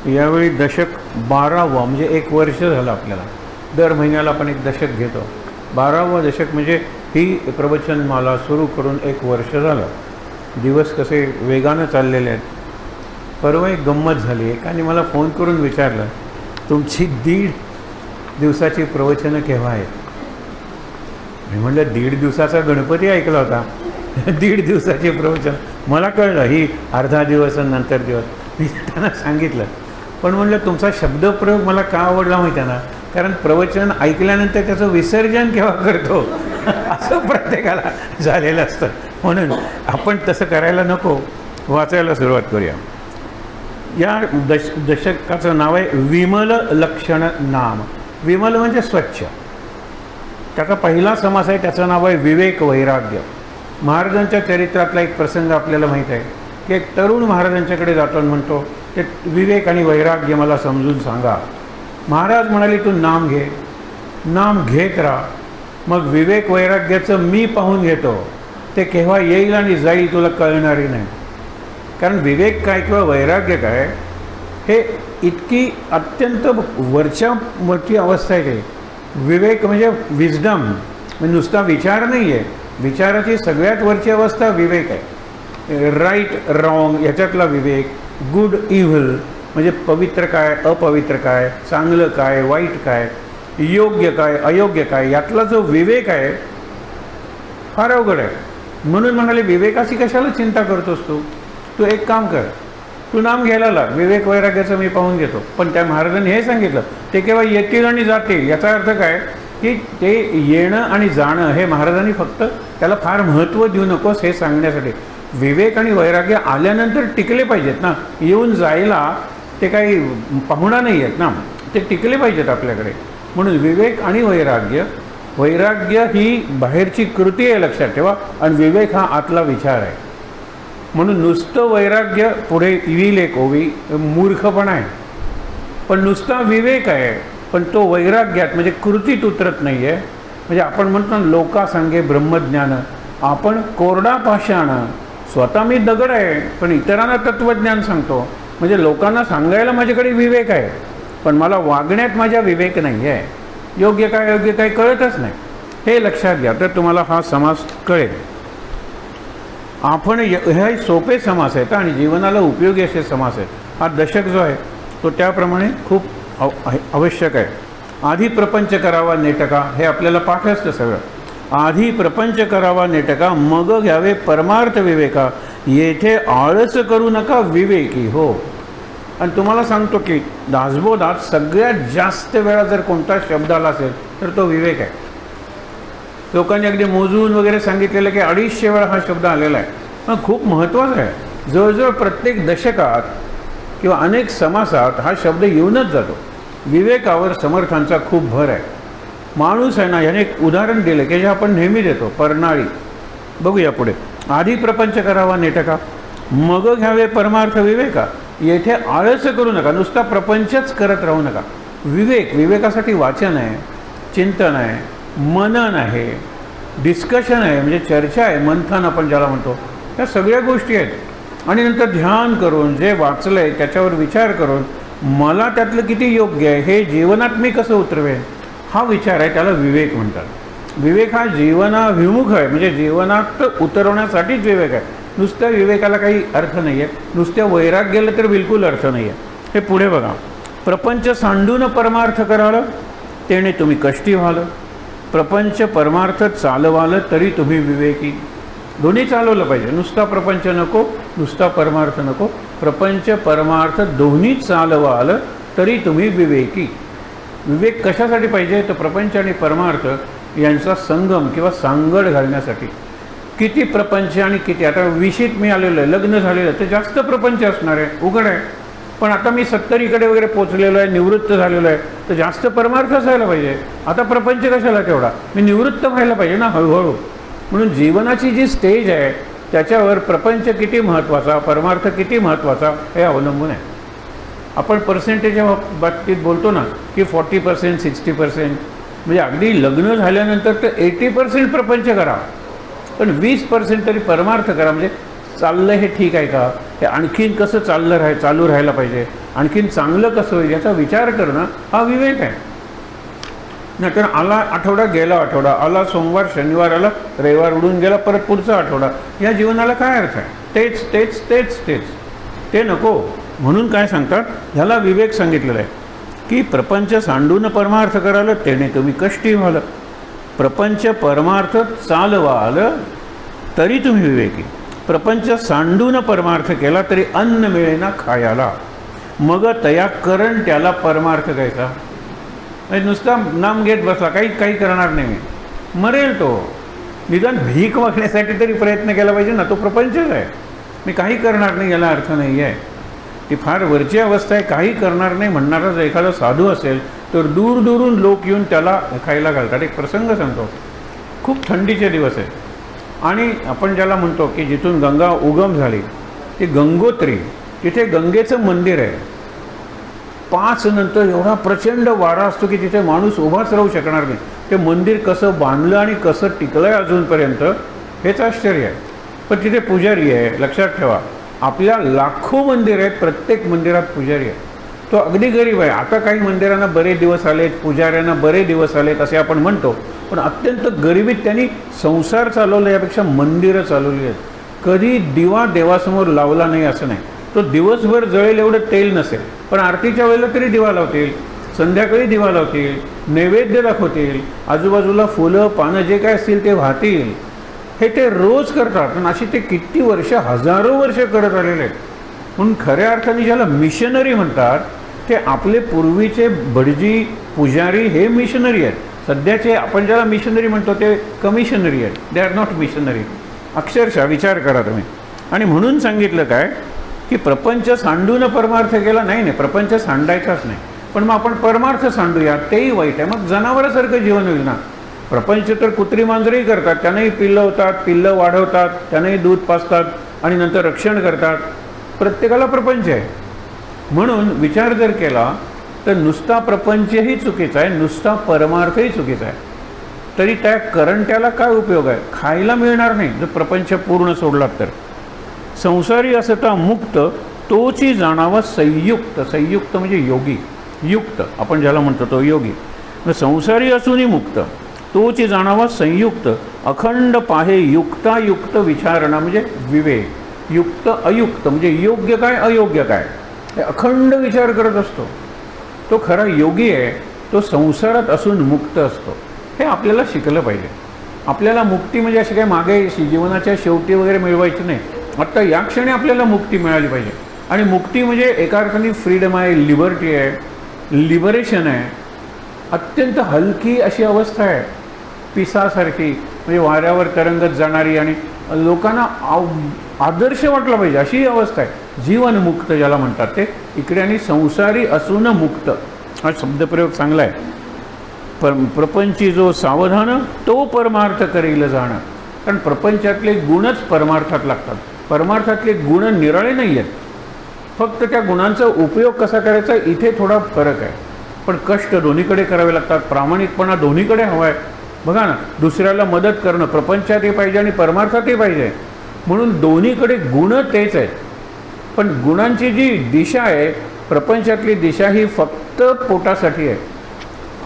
यावेळी दशक 12वा म्हणजे 1 वर्ष झालं आपल्याला. दर महिन्याला आपण एक दशक घेतो. 12वा दशक म्हणजे ही प्रवचनमाला सुरू करून 1 वर्ष झालं. दिवस कसे वेगानं चाललेले आहेत. परवा एक गंमत झाली. एकाने मला फोन करून विचारलं, तुमची 1.5 दिवसाची प्रवचनं केव्हा आहेत? मी म्हटलं 1.5 दिवसाचा गणपती ऐकला होता. 1.5 दिवसाची प्रवचन मला कळलं ही अर्धा दिवस आणि नंतर दिवस. मी त्यांना सांगितलं, पण म्हटलं तुमचा शब्दप्रयोग मला का आवडला माहिती आहे ना, कारण प्रवचन ऐकल्यानंतर त्याचं विसर्जन केव्हा करतो असं प्रत्येकाला झालेलं असतं. म्हणून आपण तसं करायला नको, वाचायला सुरुवात करूया. या दशकाचं नाव आहे विमल लक्षण नाम. विमल म्हणजे स्वच्छ. त्याचा पहिला समास आहे, त्याचं नाव आहे विवेक वैराग्य. महाराजांच्या चरित्रातला एक प्रसंग आपल्याला माहीत आहे की एक तरुण महाराजांच्याकडे जातो आणि म्हणतो, ते विवेक आणि वैराग्य मला समजून सांगा. महाराज म्हणाले, तू नाम घे, नाम घेत राहा, मग विवेक वैराग्याचं मी पाहून घेतो. ते केव्हा येईल आणि जाईल तुला कळणारही नाही. कारण विवेक काय किंवा वैराग्य काय हे इतकी अत्यंत वरच्या मोठी अवस्था आहे. काही विवेक म्हणजे विजडम, म्हणजे नुसता विचार नाही आहे. विचाराची सगळ्यात वरची अवस्था विवेक आहे. राईट रॉंग ह्याच्यातला विवेक, गुड इव्हल म्हणजे पवित्र काय अपवित्र काय, चांगलं काय वाईट काय, योग्य काय अयोग्य काय, यातला जो विवेक आहे फार अवघड आहे. म्हणून म्हणाले, विवेकाची कशाला चिंता करतोस तू? तू एक काम कर, तू नाम घ्यायला लाग, विवेक वैराग्याचं मी पाहून घेतो. पण त्या महाराजांनी हे सांगितलं, ते केव्हा येतील आणि जातील. याचा अर्थ काय की ते येणं आणि जाणं हे महाराजांनी फक्त त्याला फार महत्त्व देऊ नकोस हे सांगण्यासाठी. विवेक आणि वैराग्य आल्यानंतर टिकले पाहिजेत ना. येऊन जायला ते काही पाहुणा नाही आहेत ना, ते टिकले पाहिजेत आपल्याकडे. म्हणून विवेक आणि वैराग्य, वैराग्य ही बाहेरची कृती आहे लक्षात ठेवा, आणि विवेक हा आतला विचार आहे. म्हणून नुसतं वैराग्य पुढे येईल एक ओवी मूर्खपणा आहे. पण नुसता विवेक आहे पण तो वैराग्यात म्हणजे कृतीत उतरत नाही आहे. म्हणजे आपण म्हणतो लोका सांगे ब्रह्मज्ञान, आपण कोरडा पाषाण. स्वतः मी दगड आहे पण इतरांना तत्त्वज्ञान सांगतो. म्हणजे लोकांना सांगायला माझ्याकडे विवेक आहे पण मला वागण्यात माझा विवेक नाही आहे. योग्य काय अयोग्य काय कळतच नाही. हे लक्षात घ्या तर तुम्हाला हा समास कळेल. आपण हे सोपे समास आहेत आणि जीवनाला उपयोगी असे समास आहेत. हा दशक जो आहे तो त्याप्रमाणे खूप आवश्यक आहे. आधी प्रपंच करावा नेटका, हे आपल्याला पाठ असतं सगळं. आधी प्रपंच करावा नेटका, मग घ्यावे परमार्थ विवेका, येथे आळस करू नका विवेकी हो. आणि तुम्हाला सांगतो की दासबोधात सगळ्यात जास्त वेळा जर कोणता शब्द आला असेल तर तो विवेक आहे. लोकांनी अगदी मोजून वगैरे सांगितलेलं की 250 वेळा हा शब्द आलेला आहे. पण खूप महत्त्वाचा आहे. जवळजवळ प्रत्येक दशकात किंवा अनेक समासात हा शब्द येऊनच जातो. विवेकावर समर्थांचा खूप भर आहे. माणूस आहे ना, याने एक उदाहरण दिलं की जे आपण नेहमी देतो, परनाळी. बघूया पुढे. आधी प्रपंच करावा नेटका, मग घ्यावे परमार्थ विवेका, येथे आळस करू नका. नुसता प्रपंचच करत राहू नका. विवेक, विवेकासाठी वाचन आहे, चिंतन आहे, मनन आहे, डिस्कशन आहे म्हणजे चर्चा आहे, मंथन आपण ज्याला म्हणतो, या सगळ्या गोष्टी आहेत. आणि नंतर ध्यान करून जे वाचलं आहे त्याच्यावर विचार करून मला त्यातलं किती योग्य आहे हे जीवनात मी कसं उतरवेन हा विचार आहे, त्याला विवेक म्हणतात. विवेक हा जीवनाभिमुख आहे म्हणजे जीवनात उतरवण्यासाठीच विवेक आहे. नुसत्या विवेकाला काही अर्थ नाही आहे, नुसत्या वैराग्याला तर बिलकुल अर्थ नाही आहे. हे पुढे बघा. प्रपंच सांडून परमार्थ कराल तेणे तुम्ही कष्टी व्हाल, प्रपंच परमार्थ चालवाल तरी तुम्ही विवेकी. दोन्ही चालवलं पाहिजे. नुसता प्रपंच नको, नुसता परमार्थ नको. प्रपंच परमार्थ दोन्ही चालवाल तरी तुम्ही विवेकी. विवेक कशासाठी पाहिजे तर प्रपंच आणि परमार्थ यांचा संगम किंवा सांगड घालण्यासाठी. किती प्रपंच आणि किती, आता 20शीत मी आलेलो आहे, लग्न झालेलं आहे तर जास्त प्रपंच असणार आहे, उघड आहे. पण आता मी 70कडे वगैरे पोचलेलो आहे, निवृत्त झालेलो आहे तर जास्त परमार्थ असायला पाहिजे. आता प्रपंच कशाला तेवढा, मी निवृत्त व्हायला पाहिजे ना हळूहळू. म्हणून जीवनाची जी स्टेज आहे त्याच्यावर प्रपंच किती महत्त्वाचा, परमार्थ किती महत्त्वाचा हे अवलंबून आहे. आपण पर्सेंटेजच्या बाबतीत बोलतो ना की 40%, 60%, म्हणजे अगदी लग्न झाल्यानंतर तर 80% प्रपंच करा पण 20% तरी परमार्थ करा. म्हणजे चाललं हे ठीक आहे का, हे आणखीन कसं चालू राहायला पाहिजे, आणखीन चांगलं कसं होईल याचा विचार करणं हा विवेक आहे. नाहीतर आला आठवडा गेला आठवडा, आला सोमवार शनिवार आला रविवार उडून गेला, परत पुढचा आठवडा, या जीवनाला काय अर्थ आहे? तेच तेच तेच तेच ते नको. म्हणून काय सांगतात, ह्याला विवेक सांगितलेला आहे की प्रपंच सांडून परमार्थ कराल तेने तुम्ही कष्टी व्हाल. प्रपंच परमार्थ चालवाल तरी तुम्ही विवेकी. प्रपंच सांडून परमार्थ केला तरी अन्न मिळेना खायाला, मग तया करण त्याला परमार्थ घ्यायचा. नुसता नाम घेत बसला, काही करणार नाही, मी मरेल तो. निदान भीक मागण्यासाठी तरी प्रयत्न केला पाहिजे ना, तो प्रपंचच आहे. मी काही करणार नाही याला अर्थ नाही आहे. ती फार वरची अवस्था आहे. काही करणार नाही म्हणणारा जर एखादा साधू असेल तर दूर दूरून लोक येऊन त्याला खायला घालतात. एक प्रसंग सांगतो. खूप थंडीचे दिवस आहे आणि आपण ज्याला म्हणतो की जिथून गंगा उगम झाली ती गंगोत्री, तिथे गंगेचं मंदिर आहे. 5 नंतर एवढा प्रचंड वारा असतो की तिथे माणूस उभाच राहू शकणार नाही. ते मंदिर कसं बांधलं आणि कसं टिकलं आहे अजूनपर्यंत हेच आश्चर्य आहे. पण तिथे पुजारी आहे. लक्षात ठेवा, आपल्या लाखो मंदिर आहेत, प्रत्येक मंदिरात पुजारी आहे. तो अगदी गरीब आहे. आता काही मंदिरांना बरे दिवस आलेत, पुजाऱ्यांना बरे दिवस आलेत असे आपण म्हणतो, पण अत्यंत गरिबीत त्यांनी संसार चालवला यापेक्षा मंदिरं चालवली आहेत. कधी दिवा देवासमोर लावला नाही असं नाही. तो दिवसभर जळेल एवढं तेल नसेल, पण आरतीच्या वेळेला तरी दिवा लावतील, संध्याकाळी दिवा लावतील, नैवेद्य दाखवतील, आजूबाजूला फुलं पानं जे काय असतील ते वाहतील. हे ते रोज करतात. आणि अशी ते किती वर्ष, हजारो वर्ष करत आलेले आहेत. म्हणून खऱ्या अर्थाने ज्याला मिशनरी म्हणतात ते आपले पूर्वीचे भटजी पुजारी हे मिशनरी आहेत. सध्याचे आपण ज्याला मिशनरी म्हणतो ते कमिशनरी आहेत. They are not missionary. अक्षरशः विचार करा तुम्ही. आणि म्हणून सांगितलं काय की प्रपंच सांडून परमार्थ केला नाही, प्रपंच सांडायचाच नाही, पण मग आपण परमार्थ सांडूया तेही वाईट आहे. मग जनावरासारखं जीवन होईल ना. प्रपंच तर कुत्री मांजरही करतात, त्यांनाही पिल्लं होतात, पिल्लं वाढवतात, त्यांनाही दूध पाजतात आणि नंतर रक्षण करतात. प्रत्येकाला प्रपंच आहे. म्हणून विचार जर केला तर नुसता प्रपंचही चुकीचा आहे, नुसता परमार्थही चुकीचा आहे. तरी त्या करंट्याला काय उपयोग आहे? खायला मिळणार नाही जर प्रपंच पूर्ण सोडलात तर. संसारी असता मुक्त तोची जाणावा संयुक्त. संयुक्त म्हणजे योगी, युक्त आपण ज्याला म्हणतो तो योगी. संसारी असूनही मुक्त तोची जाणावा संयुक्त. अखंड पाहे युक्तायुक्त विचारणा म्हणजे विवेक. युक्त अयुक्त म्हणजे योग्य काय अयोग्य काय हे अखंड विचार करत असतो. तो खरा योगी आहे. तो संसारात असून मुक्त असतो. हे आपल्याला शिकलं पाहिजे. आपल्याला मुक्ती म्हणजे अशी काय मागे जीवनाच्या शेवटी वगैरे मिळवायची नाही. आत्ता या क्षणी आपल्याला मुक्ती मिळाली पाहिजे. आणि मुक्ती म्हणजे एका अर्थाने फ्रीडम आहे, लिबर्टी आहे, लिबरेशन आहे. अत्यंत हलकी अशी अवस्था आहे, पिसासारखी, म्हणजे वाऱ्यावर तरंगत जाणारी आणि लोकांना आदर्श वाटला पाहिजे अशी अवस्था आहे. जीवनमुक्त ज्याला म्हणतात ते इकडे. आणि संसारी असून मुक्त हा शब्दप्रयोग चांगला आहे. प्रपंची जो सावधान तो परमार्थ करील जाणं. कारण प्रपंचातले गुणच परमार्थात लागतात. परमार्थातले गुण निराळे नाही आहेत. फक्त त्या गुणांचा उपयोग कसा करायचा इथे थोडा फरक आहे. पण कष्ट दोन्हीकडे करावे लागतात, प्रामाणिकपणा दोन्हीकडे हवा आहे. बघा ना, दुसऱ्याला मदत करणं प्रपंचातही पाहिजे आणि परमार्थातही पाहिजे. म्हणून दोन्हीकडे गुण तेच आहेत. पण गुणांची जी दिशा आहे, प्रपंचातली दिशा ही फक्त पोटासाठी आहे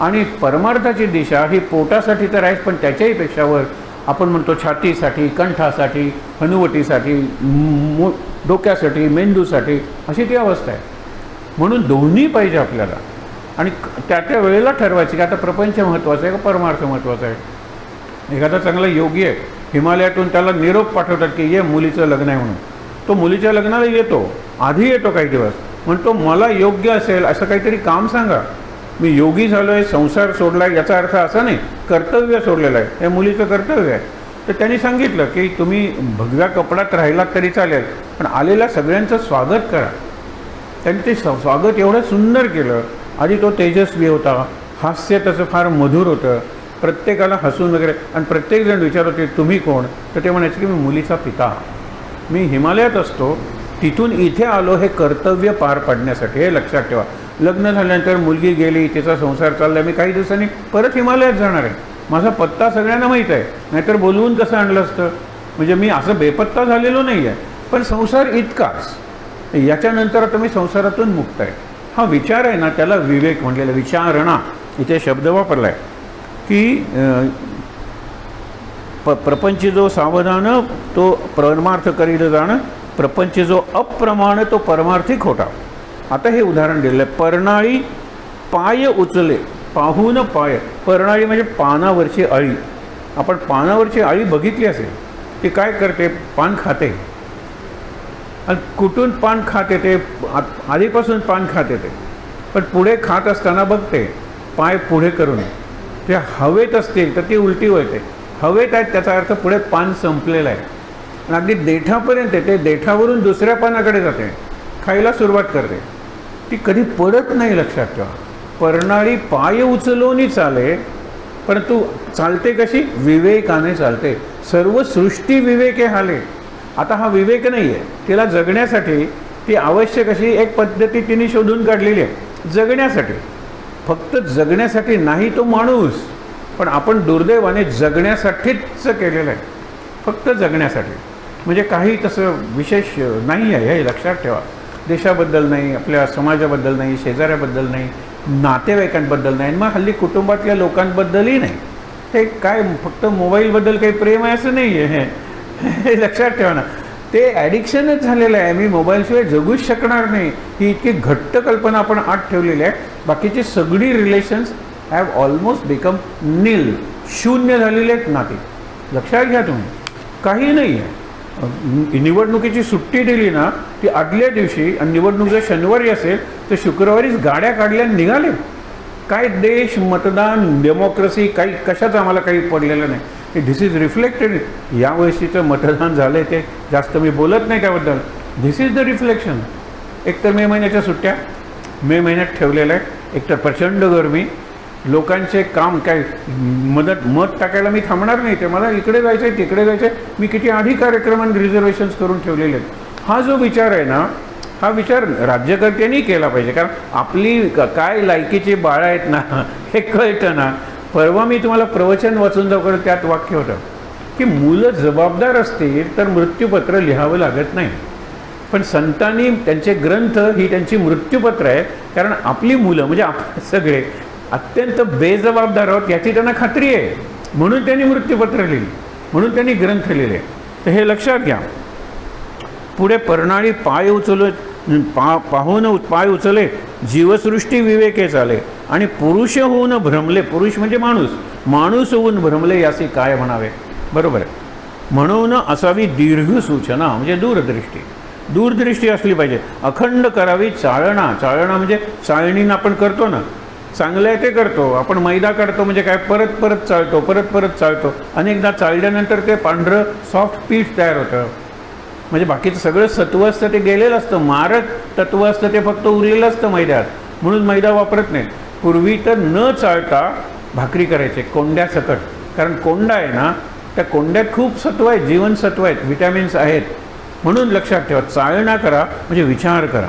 आणि परमार्थाची दिशा ही पोटासाठी तर आहे, पण त्याच्याही पेक्षावर आपण म्हणतो छातीसाठी, कंठासाठी, हनुवटीसाठी, डोक्यासाठी, मेंदूसाठी अशी ती अवस्था आहे. म्हणून दोन्ही पाहिजे आपल्याला. आणि त्या वेळेला ठरवायची की आता प्रपंच महत्त्वाचा आहे का परमार्थ महत्त्वाचा आहे. एखादा चांगला योगी आहे, हिमालयातून त्याला निरोप पाठवतात की ये मुलीचं लग्न आहे म्हणून. तो मुलीच्या लग्नाला येतो, आधी येतो काही दिवस, म्हणतो मला योग्य असेल असं काहीतरी काम सांगा. मी योगी झालो आहे, संसार सोडला आहे याचा अर्थ असा नाही, कर्तव्य सोडलेलं आहे, हे मुलीचं कर्तव्य आहे. तर त्यांनी सांगितलं की तुम्ही भगव्या कपड्यात राहिलात तरी चालेल, पण आलेल्या सगळ्यांचं स्वागत करा. त्यांनी ते स्वागत एवढं सुंदर केलं. आधी तो तेजस्वी होता, हास्य त्याचं फार मधुर होतं, प्रत्येकाला हसून वगैरे. आणि प्रत्येकजण विचारत होते तुम्ही कोण? तर ते म्हणायचे की मी मुलीचा पिता, मी हिमालयात असतो, तिथून इथे आलो हे कर्तव्य पार पाडण्यासाठी. हे लक्षात ठेवा. लग्न झाल्यानंतर मुलगी गेली, तिचा संसार चालला, मी काही दिवसांनी परत हिमालयात जाणार आहे. माझा पत्ता सगळ्यांना माहीत आहे, नाहीतर बोलवून कसं आणलं असतं. म्हणजे मी असं बेपत्ता झालेलो नाही आहे. पण संसार इतकाच, याच्यानंतर तुम्ही संसारातून मुक्त आहे. हा विचार आहे ना, त्याला विवेक म्हणलेला, विचारणा इथे शब्द वापरला आहे की प्रपंच जो सावधान तो परमार्थ करील जाणं, प्रपंच जो अप्रमाण तो परमार्थी खोटा. आता हे उदाहरण दिलेलं आहे. परनाळी पाय उचले पाहून पाय. परनाळी म्हणजे पानावरची अळी. आपण पानावरची अळी बघितली असेल, ती काय करते? पान खाते. आणि कुठून पान खाते? ते आधीपासून पान खाते ते, पण पुढे खात असताना बघते पाय पुढे करून. ते हवेत असतील तर ती उलटी होते. हवेत आहेत त्याचा अर्थ पुढे पान संपलेलं आहे. आणि अगदी देठापर्यंत ते देठावरून दुसऱ्या पानाकडे जाते, खायला सुरुवात करते. ती कधी पडत नाही, लक्षात ठेवा. परनाळी पाय उचलून चाले, परंतु चालते कशी? विवेकाने चालते. सर्व सृष्टी विवेके हाले. आता हा विवेक नाही आहे, तिला जगण्यासाठी ती आवश्यक अशी एक पद्धती तिने शोधून काढलेली आहे. जगण्यासाठी, फक्त जगण्यासाठी नाही तो माणूस, पण आपण दुर्दैवाने जगण्यासाठीच केलेलं आहे. फक्त जगण्यासाठी. म्हणजे काही तसं विशेष नाही आहे, हे लक्षात ठेवा. देशाबद्दल नाही, आपल्या समाजाबद्दल नाही, शेजाऱ्याबद्दल नाही, नातेवाईकांबद्दल नाही, मग हल्ली कुटुंबातल्या लोकांबद्दलही नाही. ते काय फक्त मोबाईलबद्दल काही प्रेम आहे असं नाही आहे, हे लक्षात ठेवा ना. ते ॲडिक्शनच झालेलं आहे. मी मोबाईलशिवाय जगूच शकणार नाही, ही इतकी घट्ट कल्पना आपण आत ठेवलेली आहे. बाकीची सगळी रिलेशन्स हॅव ऑलमोस्ट बिकम नील, शून्य झालेले आहेत नाती. लक्षात घ्या तुम्ही. काही नाही आहे. निवडणुकीची सुट्टी दिली ना, ती आदल्या दिवशी, आणि निवडणूक जर शनिवारी असेल तर शुक्रवारीच गाड्या काढल्या निघाले. काय देश, मतदान, डेमोक्रेसी, काही कशाचं आम्हाला काही पडलेलं नाही. This is reflected. या वर्षीचं मतदान झालं आहे ते जास्त मी बोलत नाही त्याबद्दल. This is the reflection. एकतर मे महिन्याच्या सुट्ट्या मे महिन्यात ठेवलेल्या आहे, एकतर प्रचंड गरमी, लोकांचे काम काय, मत टाकायला मी थांबणार नाही, ते मला इकडे जायचं आहे तिकडे जायचं आहे, मी किती आधी कार्यक्रमांनी रिझर्वेशन्स करून ठेवलेले आहेत. हा जो विचार आहे ना, हा विचार राज्यकर्त्यांनी केला पाहिजे. कारण आपली काय लायकीची बाळं आहेत ना, हे कळतं ना. परवा मी तुम्हाला प्रवचन वाचून दाखवलं, त्यात वाक्य होतं की मुलं जबाबदार असतील तर मृत्यूपत्र लिहावं लागत नाही, पण संतांनी त्यांचे ग्रंथ ही त्यांची मृत्यूपत्र आहे. कारण आपली मुलं म्हणजे आपण सगळे अत्यंत बेजबाबदार आहोत याची त्यांना खात्री आहे, म्हणून त्यांनी मृत्यूपत्र लिहिली, म्हणून त्यांनी ग्रंथ लिहिले. तर हे लक्षात घ्या. पुढे परनाळी पाय उचल पाहून पाय उचले, जीवसृष्टी विवेके चाले, आणि पुरुष होऊन भ्रमले. पुरुष म्हणजे माणूस, माणूस होऊन भ्रमले यासी काय म्हणावे. बरोबर आहे. म्हणून असावी दीर्घ सूचना, म्हणजे दूरदृष्टी. दूरदृष्टी असली पाहिजे. अखंड करावी चाळणा. चाळणा म्हणजे चाळणीनं आपण करतो ना, चांगलं आहे ते करतो आपण. मैदा काढतो म्हणजे काय, परत परत चाळतो, परत परत चाळतो. अनेकदा चाळल्यानंतर ते पांढरं सॉफ्ट पीठ तयार होतं. म्हणजे बाकीचं सगळं सत्व असतं ते गेलेलं असतं, मारक तत्व असतं ते फक्त उरलेलं असतं मैद्यात, म्हणून मैदा वापरत नाही. पूर्वी तर न चाळता भाकरी करायचे कोंड्यासकट. कारण कोंडा आहे ना, त्या कोंड्यात खूप सत्व आहेत, जीवनसत्व आहेत, विटॅमिन्स आहेत. म्हणून लक्षात ठेवा, चाळणा करा म्हणजे विचार करा.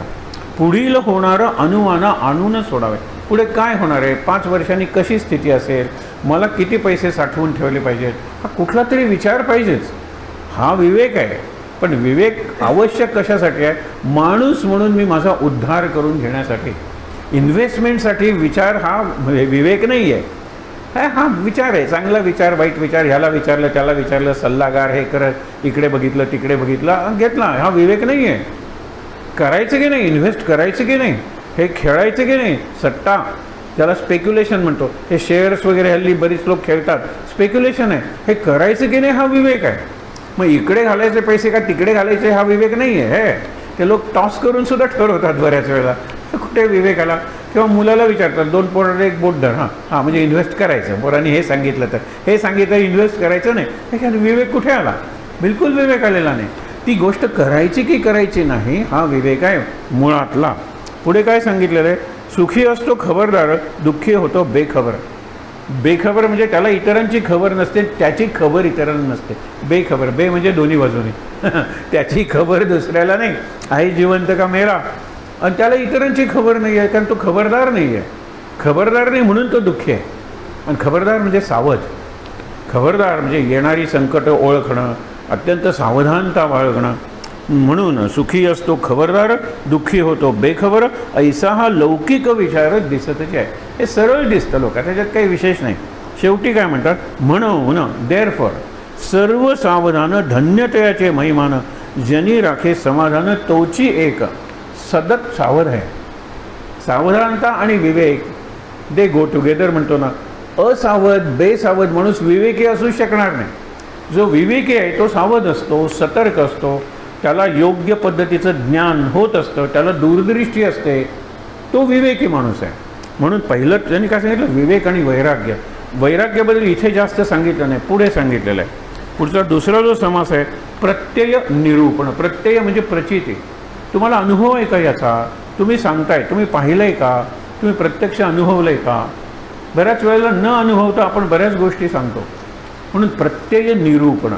पुढील होणारं अनुमान आणूनच सोडावे. पुढे काय होणार आहे, 5 वर्षांनी कशी स्थिती असेल, मला किती पैसे साठवून ठेवले पाहिजेत, हा कुठला तरी विचार पाहिजेच. हा विवेक आहे. पण विवेक आवश्यक कशासाठी आहे? माणूस म्हणून मी माझा उद्धार करून घेण्यासाठी. इन्व्हेस्टमेंटसाठी विचार हा विवेक नाही आहे. हा विचार आहे, चांगला विचार, वाईट विचार, ह्याला विचारलं त्याला विचारलं, सल्लागार हे करत, इकडे बघितलं तिकडे बघितलं, घेतला. हा विवेक नाही आहे. करायचं की नाही, इन्व्हेस्ट करायचं की नाही, हे खेळायचं की नाही, सट्टा त्याला स्पेक्युलेशन म्हणतो. हे शेअर्स वगैरे हल्ली बरीच लोक खेळतात, स्पेक्युलेशन आहे. हे करायचं की नाही हा विवेक आहे. मग इकडे घालायचे पैसे का तिकडे घालायचे हा विवेक नाही आहे. हे ते लोक टॉस करून सुद्धा ठरवतात बऱ्याच वेळेला. कुठे विवेक आला? किंवा मुलाला विचारतात 2 पोरांना 1 बोट धर, हां म्हणजे इन्व्हेस्ट करायचं. पोरांनी हे सांगितलं तर हे सांगितलं, इन्व्हेस्ट करायचं नाही. ह्याच्यात विवेक कुठे आला? बिलकुल विवेक आलेला नाही. ती गोष्ट करायची की करायची नाही हा विवेक आहे मुळातला. पुढे काय सांगितलेलं आहे? सुखी असतो खबरदार, दुःखी होतो बेखबर. बेखबर म्हणजे त्याला इतरांची खबर नसते, त्याची खबर इतरांना नसते. बेखबर, बे म्हणजे दोन्ही बाजूने त्याची खबर दुसऱ्याला नाही, आहे जिवंत का मेला, आणि त्याला इतरांची खबर नाही आहे, कारण तो खबरदार नाही आहे. खबरदार नाही म्हणून तो दुःखी आहे. आणि खबरदार म्हणजे सावध. खबरदार म्हणजे येणारी संकट ओळखणं, अत्यंत सावधानता बाळगणं. म्हणून सुखी असतो खबरदार, दुःखी होतो बेखबर, ऐसा हा लौकिक विचारच दिसतच आहे. हे सरळ दिसतं लोका, त्याच्यात काही विशेष नाही. शेवटी काय म्हणतात, म्हणून देअरफॉर सर्व सावधान धन्यतयाचे महिमान, जनी राखे समाधान तोची एक. सतत सावध आहे. सावधानता आणि विवेक दे गो टुगेदर म्हणतो ना. असावध बेसावध माणूस विवेकी असू शकणार नाही. जो विवेकी आहे तो सावध असतो, सतर्क असतो, त्याला योग्य पद्धतीचं ज्ञान होत असतं, त्याला दूरदृष्टी असते, तो विवेकी माणूस आहे. म्हणून पहिलं त्यांनी काय सांगितलं, विवेक आणि वैराग्य. वैराग्याबद्दल इथे जास्त सांगितलं नाही, पुढे सांगितलेलं आहे. पुढचा दुसरा जो समास आहे प्रत्यय निरूपण. प्रत्यय म्हणजे प्रचिती. तुम्हाला अनुभव आहे का याचा, तुम्ही सांगताय, तुम्ही पाहिलं आहे का, तुम्ही प्रत्यक्ष अनुभवलं आहे का. बऱ्याच वेळेला न अनुभवता आपण बऱ्याच गोष्टी सांगतो. म्हणून प्रत्यय निरूपण.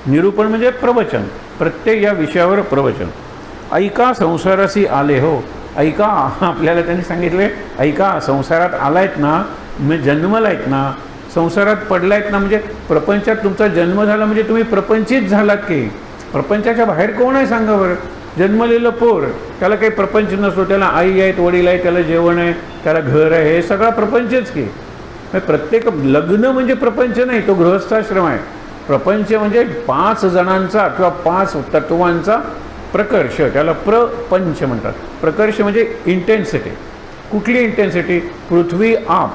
निरूपण म्हणजे प्रवचन. प्रत्यय या विषयावर प्रवचन. ऐका संसाराशी आले हो. ऐका, आपल्याला त्यांनी सांगितले, ऐका संसारात आलायत ना, म्हणजे जन्मलायत ना, संसारात पडलायत ना, म्हणजे प्रपंचात तुमचा जन्म झाला म्हणजे तुम्ही प्रपंचित झालात की. प्रपंचाच्या बाहेर कोण आहे सांगा बरं. जन्मलेलं पोर, त्याला काही प्रपंच नसतो, त्याला आई आहेत, वडील आहे, त्याला जेवण आहे, त्याला घर आहे, हे सगळा प्रपंचच की. प्रत्येक लग्न म्हणजे प्रपंच नाही, तो गृहस्थाश्रम आहे. प्रपंच म्हणजे 5 जणांचा किंवा 5 तत्वांचा प्रकर्ष, त्याला प्रपंच म्हणतात. प्रकर्ष म्हणजे इंटेन्सिटी. कुठली इंटेन्सिटी, पृथ्वी आप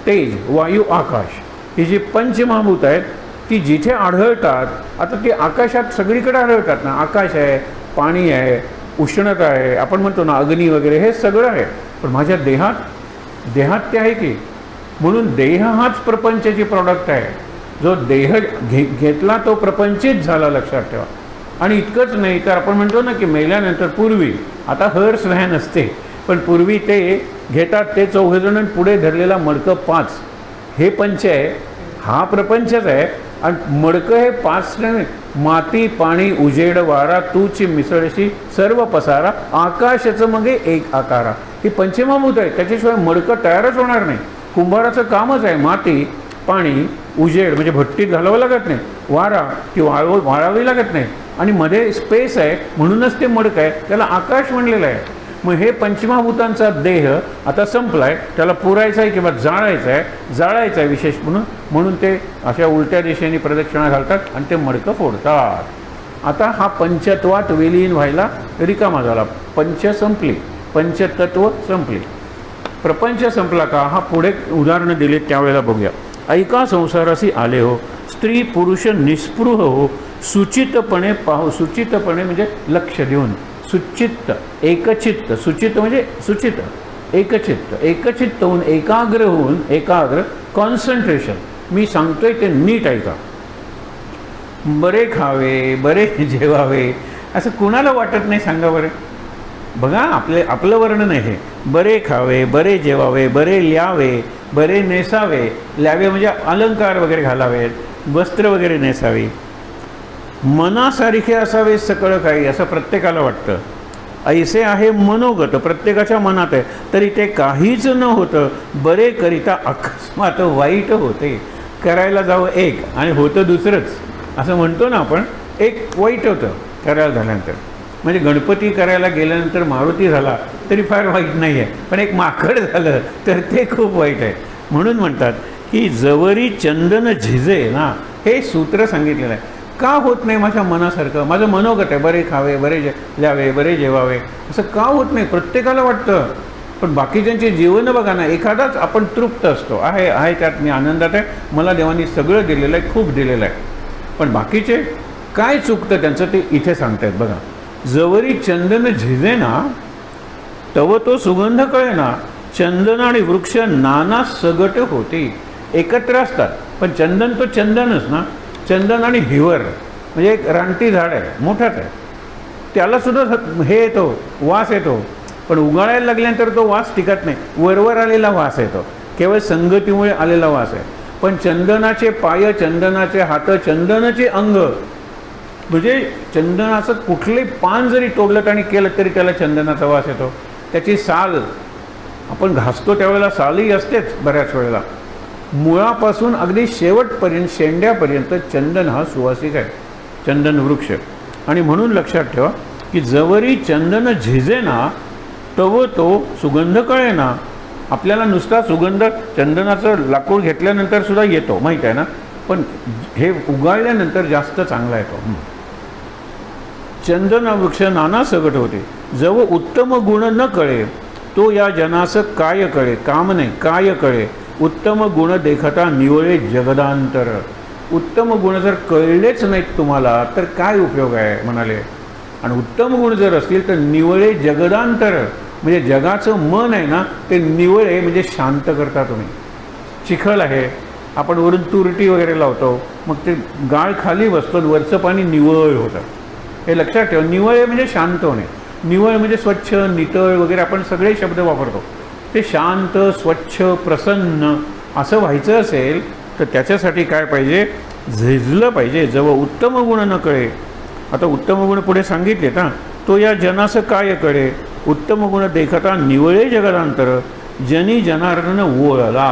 तेज वायू आकाश, ही जी पंचमहाभूत आहेत ती जिथे आढळतात, आता ती आकाशात सगळीकडे आढळतात ना. आकाश आहे, पाणी आहे, उष्णता आहे, आपण म्हणतो ना अग्नी वगैरे, हे सगळं आहे. पण माझ्या देहात ते आहे की. म्हणून देह हाच प्रपंचाची प्रॉडक्ट आहे. जो देह घेतला तो प्रपंचित झाला, लक्षात ठेवा. आणि इतकंच नाही तर आपण म्हणतो ना की मेल्यानंतर पूर्वी, आता हर्ष व्हॅन असते, पण पूर्वी ते घेतात ते 4 जण, पुढे धरलेला मडकं 5, हे पंच आहे, हा प्रपंचच आहे. आणि मडकं हे 5 जण, माती पाणी उजेड वारा तूची मिसळशी सर्व पसारा, आकाशाचं मग एक आकारा. ही पंचमहाभूत आहे, त्याच्याशिवाय मडकं तयारच होणार नाही. कुंभाराचं कामच आहे माती पाणी उजेड, म्हणजे भट्टीत घालावं लागत नाही, वारा ती वाळावी लागत नाही, आणि मध्ये स्पेस आहे, म्हणूनच ते मडकं आहे, त्याला आकाश म्हणलेलं आहे. मग हे पंचमहाभूतांचा देह आता संपलाय, त्याला पुरायचा आहे किंवा जाळायचा आहे विशेष म्हणून ते अशा उलट्या दिशेने प्रदक्षिणा घालतात आणि ते मडकं फोडतात. आता हा पंचत्वात विलीन व्हायला रिकामा झाला. पंच संपली, पंचतत्व संपली, प्रपंच संपला का. हा पुढे उदाहरणं दिली त्यावेळेला बघूया. ऐका संसाराशी आले हो, स्त्री पुरुष निस्पृह हो, सुचितपणे पाहू. सुचितपणे म्हणजे लक्ष देऊन, सुचित्त एकचित्त, सुचित्त म्हणजे सुचित, एकचित्त, एकचित्त होऊन एकाग्र होऊन, एकाग्र कॉन्सन्ट्रेशन. मी सांगतोय ते नीट ऐका. बरे खावे बरे जेवावे असं कुणाला वाटत नाही सांगा बरं. बघा आपलं वर्णन आहे हे. बरे खावे बरे जेवावे बरे ल्यावे बरे नेसावे. ल्यावे म्हणजे अलंकार वगैरे घालावेत, वस्त्र वगैरे नेसावे. मनासारखे असावे सकळ काही असं प्रत्येकाला वाटतं. ऐसे आहे मनोगत, प्रत्येकाच्या मनात आहे, तरी ते काहीच न होतं बरे करिता अकस्मात वाईट होते. करायला जावं एक आणि होतं दुसरंच असं म्हणतो ना आपण. एक वाईट होतं करायला झाल्यानंतर. म्हणजे गणपती करायला गेल्यानंतर मारुती झाला तरी फार वाईट नाही आहे, पण एक माकड झालं तर ते खूप वाईट आहे. म्हणून म्हणतात की जवरी चंदन झिजे ना, हे सूत्र सांगितलेलं आहे. का होत नाही माझ्या मनासारखं. माझं मनोगत आहे बरे खावे बरे ल्यावे बरे जेवावे, असं का होत नाही प्रत्येकाला वाटतं. पण बाकीच्यांचे जीवन बघा ना, एखादाच आपण तृप्त असतो, आहे त्यात मी आनंदात आहे, मला देवानी सगळं दिलेलं आहे, खूप दिलेलं आहे. पण बाकीचे काय चुकतं त्यांचं ते इथे सांगतायत बघा. जवरी चंदन झिजे ना तव तो सुगंध कळे ना, चंदन आणि वृक्ष नाना सगट होते. एकत्र असतात पण चंदन तो चंदनच ना. चंदन आणि हिवर म्हणजे एक रानटी झाड आहे, मोठाच आहे, त्यालासुद्धा हे येतो, वास येतो, पण उगाळायला लागल्यानंतर तो वास टिकत नाही, वरवर आलेला वास येतो, केवळ संगतीमुळे आलेला वास आहे. पण चंदनाचे पाय, चंदनाचे हात, चंदनाचे अंग, म्हणजे चंदनाचं कुठले पान जरी तोडलं आणि केलं तरी त्याला चंदनाचा वास येतो. त्याची साल आपण घासतो त्यावेळेला सालही असतेच बऱ्याच वेळेला. मुळापासून अगदी शेवटपर्यंत शेंड्यापर्यंत चंदन हा सुवासिक आहे, चंदन वृक्ष. आणि म्हणून लक्षात ठेवा की जवरी चंदन झिजेना तव तो सुगंध कळेना. आपल्याला नुसता सुगंध चंदनाचं लाकूड घेतल्यानंतर सुद्धा येतो माहीत आहे ना, पण हे उगाळल्यानंतर जास्त चांगला येतो. चंदन वृक्ष नाना सगट होते, जव उत्तम गुण न कळे तो या जनास काय कळे. काम नाही, काय कळे. उत्तम गुण देखता निवळे जगदांतर. उत्तम गुण जर कळलेच नाहीत तुम्हाला तर काय उपयोग आहे म्हणाले. आणि उत्तम गुण जर असतील तर निवळे जगदांतर, म्हणजे जगाचं मन आहे ना ते निवळे म्हणजे शांत करता तुम्ही. चिखल आहे, आपण वरून तुरटी वगैरे लावतो, मग ते गाळ खाली बसतो, वरचं पाणी निवळ होतं. हे लक्षात ठेवा. निवळ म्हणजे शांत होणे. निवळ म्हणजे स्वच्छ, नितळ वगैरे आपण सगळे शब्द वापरतो. ते शांत, स्वच्छ, प्रसन्न असं व्हायचं असेल तर त्याच्यासाठी काय पाहिजे, झिजलं पाहिजे. जवळ उत्तम गुण न कळे. आता उत्तम गुण पुढे सांगितले ना, तो या जनास काय कळे. उत्तम गुण देखता निवळे जगदांतर, जनी जनार्दन ओळला.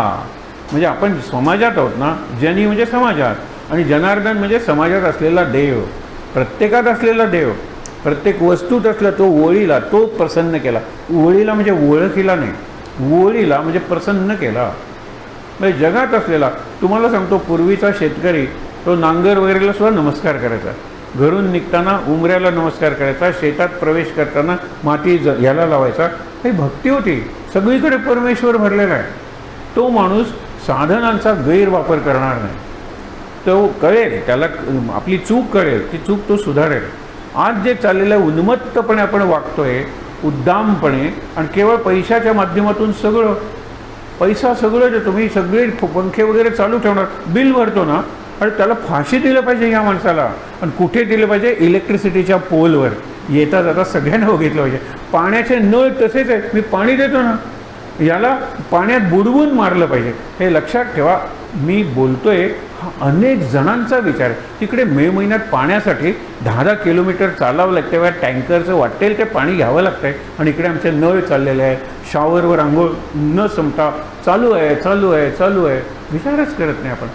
म्हणजे आपण समाजात आहोत ना, जनी म्हणजे समाजात आणि जनार्दन म्हणजे समाजात असलेला देव, प्रत्येकात असलेला देव. प्रत्येक वस्तूत असला तो ओळीला, तो प्रसन्न केला. ओळीला म्हणजे ओळखीला नाही, ओळीला म्हणजे प्रसन्न केला. म्हणजे जगात असलेला. तुम्हाला सांगतो, पूर्वीचा शेतकरी तो नांगर वगैरेला सुद्धा नमस्कार करायचा, घरून निघताना उमऱ्याला नमस्कार करायचा, शेतात प्रवेश करताना माती ह्याला लावायचा. ही भक्ती होती. सगळीकडे परमेश्वर भरलेला आहे. तो माणूस साधनांचा गैरवापर करणार नाही. तो कळेल, त्याला आपली चूक कळेल, ती चूक तो सुधारेल. आज जे चाललेलं उन्मत्तपणे आपण वागतोय, उद्दामपणे, आणि केवळ पैशाच्या माध्यमातून सगळं पैसा सगळं जे तुम्ही सगळे पंखे वगैरे चालू ठेवणार, बिल भरतो ना, आणि त्याला फाशी दिलं पाहिजे ह्या माणसाला. आणि कुठे दिलं पाहिजे, इलेक्ट्रिसिटीच्या पोलवर येता जाता सगळ्यांना बघितलं पाहिजे. पाण्याचे नळ तसेच आहेत, मी पाणी देतो ना, याला पाण्यात बुडवून मारलं पाहिजे. हे लक्षात ठेवा. मी बोलतोय हा अनेक जणांचा विचार आहे. तिकडे मे महिन्यात पाण्यासाठी 10-10 किलोमीटर चालावं लागतं, तेव्हा टँकरचं वाटेल ते पाणी घ्यावं लागतं आहे. आणि इकडे आमचे नळ चाललेले आहेत, शॉवरवर आंघोळ न संपता चालू आहे, चालू आहे, चालू आहे. विचारच करत नाही आपण.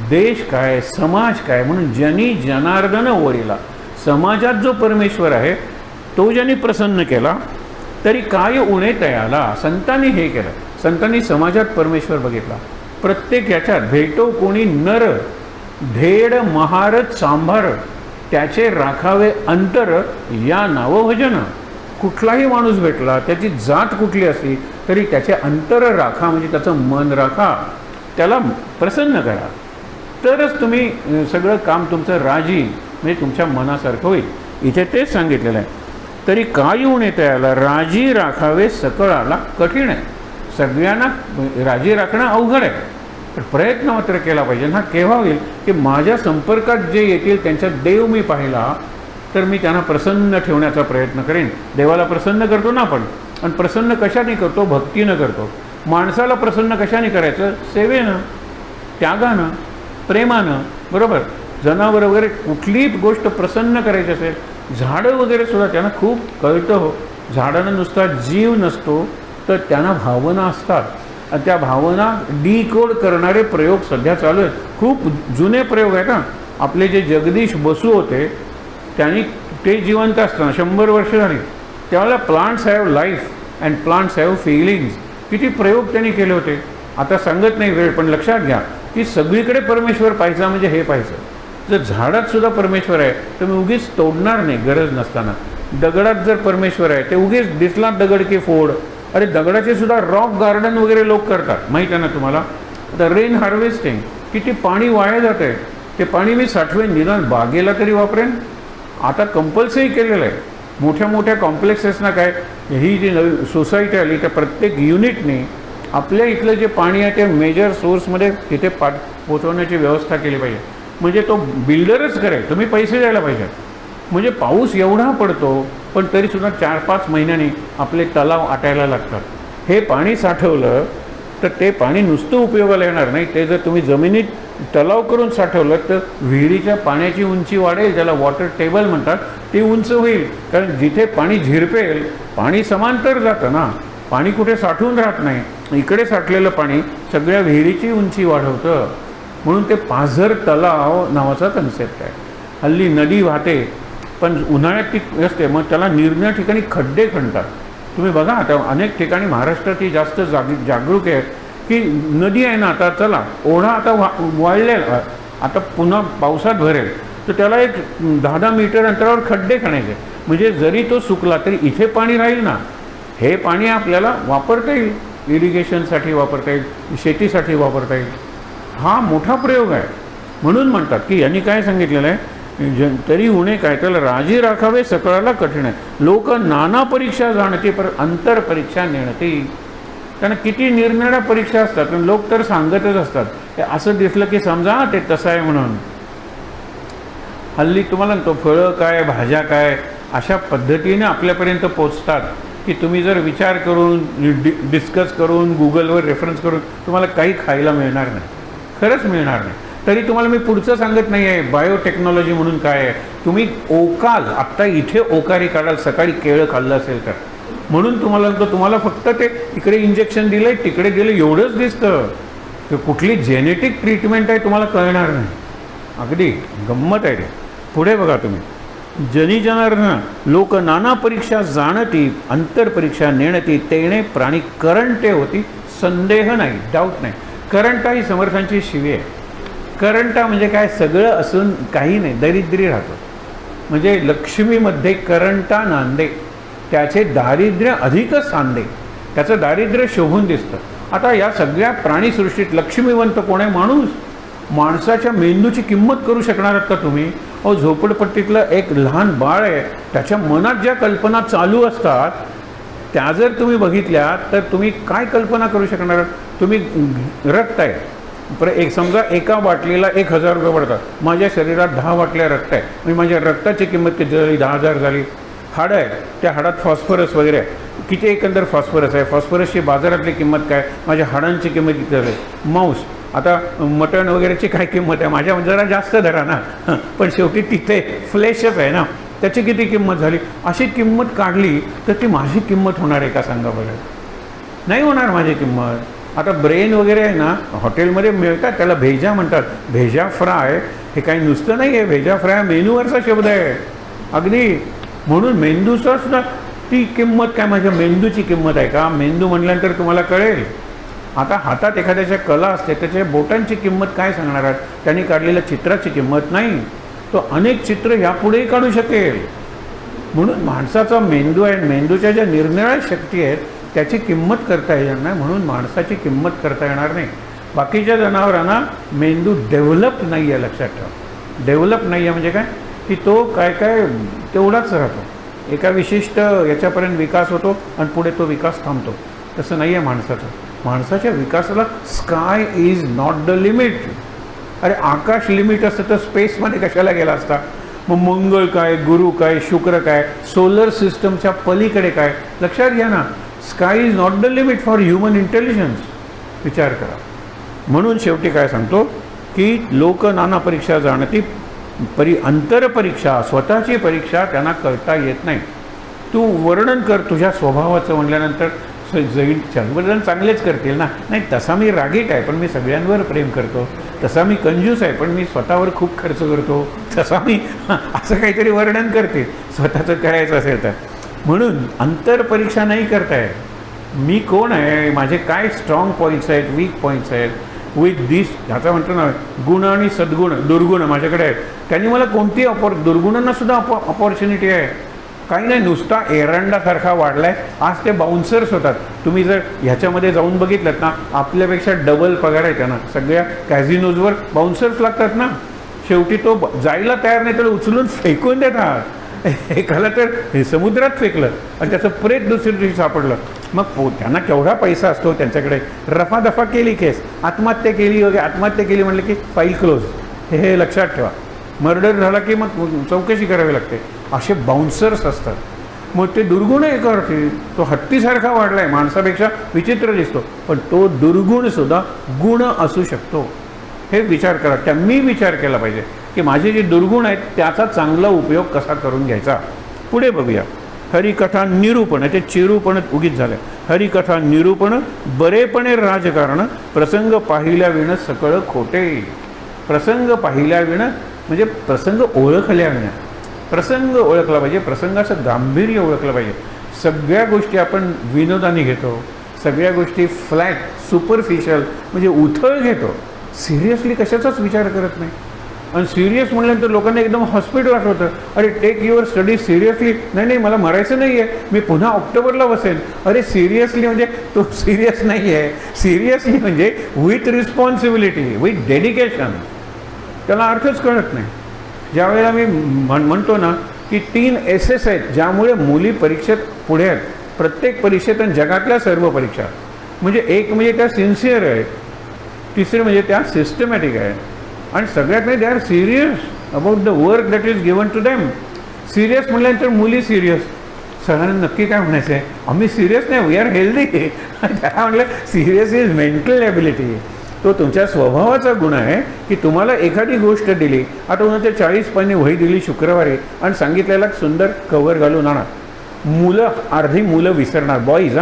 देश काय, समाज काय. म्हणून जनी जनार्दन ओळीला. समाजात जो परमेश्वर आहे तो ज्यांनी प्रसन्न केला तरी काय उणे तयाला. संतांनी हे केलं. संतांनी समाजात परमेश्वर बघितला. प्रत्येक याच्यात भेटो कोणी नर, धेड महारथ सांभार, त्याचे राखावे अंतर या नावभजन. कुठलाही माणूस भेटला, त्याची जात कुठली असली तरी त्याचे अंतर राखा, म्हणजे त्याचं मन राखा, त्याला प्रसन्न करा, तरच तुम्ही सगळं काम तुमचं राजी म्हणजे तुमच्या मनासारखं होईल. इथे तेच सांगितलेलं आहे. तरी काय उणे तयाला, राजी राखावे सकळाला कठीण आहे. सगळ्यांना राजी राखणं अवघड आहे, पण प्रयत्न मात्र केला पाहिजे. हा केव्हा होईल की माझ्या संपर्कात जे येतील त्यांच्यात देव मी पाहिला तर मी त्यांना प्रसन्न ठेवण्याचा प्रयत्न करेन. देवाला प्रसन्न करतो ना आपण, आणि प्रसन्न कशाने करतो, भक्तीनं करतो. माणसाला प्रसन्न कशाने करायचं, सेवेनं, त्यागानं, प्रेमानं. बरोबर. जनावर वगैरे कुठलीही गोष्ट प्रसन्न करायची असेल, झाडं वगैरे सुद्धा त्यांना खूप कळतं हो. झाडांना नुसता जीव नसतो तर त्यांना भावना असतात, आणि त्या भावना डिकोड करणारे प्रयोग सध्या चालू आहेत. खूप जुने प्रयोग आहेत. आपले जे जगदीश बसू होते त्यांनी ते जिवंत असताना 100 वर्ष झाली त्यावेळेला plants have life and plants have feelings किती प्रयोग त्यांनी केले होते. आता सांगत नाही वेळ, पण लक्षात घ्या की सगळीकडे परमेश्वर पाहायचा म्हणजे हे पाहायचं. जर झाडात सुद्धा परमेश्वर आहे तर मी उगीच तोडणार नाही गरज नसताना. दगडात जर परमेश्वर आहे ते उगीच दिसला दगड की फोड. अरे दगडाचे सुद्धा रॉक गार्डन वगैरे लोक करतात, माहीत आहे ना तुम्हाला. आता रेन हार्वेस्टिंग, किती पाणी वाया जात आहे. ते पाणी मी साठवेन, निदान बागेला तरी वापरेन. आता कंपल्सरी केलेलं आहे. मोठ्या मोठ्या कॉम्प्लेक्सेसना काय, ही जी नवी सोसायटी आली त्या प्रत्येक युनिटने आपल्या इथलं जे पाणी आहे ते मेजर सोर्समध्ये तिथे पोचवण्याची व्यवस्था केली पाहिजे. म्हणजे तो बिल्डरच करेल, तुम्ही पैसे द्यायला पाहिजे. म्हणजे पाऊस एवढा पडतो पण तरीसुद्धा 4-5 महिन्यांनी आपले तलाव आटायला लागतात. हे पाणी साठवलं तर ते पाणी नुसतं उपयोगाला येणार नाही. ते जर तुम्ही जमिनीत तलाव करून साठवलं तर विहिरीच्या पाण्याची उंची वाढेल, ज्याला वॉटर टेबल म्हणतात, ती उंच होईल. कारण जिथे पाणी झिरपेल, पाणी समांतर जातं ना, पाणी कुठे साठवून राहत नाही. इकडे साठलेलं पाणी सगळ्या विहिरीची उंची वाढवतं. म्हणून ते पाझर तलाव नावाचा कन्सेप्ट आहे. हल्ली नदी वाहते पण उन्हाळ्यात ती असते, मग त्याला निरनिळ्या ठिकाणी खड्डे खणतात. तुम्ही बघा आता अनेक ठिकाणी महाराष्ट्रात ही जास्त जागरूक आहे की नदी आहे ना, आता चला ओढा आता वाढलेला, आता पुन्हा पावसात भरेल तर त्याला एक 10-10 मीटर अंतरावर खड्डे खणायचे, म्हणजे जरी तो सुकला तरी इथे पाणी राहील ना. हे पाणी आपल्याला वापरता येईल, इरिगेशनसाठी वापरता येईल, शेतीसाठी वापरता येईल. हा मोठा प्रयोग आहे. म्हणून म्हणतात की यांनी काय सांगितलेलं आहे, तरी उणे काय त्याला राजी राखावे सकळाला कठीण आहे. लोक नाना परीक्षा जाणते पर अंतर परीक्षा नेणते. त्यांना किती निरनिराळ्या परीक्षा असतात, पण लोक तर सांगतच असतात. असं दिसलं की समजा ते तसं आहे म्हणून. हल्ली तुम्हाला तो फळं काय भाज्या काय अशा पद्धतीने आपल्यापर्यंत पोचतात की तुम्ही जर विचार करून डिस्कस करून गुगलवर रेफरन्स करून तुम्हाला काही खायला मिळणार नाही, खरंच मिळणार नाही. तरी तुम्हाला मी पुढचं सांगत नाही आहे बायोटेक्नॉलॉजी म्हणून काय आहे. तुम्ही ओकाल आत्ता इथे ओकारी काढाल सकाळी केळं खाल्लं असेल तर, म्हणून तुम्हाला फक्त ते इकडे इंजेक्शन दिलं आहे तिकडे दिलं एवढंच दिसतं. ते कुठली जेनेटिक ट्रीटमेंट आहे तुम्हाला कळणार नाही. अगदी गंमत आहे ते. पुढे बघा तुम्ही, जनी जनार्दन लोक नाना परीक्षा जाणती अंतरपरीक्षा नेणती तेणे प्राणी करंटे होती संदेह नाही, डाऊट नाही. करंटा ही समर्थांची शिवी आहे. करंटा म्हणजे काय, सगळं असून काही नाही, दरिद्री राहतो. म्हणजे लक्ष्मीमध्ये करंटा नांदे त्याचे दारिद्र्य अधिकच सांदे, त्याचं दारिद्र्य शोभून दिसतं. आता या सगळ्या प्राणीसृष्टीत लक्ष्मीवंत कोण आहे? माणूस. माणसाच्या मेंदूची किंमत करू शकणार आहात का तुम्ही? अहो झोपडपट्टीतलं एक लहान बाळ आहे, त्याच्या मनात ज्या कल्पना चालू असतात त्या जर तुम्ही बघितल्या तर तुम्ही काय कल्पना करू शकणार आहात? तुम्ही रक्त आहे, समजा एका बाटलीला 1000 रुपये पडतात. माझ्या शरीरात 10 बाटल्या रक्त आहे, म्हणजे माझ्या रक्ताची किंमत किती झाली? 10,000 झाली. हाडं आहे, त्या हाडात फॉस्फरस वगैरे आहे, किती एकंदर फॉस्फरस आहे, फॉस्फरसची बाजारातली किंमत काय, माझ्या हाडांची किंमत किती झाली? मांस, आता मटण वगैरेची काय किंमत आहे? माझ्या जरा जास्त धरा ना, पण शेवटी तिथे फ्लेशच आहे ना, त्याची किती किंमत झाली? अशी किंमत काढली तर ती माझी किंमत होणार आहे का सांगा बरं? नाही होणार माझी किंमत. आता ब्रेन वगैरे आहे ना, हॉटेलमध्ये मिळतात, त्याला भेजा म्हणतात, भेजा फ्राय. हे काही नुसतं नाही आहे, भेजा फ्राय मेनूवरचा शब्द आहे अगदी. म्हणून मेंदूचा सुद्धा ती किंमत काय, माझ्या मेंदूची किंमत आहे का? मेंदू म्हटल्यानंतर तुम्हाला कळेल. आता हातात एखाद्याच्या कला असते, त्याच्या बोटांची किंमत काय सांगणार आहात? त्यांनी काढलेल्या चित्राची किंमत नाही, तो अनेक चित्र यापुढेही काढू शकेल. म्हणून माणसाचा मेंदू आहे, मेंदूच्या ज्या निरनिराळ्या शक्ती आहेत त्याची किंमत करता येणार नाही, म्हणून माणसाची किंमत करता येणार नाही. बाकीच्या जनावरांना मेंदू डेव्हलप नाही आहे, लक्षात ठेवा. डेव्हलप नाही आहे म्हणजे काय की तो काय तेवढाच राहतो, एका विशिष्ट याच्यापर्यंत विकास होतो आणि पुढे तो विकास थांबतो. तसं नाही आहे माणसाचं. माणसाच्या विकासाला sky is not the limit. अरे आकाश लिमिट असतं तर स्पेसमध्ये कशाला गेला असता? मग मंगळ काय, गुरु काय, शुक्र काय, सोलर सिस्टमच्या पलीकडे काय? लक्षात घ्या ना, sky is not the limit for human intelligence. विचार करा. म्हणून शेवटी काय सांगतो की लोक नाना परीक्षा जाणती अंतरपरीक्षा, स्वतःची परीक्षा त्यांना करता येत नाही. तू वर्णन कर तुझ्या स्वभावाचं म्हणल्यानंतर जैन सर्वजण चांगलेच करतील ना. नाही, तसा मी रागीट आहे पण मी सगळ्यांवर प्रेम करतो, तसा मी कंजूस आहे पण मी स्वतःवर खूप खर्च करतो, तसा मी असं काहीतरी वर्णन करते स्वतःचं करायचं असेल तर. म्हणून अंतरपरीक्षा नाही करताय. मी कोण आहे, माझे काय स्ट्रॉंग पॉईंट्स आहेत, वीक पॉईंट्स आहेत, विथ दिस ह्याचा म्हणतो ना गुण आणि सद्गुण, दुर्गुण माझ्याकडे आहेत. त्यांनी मला कोणती दुर्गुणांना सुद्धा अपॉर्च्युनिटी आहे. काही नाही, नुसता एरंडासारखा वाढला आहे. आज ते बाउन्सर्स होतात. तुम्ही जर ह्याच्यामध्ये जाऊन बघितलं ना, आपल्यापेक्षा डबल पगार आहे त्यांना. सगळ्या कॅझिनोजवर बाउन्सर्स लागतात ना. शेवटी तो जायला तयार नाही तर उचलून फेकून देतात. एकाला तर समुद्रात फेकलं आणि त्याचं प्रेत दुसऱ्या दिवशी सापडलं. मग त्यांना केवढा पैसा असतो त्यांच्याकडे. रफादफा केली केस, आत्महत्या केली वगैरे, आत्महत्या केली म्हटलं की फाईल क्लोज. हे लक्षात ठेवा. मर्डर झाला की मग चौकशी करावी लागते. असे बाउन्सर्स असतात. मग ते दुर्गुण आहे करते. तो हत्तीसारखा वाढला आहे, माणसापेक्षा विचित्र दिसतो, पण तो दुर्गुणसुद्धा गुण असू शकतो. हे विचार करा. मी विचार केला पाहिजे की माझे जे दुर्गुण आहेत त्याचा चांगला उपयोग कसा करून घ्यायचा. पुढे बघूया. हरिकथा निरूपण, ते चिरूपण उगीच झालं. हरिकथा निरूपण बरेपणे राजकारण प्रसंग पाहिल्या विण सकळ खोटे. प्रसंग पाहिल्या विण म्हणजे प्रसंग ओळखल्या विण. प्रसंग ओळखला पाहिजे, प्रसंगाचं गांभीर्य ओळखलं पाहिजे. सगळ्या गोष्टी आपण विनोदाने घेतो, सगळ्या गोष्टी फ्लॅट सुपरफिशियल म्हणजे उथळ घेतो, सिरियसली कशाचाच विचार करत नाही. आणि सिरियस म्हटल्यानंतर लोकांना एकदम हॉस्पिटल आठवतं. अरे टेक युअर स्टडी सिरियसली. नाही, मला मरायचं नाही आहे, मी पुन्हा ऑक्टोबरला बसेन. अरे सिरियसली म्हणजे तो सिरियस नाही आहे. सिरियसली म्हणजे विथ रिस्पॉन्सिबिलिटी, विथ डेडिकेशन. त्याला अर्थच कळत नाही. ज्यावेळेला मी म्हणतो ना की 3 SS आहेत ज्यामुळे मुली परीक्षेत पुढे आहेत, प्रत्येक परीक्षेत आणि जगातल्या सर्व परीक्षा. म्हणजे एक म्हणजे त्या सिन्सिअर आहेत, तिसरे म्हणजे त्या सिस्टमॅटिक आहे, आणि सगळ्यात नाही they are serious about the work that is given to them. Serious म्हटल्यानंतर मुली सिरियस. सगळ्यांना नक्की काय म्हणायचं आहे? आम्ही सिरियस नाही, वी आर हेल्दी. त्याला म्हटलं सिरियस इज मेंटल एबिलिटी. तो तुमच्या स्वभावाचा गुण आहे की तुम्हाला एखादी गोष्ट दिली, आता उन्हा 40 पानी वही दिली शुक्रवारी आणि सांगितलेला सुंदर कवर घालून आणा. अर्धी मुलं विसरणार, बॉईज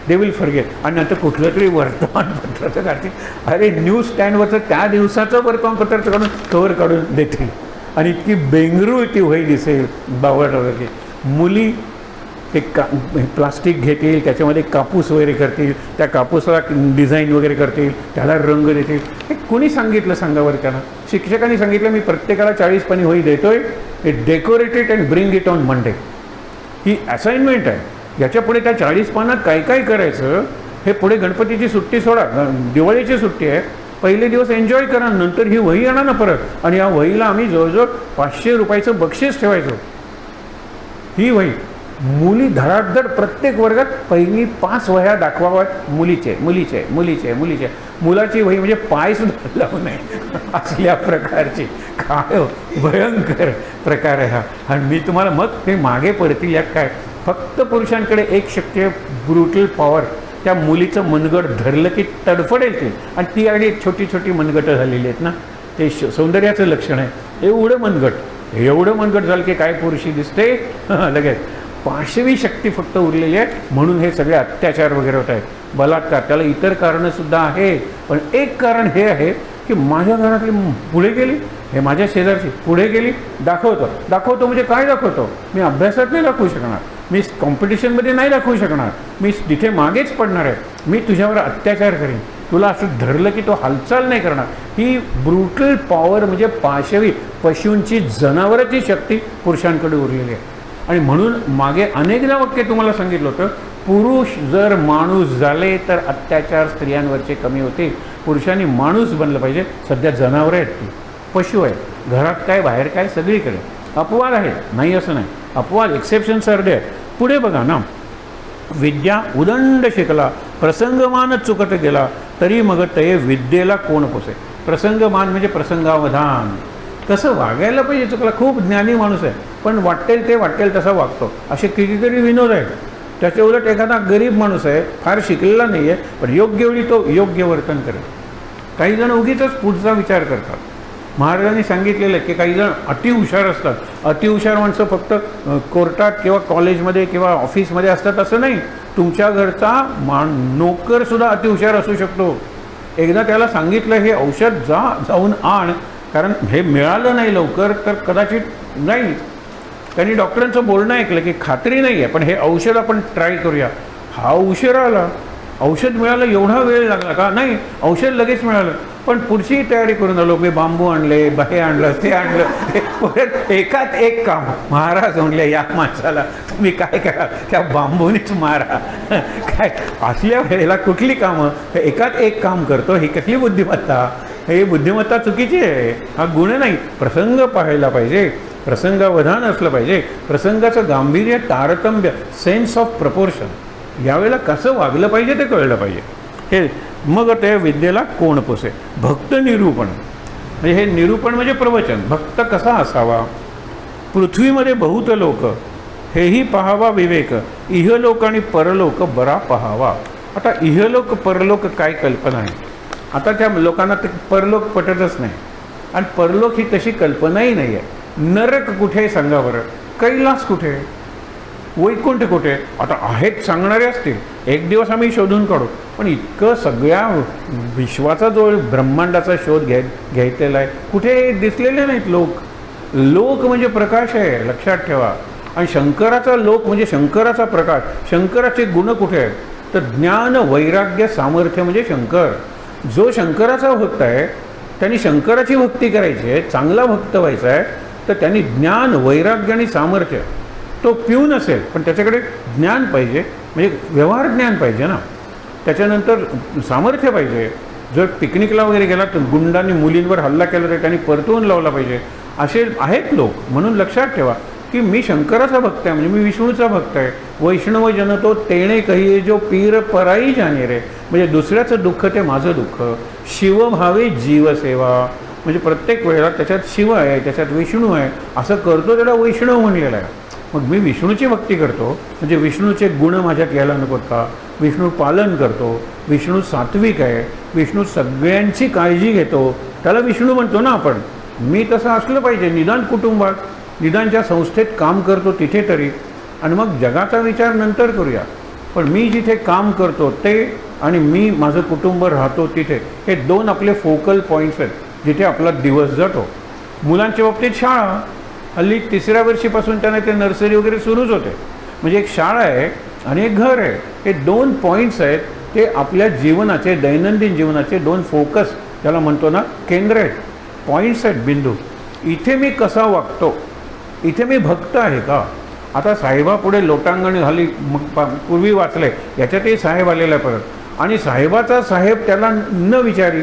दे विल फॉरगेट. आणि नंतर कुठलं तरी वर्तमानपत्राचं काढतील, अरे न्यूज स्टँडवरचं त्या दिवसाचं वर्तमानपत्राचं काढून कवर काढून देतील, आणि इतकी बेंगरू ती वही दिसेल बावट वगैरे. मुली ते प्लास्टिक घेतील, त्याच्यामध्ये कापूस वगैरे करतील, त्या कापूसाला डिझाईन वगैरे करतील, त्याला रंग देतील. हे कुणी सांगितलं सांगावर? त्यांना शिक्षकांनी सांगितलं मी प्रत्येकाला 40 पानी वही देतोय, decorate it and bring it on Monday. He assignment आहे. याच्या पुढे त्या 40 पानात काय काय करायचं हे पुढे गणपतीची सुट्टी सोडा, दिवाळीची सुट्टी आहे, पहिले दिवस एन्जॉय करा, नंतर ही वही आणा ना परत. आणि या वहीला आम्ही जवळजवळ 500 रुपयाचं बक्षीस ठेवायचो. ही वही मुली धडाधड प्रत्येक वर्गात पहिली 5 वह्या दाखवाव्यात, मुलीचे मुलीचे मुलीचे मुलीचे. मुलाची वही म्हणजे पाय सुद्धा लावू नये असल्या प्रकारची. काय भयंकर प्रकार आहे हा. आणि मी तुम्हाला मग ते मागे पडतील यात काय. फक्त पुरुषांकडे एक शक्ती आहे, ब्रुटल पॉवर. त्या मुलीचं मनगट धरलं की तडफडेल ती, आणि ती अगदी छोटी छोटी मनगटं झालेली आहेत ना, ते सौंदर्याचं लक्षण आहे. एवढं मनगट झालं की काय पुरुषी दिसते लगेच. पाशवी शक्ती फक्त उरलेली आहे, म्हणून हे सगळे अत्याचार वगैरे होत आहेत, बलात्कार. त्याला इतर कारणंसुद्धा आहेत, पण एक कारण हे आहे की माझ्या घरातली पुढे गेली, हे माझ्या शेजारची पुढे गेली, दाखवतो म्हणजे काय दाखवतो? मी अभ्यासात नाही दाखवू शकणार, मी कॉम्पिटिशनमध्ये नाही दाखवू शकणार, मी तिथे मागेच पडणार आहे, मी तुझ्यावर अत्याचार करेन, तुला असं धरलं की तो हालचाल नाही करणार. ही ब्रुटल पॉवर म्हणजे पाशवी पशूंची, जनावराची शक्ती पुरुषांकडे उरलेली आहे. आणि म्हणून मागे अनेकदा वाक्य तुम्हाला सांगितलं होतं, पुरुष जर माणूस झाले तर अत्याचार स्त्रियांवरचे कमी होते. पुरुषांनी माणूस बनलं पाहिजे. सध्या जनावरं आहेत, ती पशु आहे, घरात काय बाहेर काय सगळीकडे. अपवाद आहेत, नाही असं नाही, अपवाद एक्सेप्शन्स अर्धे आहेत. पुढे बघा ना, विद्या उदंड शिकला, प्रसंगमान चुकत गेला, तरी मग ते विद्येला कोण पोसे. प्रसंगमान म्हणजे प्रसंगावधान, कसं वागायला पाहिजे. चुकला खूप ज्ञानी माणूस आहे, पण वाटेल तसा वागतो. असे कितीतरी विनोद आहेत. त्याच्या उलट एखादा गरीब माणूस आहे, फार शिकलेला नाही आहे, पण योग्य वेळी तो योग्य वर्तन करेल. काही जण उगीच पुढचा विचार करतात. महाराजांनी सांगितलेलं आहे की काही जण अतिहुशार असतात. अतिहुशार माणसं फक्त कोर्टात किंवा कॉलेजमध्ये किंवा ऑफिसमध्ये असतात असं नाही. तुमच्या घरचा नोकरसुद्धा अतिहुशार असू शकतो. एकदा त्याला सांगितलं हे औषध जाऊन आण, कारण हे मिळालं नाही लवकर तर कदाचित नाही. त्यांनी डॉक्टरांचं बोलणं ऐकलं की खात्री नाही आहे, पण हे औषध आपण ट्राय करूया. हा उशीर आला, औषध मिळालं, एवढा वेळ लागला का? नाही, औषध लगेच मिळालं. पण पुढची तयारी करून आलो, मी बांबू आणले, हे आणलं, ते आणलं, परत एकात एक काम. महाराज म्हणले या माणसाला तुम्ही काय करा, त्या बांबूनेच मारा. काय असल्या वेळेला कुठली कामं, एकात एक काम करतो, ही कसली बुद्धिमत्ता? हे बुद्धिमत्ता चुकीची आहे, हा गुण नाही. प्रसंग पाहायला पाहिजे, प्रसंगावधान असलं पाहिजे, प्रसंगाचं गांभीर्य, तारतम्य, सेन्स ऑफ प्रपोर्शन, यावेळेला कसं वागलं पाहिजे ते कळलं पाहिजे. हे मग ते विद्येला कोण पोसे. भक्त निरूपण म्हणजे हे निरूपण म्हणजे प्रवचन. भक्त कसा असावा? पृथ्वीमध्ये बहुत लोक, हेही पहावा विवेक, इहलोक आणि परलोक बरा पहावा. आता इहलोक परलोक काय कल्पना आहे? आता त्या लोकांना ते परलोक पटतच नाही, आणि परलोक ही तशी कल्पनाही नाही आहे. नरक कुठे सांगा बरं, कैलास कुठे, वैकुंठ कुठे? आता आहेत सांगणारे असतील, एक दिवस आम्ही शोधून काढू, पण इतकं सगळ्या विश्वाचा जो ब्रह्मांडाचा शोध घ्यायचेला आहे, कुठे दिसलेले नाहीत लोक. लोक म्हणजे प्रकाश आहे, लक्षात ठेवा. आणि शंकराचा लोक म्हणजे शंकराचा प्रकाश. शंकराचे गुण कुठे आहेत? तर ज्ञान, वैराग्य, सामर्थ्य म्हणजे शंकर. जो शंकराचा भक्त आहे त्यांनी शंकराची भक्ती करायची आहे, चांगला भक्त व्हायचा आहे, तर त्यांनी ज्ञान, वैराग्य आणि सामर्थ्य. तो पिऊन असेल पण त्याच्याकडे ज्ञान पाहिजे, म्हणजे व्यवहार ज्ञान पाहिजे ना. त्याच्यानंतर सामर्थ्य पाहिजे. जर पिकनिकला वगैरे गेला तर गुंडांनी मुलींवर हल्ला केला तर त्यांनी परतवून लावला पाहिजे. असे आहेत लोक. म्हणून लक्षात ठेवा की मी शंकराचा भक्त आहे, म्हणजे मी विष्णूचा भक्त आहे. वैष्णव जन तो तेणे कहिये जो पीर पराई जाणे रे. म्हणजे दुसऱ्याचं दुःख ते माझं दुःख. शिव भावे जीवसेवा, म्हणजे प्रत्येक वेळेला त्याच्यात शिव आहे, त्याच्यात विष्णू आहे, असं करतो त्याला वैष्णव म्हणलेलं आहे. मग मी विष्णूची भक्ती करतो म्हणजे विष्णूचे गुण माझ्यात यायला नकोत का? विष्णू पालन करतो, विष्णू सात्विक आहे, विष्णू सगळ्यांची काळजी घेतो, त्याला विष्णू म्हणतो ना आपण. मी तसं असलं पाहिजे, निदान कुटुंबात, निदानच्या संस्थेत काम करतो तिथे तरी. आणि मग जगाचा विचार नंतर करूया. पण मी जिथे काम करतो ते आणि मी माझं कुटुंब राहतो तिथे, हे दोन आपले फोकल पॉईंट्स आहेत जिथे आपला दिवस जातो. मुलांच्या बाबतीत शाळा, हल्ली 3ऱ्या वर्षीपासून त्यांना ते नर्सरी वगैरे सुरूच होते. म्हणजे एक शाळा आहे आणि एक घर आहे. हे 2 पॉईंट्स आहेत, ते आपल्या जीवनाचे, दैनंदिन जीवनाचे 2 फोकस, त्याला म्हणतो ना केंद्र आहेत, पॉईंट्स आहेत, बिंदू. इथे मी कसा वागतो, इथे मी भक्त आहे का? आता साहेबापुढे लोटांगण घाली, पूर्वी वाचले याच्यातही साहेब आलेला आहे परत. आणि साहेबाचा साहेब त्याला न विचारी,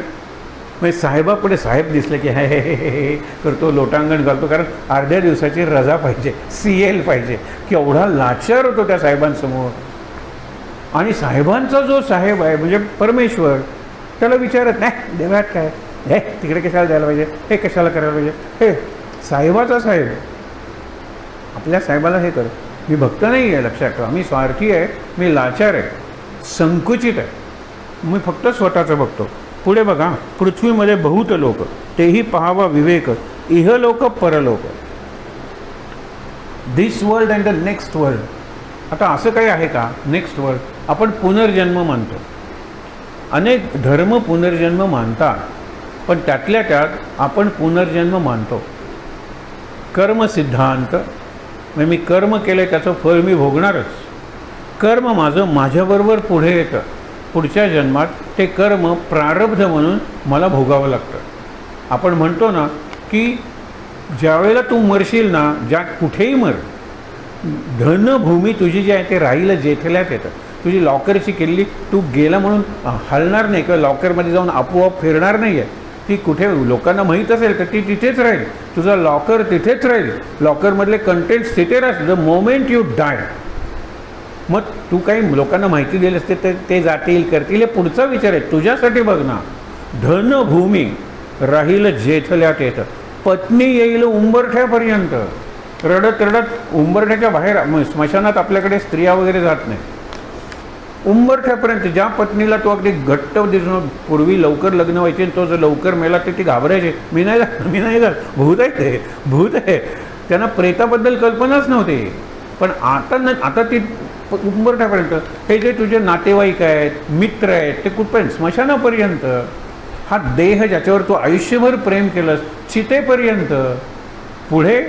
म्हणजे साहेबापुढे साहेब दिसले की हे हे हे हे करतो, लोटांगण घालतो, कारण अर्ध्या दिवसाची रजा पाहिजे, CL पाहिजे, की एवढा लाचार होतो त्या साहेबांसमोर. आणि साहेबांचा जो साहेब आहे म्हणजे परमेश्वर, त्याला विचारत नाही देवात काय, हे तिकडे कशाला द्यायला पाहिजे, हे कशाला करायला पाहिजे. हे साहेबाचा साहेब आपल्या साहेबाला हे कर, मी भक्त नाही आहे, लक्षात ठेवा, मी स्वार्थी आहे, मी लाचार आहे, संकुचित आहे, मी फक्त स्वतःचं बघतो. पुढे बघा, पृथ्वीमध्ये बहुत लोक, तेही पहावा विवेक, इहलोक परलोक, this world and the next world. आता असं काही आहे का नेक्स्ट वर्ल्ड? आपण पुनर्जन्म मानतो, अनेक धर्म पुनर्जन्म मानतात, पण त्यातल्या त्यात आपण पुनर्जन्म मानतो कर्म सिद्धांत. म्हणजे मी कर्म केलं त्याचं फळ मी भोगणारच. कर्म माझं माझ्याबरोबर पुढे येतं, पुढच्या जन्मात ते कर्म प्रारब्ध म्हणून मला भोगावं लागतं. आपण म्हणतो ना की ज्यावेळेला तू मरशील ना, ज्या कुठेही मर, धनभूमी तुझी जी आहे ते राहील जेथल्यात येतं. तुझी लॉकरची किल्ली तू गेला म्हणून हलणार नाही किंवा लॉकरमध्ये जाऊन आपोआप फिरणार नाही आहे. ती कुठे लोकांना माहीत असेल तर ती तिथेच राहील, तुझा लॉकर तिथेच राहील, लॉकरमधले कंटेंट्स तिथे राहतील द मोमेंट यू डाय. मग तू काही लोकांना माहिती दिली असते तर ते जातील करतील, हे पुढचा विचार आहे. तुझ्यासाठी बघ ना, धनभूमी राहील जेथल्यात येतं, पत्नी येईल उंबरठ्यापर्यंत. रडत रडत उंबरठ्याच्या बाहेर, स्मशानात आपल्याकडे स्त्रिया वगैरे जात नाही, उंबरठ्यापर्यंत. ज्या पत्नीला तो अगदी घट्ट दिसून, पूर्वी लवकर लग्न व्हायचे, तो जर लवकर मेला तर ती घाबरायचे, मी नाही जात, भूत आहे, ते भूत आहे. त्यांना प्रेताबद्दल कल्पनाच नव्हती. पण आता ती उंबरठ्यापर्यंत. हे जे तुझे नातेवाईक आहेत, मित्र आहेत, ते कुठपर्यंत? स्मशानापर्यंत. हा देह ज्याच्यावर तू आयुष्यभर प्रेम केलंस, चितेपर्यंत. पुढे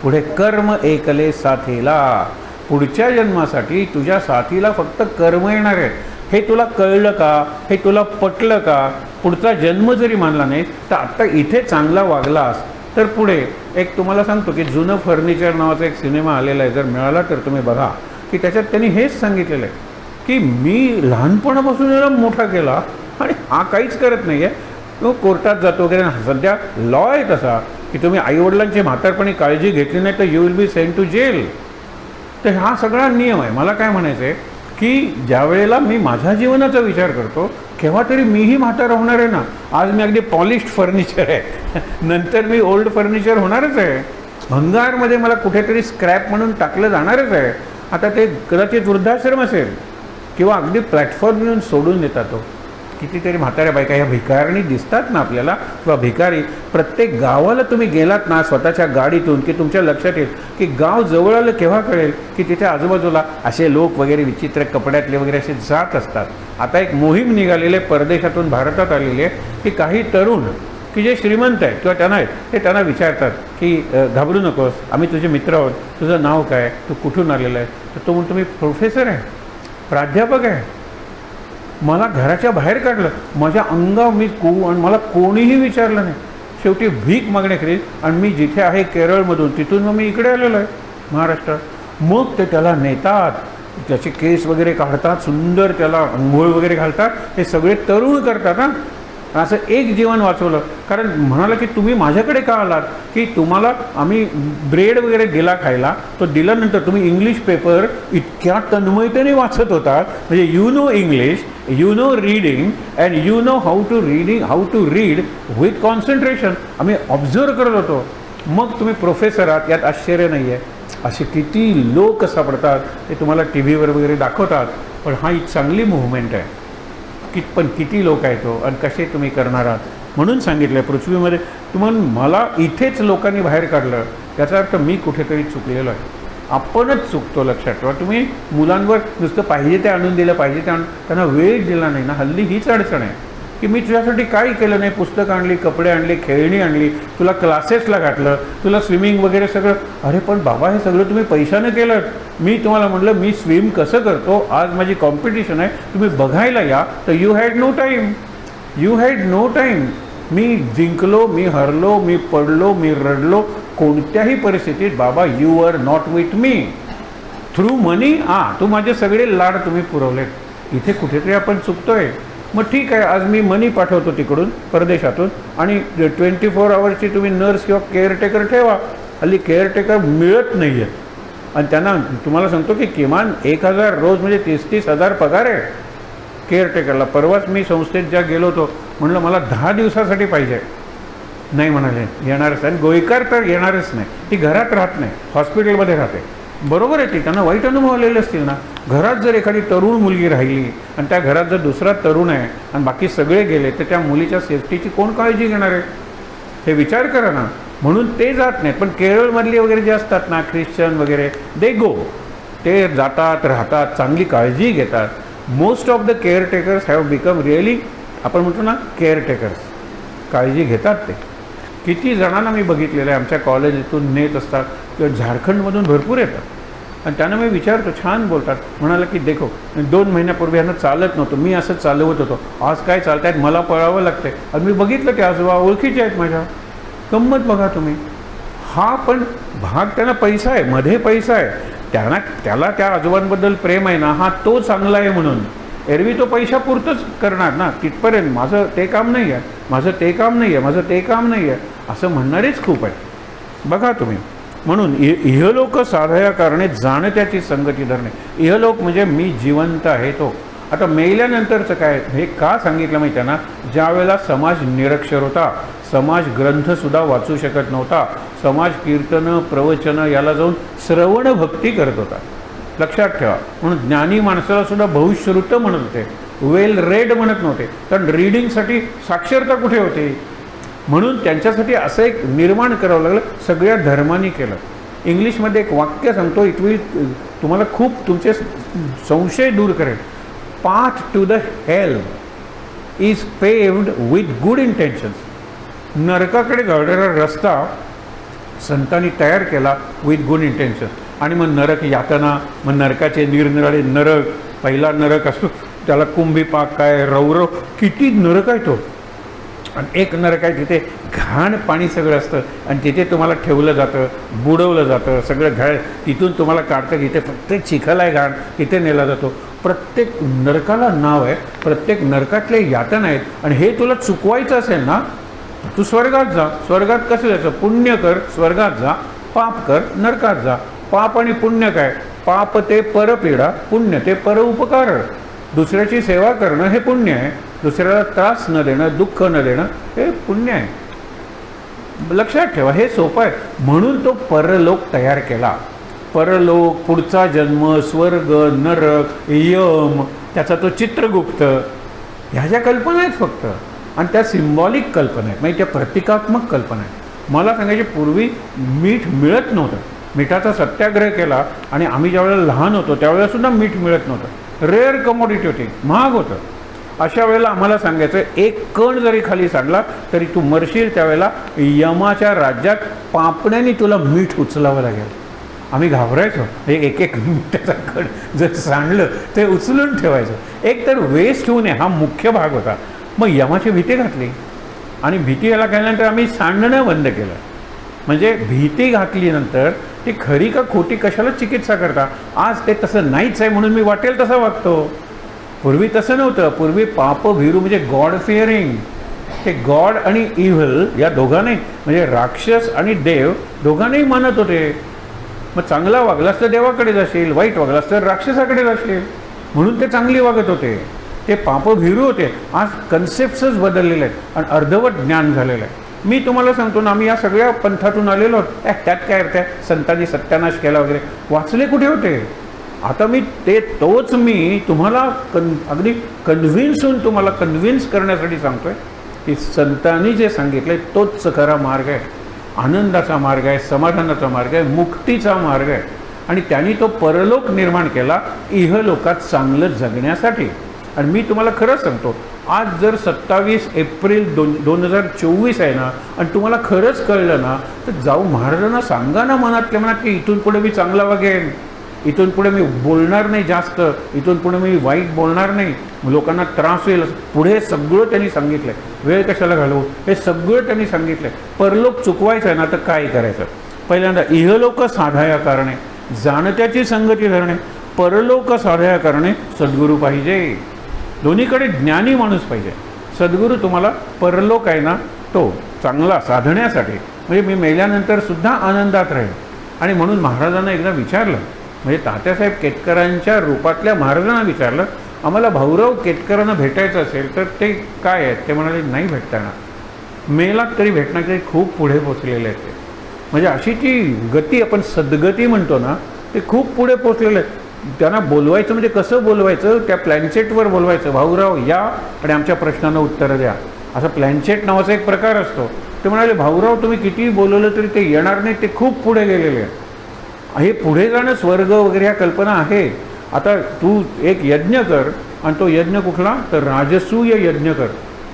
पुढे कर्म एकले साथीला. पुढच्या जन्मासाठी तुझ्या साथीला फक्त कर्म येणार आहे. हे तुला कळलं का? हे तुला पटलं का? पुढचा जन्म जरी मानला नाही तर आत्ता इथे चांगला वागलास तर पुढे. एक तुम्हाला सांगतो की जुनं फर्निचर नावाचा एक सिनेमा आलेला आहे, जर मिळाला तर तुम्ही बघा, की त्याच्यात त्यांनी हेच सांगितलेलं आहे की मी लहानपणापासून याला मोठा केला आणि हा काहीच करत नाही आहे, तो कोर्टात जातो वगैरे. सध्या लॉ आहे तसा की तुम्ही आईवडिलांची म्हातारपणी काळजी घेतली नाही तर you will be send to jail. तर हा सगळा नियम आहे. मला काय म्हणायचं आहे की ज्या वेळेला मी माझ्या जीवनाचा विचार करतो केव्हा तरी मीही म्हातारा होणार आहे ना. आज मी अगदी पॉलिश्ड फर्निचर आहे, नंतर मी ओल्ड फर्निचर होणारच आहे. भंगारमध्ये मला कुठेतरी स्क्रॅप म्हणून टाकलं जाणारच आहे. आता ते कदाचित वृद्धाश्रम असेल किंवा अगदी प्लॅटफॉर्म येऊन सोडून देतात. तो कितीतरी म्हाताऱ्या बायका ह्या भिकारणी दिसतात ना आपल्याला, किंवा भिकारी. प्रत्येक गावाला तुम्ही गेलात ना स्वतःच्या गाडीतून की तुमच्या लक्षात येईल की गाव जवळ आलं केव्हा कळेल की तिथे आजूबाजूला असे लोक वगैरे विचित्र कपड्यातले वगैरे असे जात असतात. आता एक मोहीम निघालेली आहे परदेशातून भारतात आलेली आहे की काही तरुण की जे श्रीमंत आहेत किंवा त्यांना आहेत ते त्यांना विचारतात की घाबरू नकोस, आम्ही तुझे मित्र आहोत, तुझं नाव काय, तू कुठून आलेलं आहे? तर तो म्हणतो मी प्रोफेसर आहे, प्राध्यापक आहे, मला घराच्या बाहेर काढलं, माझ्या अंगावर मी आणि मला कोणीही विचारलं नाही, शेवटी भीक मागण्याखेरीज, आणि मी जिथे आहे केरळमधून तिथून मग मी इकडे आलेलो आहे महाराष्ट्रात. मग ते त्याला नेतात, त्याचे केस वगैरे काढतात, सुंदर त्याला अंघोळ वगैरे घालतात, हे सगळे तरुण करतात. हां, असं एक जीवन वाचवलं. कारण म्हणाला की तुम्ही माझ्याकडे का आलात, की तुम्हाला आम्ही ब्रेड वगैरे दिला खायला, तो दिल्यानंतर तुम्ही इंग्लिश पेपर इतक्या तन्मयतेने वाचत होतात, म्हणजे you know English, you know reading and you know how to read with concentration. आम्ही ऑब्झर्व करत होतो. मग तुम्ही प्रोफेसर आहात, यात आश्चर्य नाही आहे. असे किती लोक सापडतात, ते तुम्हाला टी व्हीवर वगैरे दाखवतात. पण हा एक चांगली मूव्हमेंट आहे. पण किती लोक आहेत तो, आणि कसे तुम्ही करणार आहात. म्हणून सांगितलं पृथ्वीमध्ये तुम्हाला, मला इथेच लोकांनी बाहेर काढलं, याचा अर्थ मी कुठेतरी चुकलेलो आहे. आपणच चुकतो, लक्षात ठेवा. तुम्ही मुलांवर नुसतं पाहिजे ते आणून दिलं, पाहिजे ते आणून, त्यांना वेळ दिला नाही ना. हल्ली हीच अडचण आहे की मी तुझ्यासाठी काही केलं नाही, पुस्तकं आणली, कपडे आणले, खेळणी आणली, तुला क्लासेसला घातलं, तुला स्विमिंग वगैरे सगळं. अरे पण बाबा, हे सगळं तुम्ही पैशानं केलं. मी तुम्हाला म्हटलं मी स्विम कसं करतो, आज माझी कॉम्पिटिशन आहे, तुम्ही बघायला या, तर यू हॅड नो टाईम. मी जिंकलो, मी हरलो, मी पडलो, मी रडलो, कोणत्याही परिस्थितीत बाबा you are not with me. Through money, तू माझे सगळे लाड तुम्ही पुरवलेत. इथे कुठेतरी आपण चुकतोय. मग ठीक आहे, आज मी मनी पाठवतो तिकडून परदेशातून, आणि 24 आवर्सची तुम्ही नर्स किंवा केअरटेकर ठेवा. हल्ली केअरटेकर मिळत नाही आहेत, आणि त्यांना तुम्हाला सांगतो की किमान 1000 रोज, म्हणजे 30,000 पगार आहे केअरटेकरला. परवाच मी संस्थेत ज्या गेलो होतो, म्हणलं मला 10 दिवसासाठी पाहिजे. नाही म्हणाले, येणारच. आणि गोयकार तर येणारच नाही, ती घरात राहत नाही, हॉस्पिटलमध्ये राहते. बरोबर आहे, ती त्यांना वाईट अनुभव आलेले असतील ना. घरात जर एखादी तरुण मुलगी राहिली, आणि त्या घरात जर दुसरा तरुण आहे, आणि बाकी सगळे गेले, तर त्या मुलीच्या सेफ्टीची कोण काळजी घेणार आहे? हे विचार करा ना. म्हणून ते जात नाहीत. पण केरळमधले वगैरे जे असतात ना, ख्रिश्चन वगैरे, दे गो, ते जातात, राहतात, चांगली काळजी घेतात. Most of the caretakers have become really, आपण म्हणतो ना, केअरटेकर्स. काळजी घेतात ते. किती जणांना मी बघितलेलं आहे, आमच्या कॉलेजीतून नेत असतात किंवा झारखंडमधून भरपूर येतात, आणि त्यांना मी विचारतो, छान बोलतात. म्हणाला की देखो, 2 महिन्यापूर्वी यांना चालत नव्हतं, मी असं चालवत होतो, आज काय चालत आहेत, मला पळावं लागतं. आणि मी बघितलं ते आजोबा ओळखीचे आहेत माझ्या. गंमत बघा तुम्ही. हा पण भाग, त्यांना पैसा आहे, मध्ये पैसा आहे, त्याला त्या आजोबांबद्दल प्रेम आहे ना, हा तो चांगला आहे म्हणून. एरवी तो पैशापुरतंच करणार ना, तिथपर्यंत माझं ते काम नाही आहे, माझं ते काम नाही आहे, माझं ते काम नाही आहे, असं म्हणणारेच खूप आहे. बघा तुम्ही. म्हणून इहलोक साधया कारणे जाणत्याची संगती धरणे. इहलोक म्हणजे मी जिवंत आहे तो. आता मेल्यानंतरचं काय, हे का सांगितलं माहिती आहे ना. ज्या वेळेला समाज निरक्षर होता, समाज ग्रंथसुद्धा वाचू शकत नव्हता, समाज कीर्तनं, प्रवचनं याला जाऊन श्रवण भक्ती करत होता. लक्षात ठेवा. म्हणून ज्ञानी माणसाला सुद्धा बहुश्रुत म्हणत होते, वेल रेड म्हणत नव्हते. कारण रीडिंगसाठी साक्षरता कुठे होते. म्हणून त्यांच्यासाठी असं एक निर्माण करावं लागलं, सगळ्या धर्मांनी केलं. इंग्लिशमध्ये एक वाक्य सांगतो, इट विल तुम्हाला खूप तुमचे संशय दूर करेल. Path to the hell is paved with good intentions. नरकाकडे घडणारा रस्ता संतांनी तयार केला विथ गुड इंटेन्शन्स. आणि मग नरक यातना, मग नरकाचे निरनिराळे नरक. पहिला नरक असतो त्याला कुंभीपाक काय, रौरव, किती नरक आहे तो. आणि एक नरक आहे तिथे घाण पाणी सगळं असतं, आणि तिथे तुम्हाला ठेवलं जातं, बुडवलं जातं, सगळं घाण तिथून तुम्हाला काढतं. तिथे फक्त चिखल आहे, घाण तिथे नेला जातो. प्रत्येक नरकाला नाव आहे, प्रत्येक नरकातले यातना आहेत. आणि हे तुला चुकवायचं असेल ना, तू स्वर्गात जा. स्वर्गात कसं जायचं, पुण्य कर स्वर्गात जा, पाप कर नरकात जा. पाप आणि पुण्य काय, पाप ते परपीडा, पुण्य ते परउपकार. दुसऱ्याची सेवा करणं हे पुण्य आहे, दुसऱ्याला त्रास न देणं, दुःख न देणं हे पुण्य आहे. लक्षात ठेवा, हे सोपं आहे. म्हणून तो परलोक तयार केला. परलोक, पुढचा जन्म, स्वर्ग, नरक, यम, त्याचा तो चित्रगुप्त, ह्या ज्या कल्पना आहेत फक्त, आणि त्या सिम्बॉलिक कल्पना आहेत, म्हणजे त्या प्रतिकात्मक कल्पना आहेत. मला सांगायचे, पूर्वी मीठ मिळत नव्हतं. मिठाचा सत्याग्रह केला, आणि आम्ही ज्यावेळेला लहान होतो त्यावेळेला सुद्धा मीठ मिळत नव्हतं. रेअर कमोडिटी होती, महाग होतं. अशा वेळेला आम्हाला सांगायचं एक कण जरी खाली सांडला तरी तू मरशील, त्यावेळेला यमाच्या राज्यात पापण्याने तुला मीठ उचलावं लागेल. आम्ही घाबरायचो, एक एक मिठाचा कण जर सांडलं ते उचलून ठेवायचं, एक तर वेस्ट होऊ नये हा मुख्य भाग होता. मग यमाची भीती घातली आणि भीती याला केल्यानंतर आम्ही सांडणं बंद केलं. म्हणजे भीती घातलीनंतर ती खरी का खोटी कशाला चिकित्सा करता. आज ते तसं नाहीच आहे म्हणून मी वाटेल तसं वागतो. पूर्वी तसं नव्हतं. पूर्वी पाप भीरू म्हणजे गॉड फिअरिंग. ते गॉड आणि इव्हल या दोघांनाही म्हणजे राक्षस आणि देव दोघांनाही मानत होते. मग चांगला वागलास तर देवाकडे जाशील, वाईट वागलास तर राक्षसाकडे जाशील, म्हणून ते चांगली वागत होते. ते पापभीरू होते. आज कन्सेप्ट्सच बदललेले आहेत आणि अर्धवट ज्ञान झालेलं आहे. मी तुम्हाला सांगतो ना, आम्ही या सगळ्या पंथातून आलेलो आहोत. त्यात काय त्या संतांनी सत्यानाश केला वगैरे वाचले कुठे होते. आता मी तोच मी तुम्हाला अगदी कन्व्हिन्स होऊन तुम्हाला कन्व्हिन्स करण्यासाठी सांगतोय की संतांनी जे सांगितलं तोच खरा मार्ग आहे, आनंदाचा मार्ग आहे, समाधानाचा मार्ग आहे, मुक्तीचा मार्ग आहे. आणि त्यांनी तो परलोक निर्माण केला इहलोकात चांगलं जगण्यासाठी. आणि मी तुम्हाला खरंच सांगतो, आज जर 27 एप्रिल 2024 आहे ना आणि तुम्हाला खरंच कळलं ना तर जाऊ महाराजांना सांगा ना मनातल्या मनात की इथून पुढे मी चांगला वागेन, इथून पुढे मी बोलणार नाही जास्त, इथून पुढे मी वाईट बोलणार नाही, लोकांना त्रास होईल. पुढे सगळं त्यांनी सांगितलं आहे. वेळ कशाला घालवू हे सगळं त्यांनी सांगितलं आहे. परलोक चुकवायचं आहे ना तर काय करायचं. पहिल्यांदा इहलोक साधाया करणे, जाणत्याची संगती धरणे. परलोक साधाया करणे सद्गुरू पाहिजे. दोन्हीकडे ज्ञानी माणूस पाहिजे. सद्गुरू तुम्हाला परलोक आहे ना तो चांगला साधण्यासाठी, म्हणजे मी मेल्यानंतर सुद्धा आनंदात राहील. आणि म्हणून महाराजांना एकदा विचारलं, म्हणजे तात्यासाहेब केतकरांच्या रूपातल्या महाराजांना विचारलं, आम्हाला भाऊराव केतकरांना भेटायचं असेल तर ते काय आहेत. ते म्हणाले नाही भेटता येणार, मेलात तरी भेटणार, तरी खूप पुढे पोचलेले आहेत ते. म्हणजे अशी ती गती आपण सद्गती म्हणतो ना, ते खूप पुढे पोचलेले आहेत. त्यांना बोलवायचं म्हणजे कसं बोलवायचं, त्या प्लॅनचेटवर बोलवायचं, भाऊराव या आणि आमच्या प्रश्नांना उत्तरं द्या. असा प्लॅनचेट नावाचा एक प्रकार असतो. ते म्हणाले भाऊराव तुम्ही कितीही बोलवलं तरी ते येणार नाही, ते खूप पुढे गेलेले आहेत. हे पुढे जाणं स्वर्ग वगैरे ह्या कल्पना आहे. आता तू एक यज्ञ कर आणि तो यज्ञ कुठला तर राजसूय यज्ञ कर.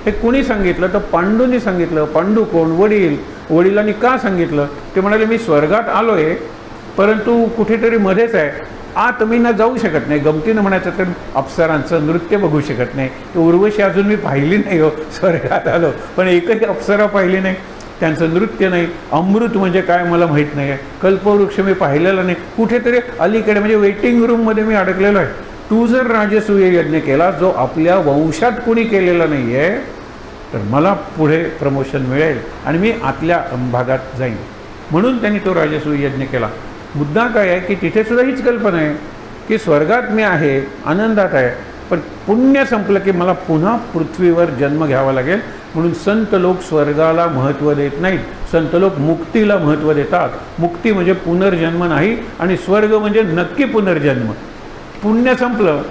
हे कुणी सांगितलं तर पांडूंनी सांगितलं. पांडू कोण, वडील. वडिलांनी का सांगितलं. ते म्हणाले मी स्वर्गात आलो आहे परंतु कुठेतरी मध्येच आहे, आत मी ना जाऊ शकत नाही. गमतीनं म्हणायचं तर अप्सरांचं नृत्य बघू शकत नाही. उर्वशी अजून मी पाहिली नाही हो, स्वर्गात आलो पण एकही अप्सरा पाहिली नाही, त्यांचं नृत्य नाही. अमृत म्हणजे काय मला माहीत नाही आहे. कल्पवृक्ष मी पाहिलेला नाही. कुठेतरी अलीकडे म्हणजे वेटिंग रूममध्ये मी अडकलेलो आहे. तू जर राजसूय यज्ञ केला जो आपल्या वंशात कुणी केलेला नाही आहे तर मला पुढे प्रमोशन मिळेल आणि मी आतल्या भागात जाईन. म्हणून त्यांनी तो राजसूय यज्ञ केला. मुद्दा काय आहे की तिथे सुद्धा हीच कल्पना आहे की स्वर्गात मी आहे, आनंदात आहे, पण पुण्य संपलं की मला पुन्हा पृथ्वीवर जन्म घ्यावा लागेल. म्हणून संत लोक स्वर्गाला महत्त्व देत नाहीत. संत लोक मुक्तीला महत्त्व देतात. मुक्ती म्हणजे पुनर्जन्म नाही आणि स्वर्ग म्हणजे नक्की पुनर्जन्म. पुण्य संपलं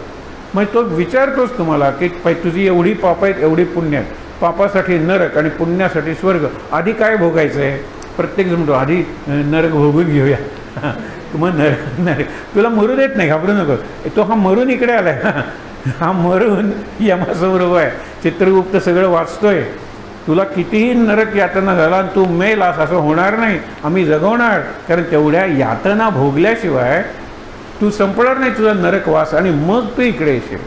मग तो विचारतोच तुम्हाला की तुझी एवढी पाप आहेत, एवढी पुण्य आहेत. पापासाठी नरक आणि पुण्यासाठी स्वर्ग. आधी काय भोगायचं आहे. प्रत्येकजण म्हणतो आधी नरक भोगून घेऊया. मग नरक तुला मरू देत नाही, घाबरू नको. तो हा मरून इकडे आला आहे, हा मरून यमासमोर उभा आहे. चित्रगुप्त सगळं वाचतोय. तुला कितीही नरक यातना झाला आणि तू मेलास असं होणार नाही, आम्ही जगवणार. कारण तेवढ्या यातना भोगल्याशिवाय तू संपणार नाही तुझा नरकवास आणि मग तू इकडे येशील.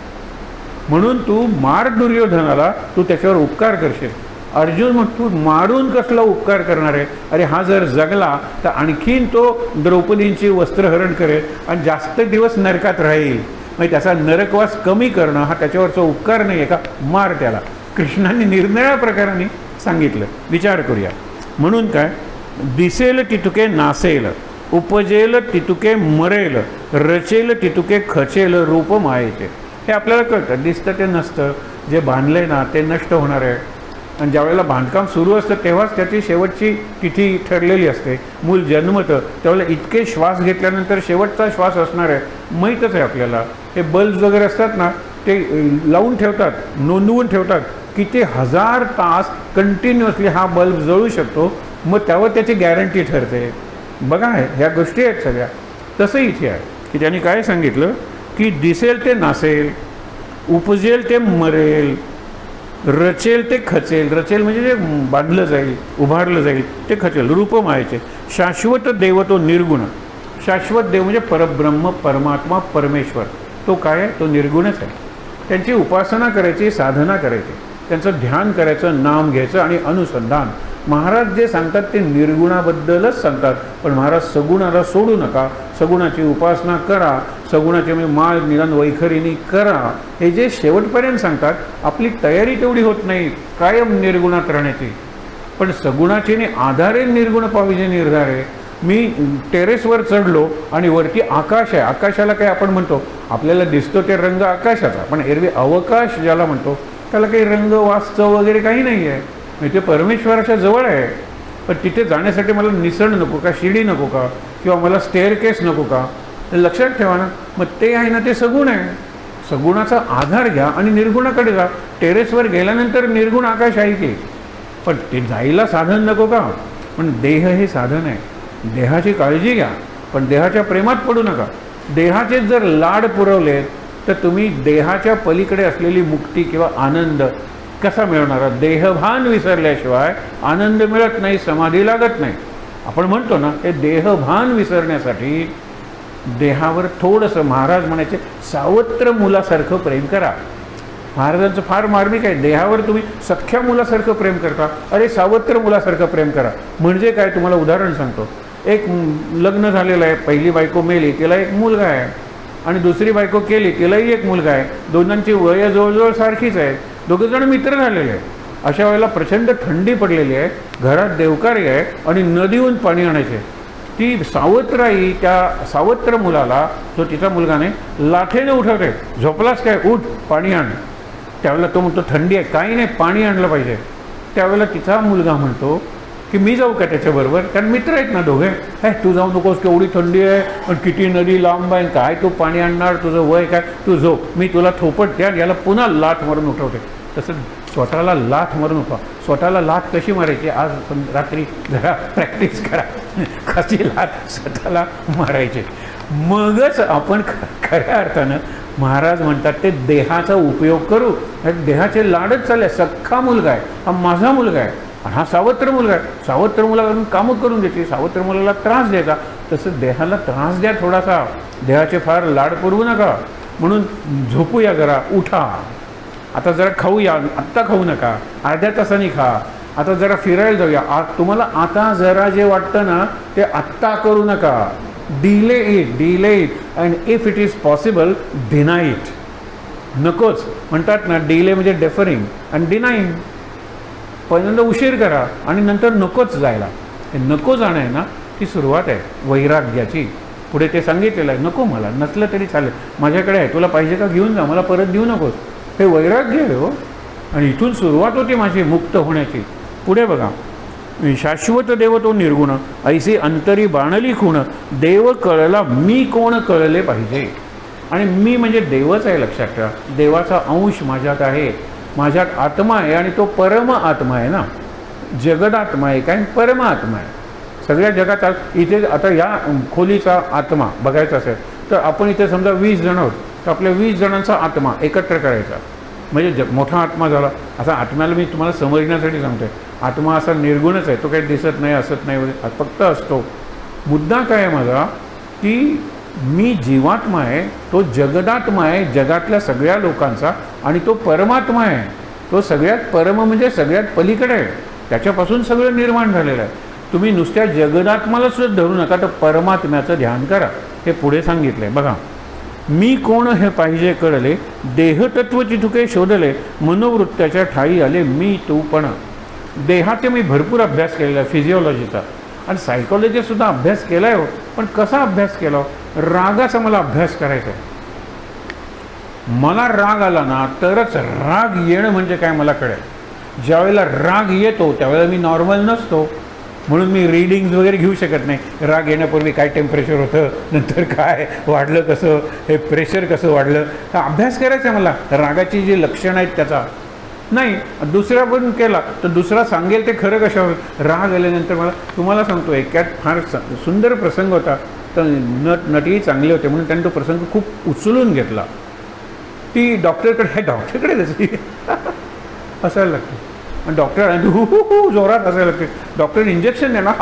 म्हणून तू मार दुर्योधनाला, तू त्याच्यावर उपकार करशील. अर्जुन मग तू मारून कसला उपकार करणार आहे. अरे हा जर जगला तर आणखीन तो द्रौपदींची वस्त्रहरण करेल आणि जास्त दिवस नरकात राहील. मग त्याचा नरकवास कमी करणं हा त्याच्यावरचा उपकार नाही आहे का. मार त्याला. कृष्णाने निरनिराळ्या प्रकाराने सांगितलं. विचार करूया. म्हणून काय दिसेल तितुके नासेल, उपजेल तितुके मरेल, रचेल तितुके खचेल रूप मायेचे. हे आपल्याला कळतं. दिसतं ते नसतं. जे बांधलंय ना ते नष्ट होणार आहे. आणि ज्यावेळेला बांधकाम सुरू असतं तेव्हाच त्याची शेवटची तिथी ठरलेली असते. मूल जन्मतं त्यावेळेला इतके श्वास घेतल्यानंतर शेवटचा श्वास असणार आहे माहीतच आहे आपल्याला. हे बल्ब वगैरे असतात ना ते लावून ठेवतात, नोंदवून ठेवतात. किती हजार तास कंटिन्युअसली हा बल्ब जळू शकतो. मग त्यावर त्याची गॅरंटी ठरते. बघा ह्या गोष्टी आहेत सगळ्या. तसं इथे आहे की त्यांनी काय सांगितलं की दिसेल ते नासेल. उपजेल ते मरेल, रचेल ते खचेल. रचेल म्हणजे जे बांधलं जाईल, उभारलं जाईल ते खचेल. रूप मायेचे शाश्वत देव तो निर्गुण. शाश्वत देव म्हणजे परब्रह्म, परमात्मा, परमेश्वर. तो काय आहे? तो निर्गुणच आहे. त्यांची उपासना करायची, साधना करायची, त्यांचं ध्यान करायचं, नाम घ्यायचं आणि अनुसंधान. महाराज जे सांगतात ते निर्गुणाबद्दलच सांगतात, पण महाराज सगुणाला सोडू नका, सगुणाची उपासना करा, सगुणाचे म्हणजे माळ निदान वैखरीने करा, हे जे शेवटपर्यंत सांगतात. आपली तयारी तेवढी होत नाही कायम निर्गुणात राहण्याची, पण सगुणाचे आधारे निर्गुण पाहिजे निर्धार आहे. मी टेरेसवर चढलो आणि वरती आकाश आहे. आकाशाला काय आपण म्हणतो, आपल्याला दिसतो ते रंग आकाशाचा, पण एरवी अवकाश ज्याला म्हणतो त्याला काही रंग, वास्तव वगैरे काही नाही आहे. म्हणजे ते परमेश्वराच्या जवळ आहे. पण तिथे जाण्यासाठी मला निसण नको का, शिडी नको का, किंवा मला स्टेअरकेस नको का? लक्षात ठेवा ना. मग ते आहे ना, ते सगुण आहे. सगुणाचा आधार घ्या आणि निर्गुणाकडे जा. टेरेसवर गेल्यानंतर निर्गुण आकाश आहे की, पण ते जायला साधन नको का? पण देह हे साधन आहे. देहाची काळजी घ्या, पण देहाच्या प्रेमात पडू नका. देहाचे जर लाड पुरवले तर तुम्ही देहाच्या पलीकडे असलेली मुक्ती किंवा आनंद कसा मिळवणार? देहभान विसरल्याशिवाय आनंद मिळत नाही, समाधी लागत नाही. आपण म्हणतो ना, हे देहभान विसरण्यासाठी देहावर थोडंसं, महाराज म्हणायचे, सावत्र मुलासारखं प्रेम करा. महाराजांचं फार मार्मिक आहे. देहावर तुम्ही सख्या मुलासारखं प्रेम करता, अरे सावत्र मुलासारखं प्रेम करा. म्हणजे काय? तुम्हाला उदाहरण सांगतो. एक लग्न झालेलं आहे, पहिली बायको मेली, तिला एक मुलगा आहे, आणि दुसरी बायको केली, तिलाही एक मुलगा आहे. दोघांची वय जवळजवळ सारखीच आहे. दोघंजण मित्र झालेले आहेत. अशा वेळेला प्रचंड थंडी पडलेली आहे, घरात देवकार्य आहे आणि नदीहून पाणी आणायचे. ती सावत्र आई त्या सावत्र मुलाला, जो तिचा मुलगा नाही, लाथेने उठवते. झोपलास काय? उठ, पाणी आण. त्यावेळेला तो म्हणतो थंडी आहे, काही नाही, पाणी आणलं पाहिजे. त्यावेळेला तिचा मुलगा म्हणतो की मी जाऊ का त्याच्याबरोबर? कारण मित्र आहेत ना दोघे. काय तू जाऊ नकोस, केवढी थंडी आहे आणि किती नदी लांब आहे, काय तू पाणी आणणार, तुझं वय काय, तू झोप, मी तुला थोपट द्या. याला पुन्हा लाथ मारून उठवते. तसं स्वतःला लाथ मारून उठवा. स्वतःला लाथ कशी मारायची? आज रात्री जरा प्रॅक्टिस करा कशी लाथ स्वतःला मारायची. मगच आपण खऱ्या अर्थानं, महाराज म्हणतात, ते देहाचा उपयोग करू. देहाचे लाडच चालले. सख्खा मुलगा आहे, हा माझा मुलगा आहे, आणि हा सावत्र मुलगा आहे. सावत्र मुलाकडून कामं करून द्यायची, सावत्र मुलाला त्रास द्यायचा. तसं देहाला त्रास द्या थोडासा. देहाचे फार लाड पुरवू नका. म्हणून झोपूया जरा, उठा. आता जरा खाऊया, आत्ता खाऊ नका, अर्ध्या तासाने खा. आता जरा फिरायला जाऊया. तुम्हाला आता जरा जे वाटतं ना, ते आत्ता करू नका. Delay it and if it is possible deny it. नकोच म्हणतात ना, डिले म्हणजे डेफरिंग आणि डिनाईंग. पहिल्यांदा उशीर करा आणि नंतर नकोच जायला. हे नको जाणं आहे ना, ती सुरुवात आहे वैराग्याची. पुढे ते सांगितलेलं आहे, नको मला, नसलं तरी चालेल, माझ्याकडे आहे, तुला पाहिजे का घेऊन जा, मला परत देऊ नकोस. हे वैराग्य आहे हो. आणि इथून सुरुवात होते माझी मुक्त होण्याची. पुढे बघा, शाश्वत देव तो निर्गुण, ऐसे अंतरी बाणली खूण, देव कळला मी कोण कळले पाहिजे. आणि मी म्हणजे देवच आहे, लक्षात ठेवा. देवाचा अंश माझ्यात आहे, माझ्यात आत्मा आहे, आणि तो परम आत्मा आहे ना. जगदात्मा आहे काय, परमात्मा आहे. सगळ्या जगात इथे आता या खोलीचा आत्मा बघायचा असेल तर आपण इथे समजा 20 जण आहोत, तर आपल्या 20 जणांचा आत्मा एकत्र करायचा म्हणजे मोठा आत्मा झाला. असा आत्म्याला मी तुम्हाला समजण्यासाठी सांगतोय. आत्मा असा निर्गुणच आहे, तो काही दिसत नाही, असत नाही वगैरे, फक्त असतो. मुद्दा काय आहे माझा, की मी जीवात्मा आहे, तो जगदात्मा आहे, जगातल्या सगळ्या लोकांचा, आणि तो परमात्मा आहे. तो सगळ्यात परम म्हणजे सगळ्यात पलीकडे आहे, त्याच्यापासून सगळं निर्माण झालेलं आहे. तुम्ही नुसत्या जगदात्माला सुद्धा धरू नका, तर परमात्म्याचं ध्यान करा. हे पुढे सांगितलंय बघा. मी कोण हे पाहिजे कळले, देहतत्वची तुके शोधले, मनोवृत्त्याच्या ठाई आले मी तू पण. देहाचे मी भरपूर अभ्यास केलेला आहे, फिजिओलॉजीचा आणि सायकोलॉजीचा सुद्धा अभ्यास केला आहे. पण कसा अभ्यास केला? रागाचा मला अभ्यास करायचा आहे. मला राग आला ना तरच राग येणं म्हणजे काय मला कळेल. ज्यावेळेला राग येतो त्यावेळेला मी नॉर्मल नसतो, म्हणून मी रीडिंग्स वगैरे घेऊ शकत नाही. राग येण्यापूर्वी काय टेम्परेचर होतं, नंतर काय वाढलं, कसं हे प्रेशर कसं वाढलं, हा अभ्यास करायचा आहे मला. रागाची जी लक्षणं आहेत त्याचा नाही. दुसरा पण केला तर दुसरा सांगेल ते खरं कशावर. राग आल्यानंतर मला तुम्हाला सांगतो, एकात फार सुंदर प्रसंग होता, तर नटीही चांगले होते म्हणून त्यांनी तो प्रसंग खूप उचलून घेतला. ती डॉक्टरकडे जशी हसायला लागते आणि डॉक्टर जोरात हसायला लागते. डॉक्टर इंजेक्शन देणार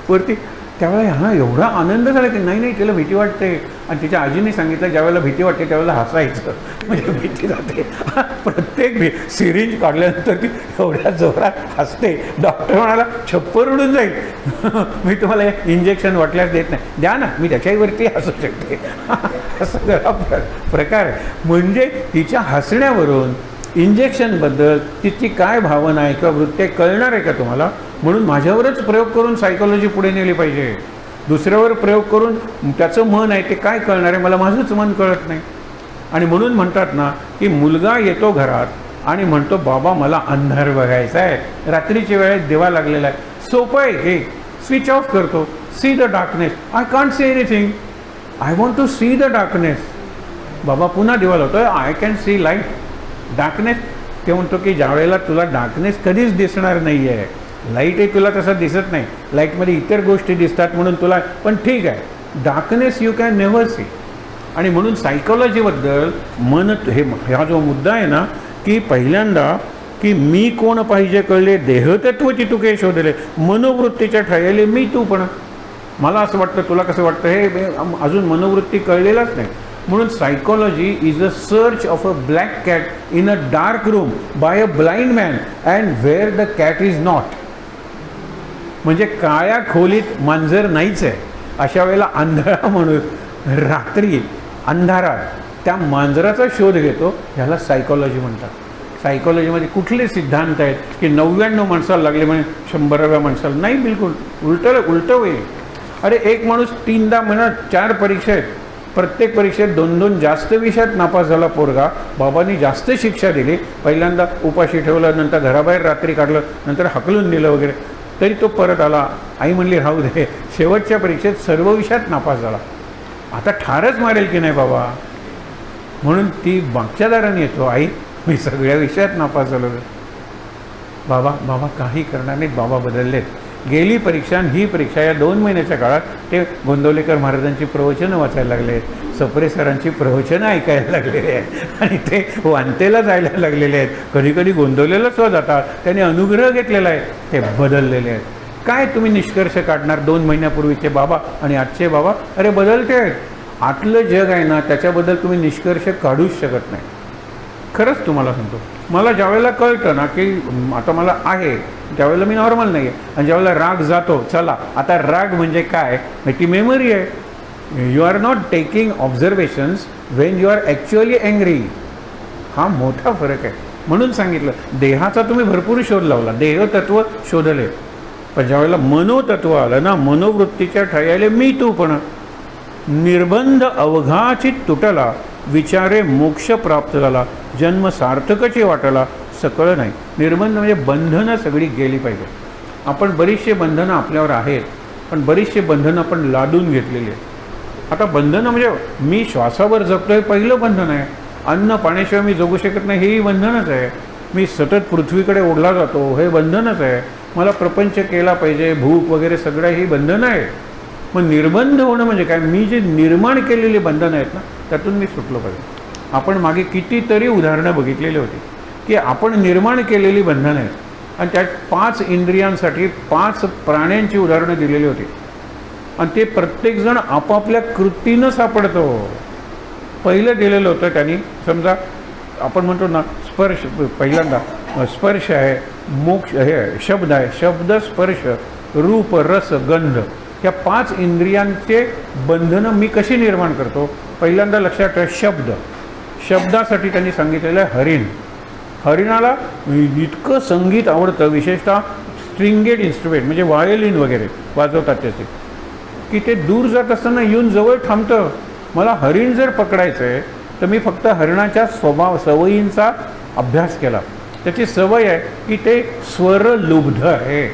वरती. त्यावेळेला हा एवढा आनंद झाला की नाही तिला भीती वाटते. आणि तिच्या आजीने सांगितलं ज्यावेळेला भीती वाटते त्यावेळेला हसायचं म्हणजे भीती जाते. प्रत्येक सिरिंज काढल्यानंतर ती एवढ्या जोरात हसते. डॉक्टर म्हणाला छप्पर उडून जाईल, मी तुम्हाला इंजेक्शन वाटल्यास देत नाही, द्या ना, मी त्याच्यावरती हसू शकते. असं प्रकार आहे. म्हणजे तिच्या हसण्यावरून इंजेक्शनबद्दल तिची काय भावना आहे किंवा वृत्ती कळणार आहे का तुम्हाला? म्हणून माझ्यावरच प्रयोग करून सायकोलॉजी पुढे नेली पाहिजे. दुसऱ्यावर प्रयोग करून त्याचं मन आहे ते काय कळणार आहे? मला माझंच मन कळत नाही. आणि म्हणून म्हणतात ना की मुलगा येतो घरात आणि म्हणतो बाबा मला अंधार बघायचा आहे, रात्रीच्या वेळेत दिवा लागलेला आहे. सोपं आहे हे, स्विच ऑफ करतो. See the darkness. I can't see anything, I want to see the darkness. बाबा पुन्हा दिवा लावतोय, I can see light. Darkness ते म्हणतो की ज्या वेळेला तुला डार्कनेस कधीच दिसणार नाही आहे, लाईट हे तुला तसं दिसत नाही, लाईटमध्ये इतर गोष्टी दिसतात म्हणून तुला, पण ठीक आहे, darkness you can never see. आणि म्हणून सायकोलॉजीबद्दल हा जो मुद्दा आहे ना की पहिल्यांदा की मी कोण पाहिजे कळले, देहतत्वची तुके शोधले, मनोवृत्तीच्या ठायले मी तू. पण मला असं वाटतं, तुला कसं वाटतं, हे अजून मनोवृत्ती कळलेलाच नाही. म्हणून psychology is a search of a black cat in a dark room by a blind man and where the cat is not. म्हणजे काळ्या खोलीत मांजर नाहीच आहे, अशा वेळेला आंधळा माणूस रात्री अंधारात त्या मांजराचा शोध घेतो, ह्याला सायकोलॉजी म्हणतात. सायकोलॉजीमध्ये कुठले सिद्धांत आहेत की 99 माणसाला लागले म्हणजे 100व्या माणसाला नाही, बिलकुल उलटं होईल. अरे एक माणूस 3दा म्हणत 4 परीक्षा आहेत, प्रत्येक परीक्षेत 2-2 जास्त विषयात नापास झाला पोरगा. बाबांनी जास्त शिक्षा दिली, पहिल्यांदा उपाशी ठेवलं, नंतर घराबाहेर रात्री काढलं, नंतर हकलून दिलं वगैरे, तरी तो परत आला. आई म्हणली राहू दे. शेवटच्या परीक्षेत सर्व विषयात नापास झाला. आता ठारच मारेल की नाही बाबा, म्हणून ती मागच्या दाराने येतो, आई मी सगळ्या विषयात नापास झालो. बाबा काही करणार नाहीत, बाबा बदललेत. गेली परीक्षा आणि ही परीक्षा या 2 महिन्याच्या काळात ते गोंदवलेकर महाराजांची प्रवचनं वाचायला लागले, सप्रे सरांची प्रवचनं ऐकायला लागलेले आहेत आणि ते वांतेला जायला लागलेले आहेत. कधी कधी गोंदवलेला सुद्धा जातात. त्यांनी अनुग्रह घेतलेला आहे, ते बदललेले आहेत. काय तुम्ही निष्कर्ष काढणार 2 महिन्यापूर्वीचे बाबा आणि आजचे बाबा? अरे बदलते आहेत. आतलं जग आहे ना त्याच्याबद्दल तुम्ही निष्कर्ष काढूच शकत नाही. खरंच तुम्हाला सांगतो, मला ज्यावेळेला कळतं ना की आता मला आहे, त्यावेळेला मी नॉर्मल नाही आहे. आणि ज्यावेळेला राग जातो, चला आता राग म्हणजे काय, ती मेमरी आहे. You are not taking observations when you are actually angry. हा मोठा फरक आहे. म्हणून सांगितलं देहाचा तुम्ही भरपूर शोध लावला, देहतत्व शोधले, पण ज्यावेळेला मनोतत्व आलं ना, मनोवृत्तीच्या ठायाले मी तूपण, निर्बंध अवघाची तुटला, विचारे मोक्ष प्राप्त झाला, जन्म सार्थकची वाटला, सकळ नाही. निर्बंध म्हणजे बंधनं सगळी गेली पाहिजे. आपण बरीचशी बंधनं आपल्यावर आहेत, पण बरीचशी बंधनं आपण लादून घेतलेली आहेत. आता बंधनं म्हणजे मी श्वासावर जगतोय पहिलं बंधन आहे. अन्न पाण्याशिवाय मी जगू शकत नाही, हेही बंधनच आहे. मी सतत पृथ्वीकडे ओढला जातो, हे बंधनच आहे. मला प्रपंच केला पाहिजे, भूक वगैरे सगळं ही बंधनं आहे. मग निर्बंध होणं म्हणजे काय, मी जे निर्माण केलेली बंधनं आहेत ना त्यातून मी सुटलो पाहिजे. आपण मागे कितीतरी उदाहरणं बघितलेली होती की आपण निर्माण केलेली बंधनं आहेत आणि त्यात 5 इंद्रियांसाठी 5 प्राण्यांची उदाहरणं दिलेली होती आणि ते प्रत्येकजण आपापल्या कृतीनं सापडतो. पहिलं दिलेलं होतं त्यांनी, समजा आपण म्हणतो ना स्पर्श, पहिल्यांदा स्पर्श आहे, मोक्ष हे शब्द आहे, शब्द स्पर्श रूप रस गंध, या 5 इंद्रियांचे बंधनं मी कशी निर्माण करतो. पहिल्यांदा लक्षात ठेवा, शब्द. शब्दासाठी त्यांनी सांगितलेलं आहे हरिण. हरिणाला इतकं संगीत आवडतं, विशेषतः स्ट्रिंगेड इन्स्ट्रुमेंट म्हणजे व्हायोलिन वगैरे वाजवतात त्याचे, की ते दूर जात असताना येऊन जवळ थांबतं. मला हरिण जर पकडायचं आहे तर मी फक्त हरिणाच्या स्वभाव सवयींचा अभ्यास केला. त्याची सवय आहे की ते स्वरलुब्ध आहे.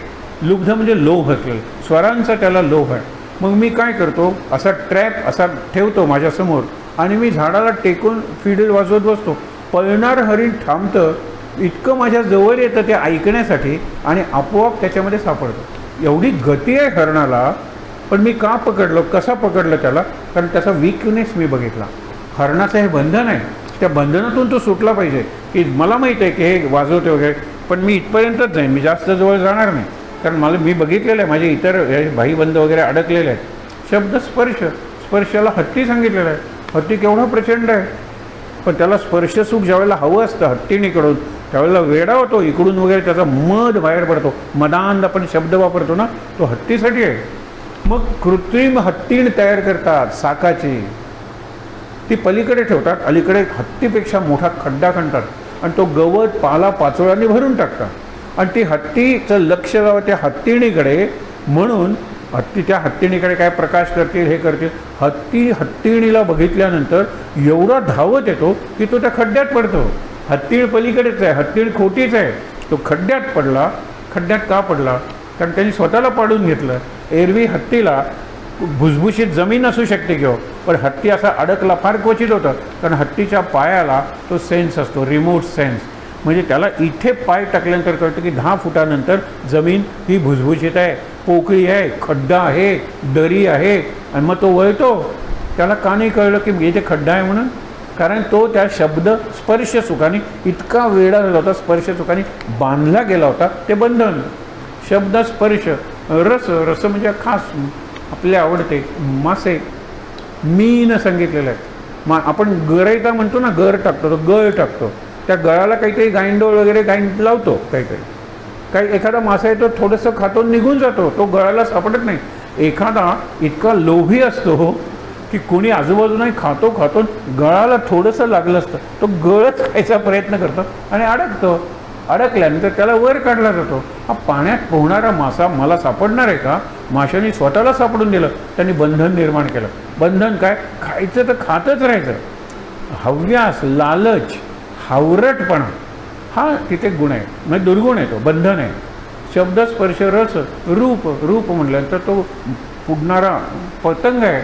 लुब्ध म्हणजे लोभ असलेलं, स्वरांचा त्याला लोभ आहे. मग मी काय करतो, असा ट्रॅप असा ठेवतो माझ्यासमोर आणि मी झाडाला टेकून फिडल वाजवत बसतो. पळणार हरिण थांबतं, इतकं माझ्या जवळ येतं ते ऐकण्यासाठी आणि आपोआप त्याच्यामध्ये सापडतं. एवढी गती आहे हरणाला. पण मी का पकडलो, कसा पकडलं त्याला, कारण त्याचा वीकनेस मी बघितला. हरणाचं हे बंधन आहे त्या बंधनातून तो सुटला पाहिजे, की मला माहीत आहे की हे वाजवते वगैरे, पण मी इथपर्यंतच जाईन, मी जास्त जवळ जाणार नाही. कारण मी बघितलेलं आहे, माझे इतर भाईबंध वगैरे अडकलेले आहेत. शब्द स्पर्शाला हत्ती सांगितलेलं आहे. हत्ती केवढा प्रचंड आहे, पण त्याला स्पर्शसुख ज्यावेळेला हवं असतं हत्तीणीकडून, त्यावेळेला वेडा होतो इकडून वगैरे, त्याचा मध बाहेर पडतो. मदांध आपण शब्द वापरतो ना, तो हत्तीसाठी आहे. मग कृत्रिम हत्तीण तयार करतात साकाची, ती पलीकडे ठेवतात, अलीकडे हत्तीपेक्षा मोठा खड्डा खणतात आणि तो गवत पाला पाचोळ्यांनी भरून टाकतात. आणि ती हत्तीचं लक्ष जावं त्या हत्तीणीकडे, म्हणून त्या हत्तीणीकडे काय प्रकाश करतील, हे करतील. हत्तीणीला बघितल्यानंतर एवढा धावत येतो की तो त्या खड्ड्यात पडतो. हत्तीण पलीकडेच आहे, हत्तीण खोटीच आहे. तो खड्ड्यात पडला. खड्ड्यात का पडला? कारण त्यांनी स्वतःला पाडून घेतलं. एरवी हत्तीला भुसभुशीत जमीन असू शकते किंवा, पण हत्ती असा अडकला फार क्वचित होतं, कारण हत्तीच्या पायाला तो सेन्स असतो, रिमोट सेन्स. म्हणजे त्याला इथे पाय टाकल्यानंतर कळतं की 10 फुटानंतर जमीन ही भुसभुशीत आहे, पोकळी आहे, खड्डा आहे, दरी आहे. आणि मग तो वळतो. त्याला का नाही कळलं की इथे खड्डा आहे म्हणून? कारण तो त्या शब्द स्पर्श सुखाने इतका वेडा झाला होता, स्पर्श सुखाने बांधला गेला होता. ते बंधन. शब्द स्पर्श. रस म्हणजे खास आपले आवडते मासे, मीन सांगितलेलं आहे. आपण गरईता म्हणतो ना, गर टाकतो, तो गळ टाकतो. त्या गळाला काहीतरी गायंडोळ वगैरे लावतो काही एखादा मासा आहे तो थोडंसं खातो निघून जातो, तो गळाला सापडत नाही. एखादा इतका लोभी असतो की कोणी आजूबाजूने खातो गळाला थोडंसं लागलं असतं, तो गळच खायचा प्रयत्न करतो आणि अडकल्यानंतर त्याला वर काढला जातो. हा पाण्यात पोहणारा मासा मला सापडणार आहे का? माशाने स्वतःला सापडून दिलं. त्यांनी बंधन निर्माण केलं. बंधन काय? खायचं तर खातच राहायचं. हव्यास, लालच, हावरटपणा हा तिथे गुण आहे, म्हणजे दुर्गुण आहे, तो बंधन आहे. शब्द स्पर्श रस रूप म्हटल्यानंतर तो उडणारा पतंग आहे.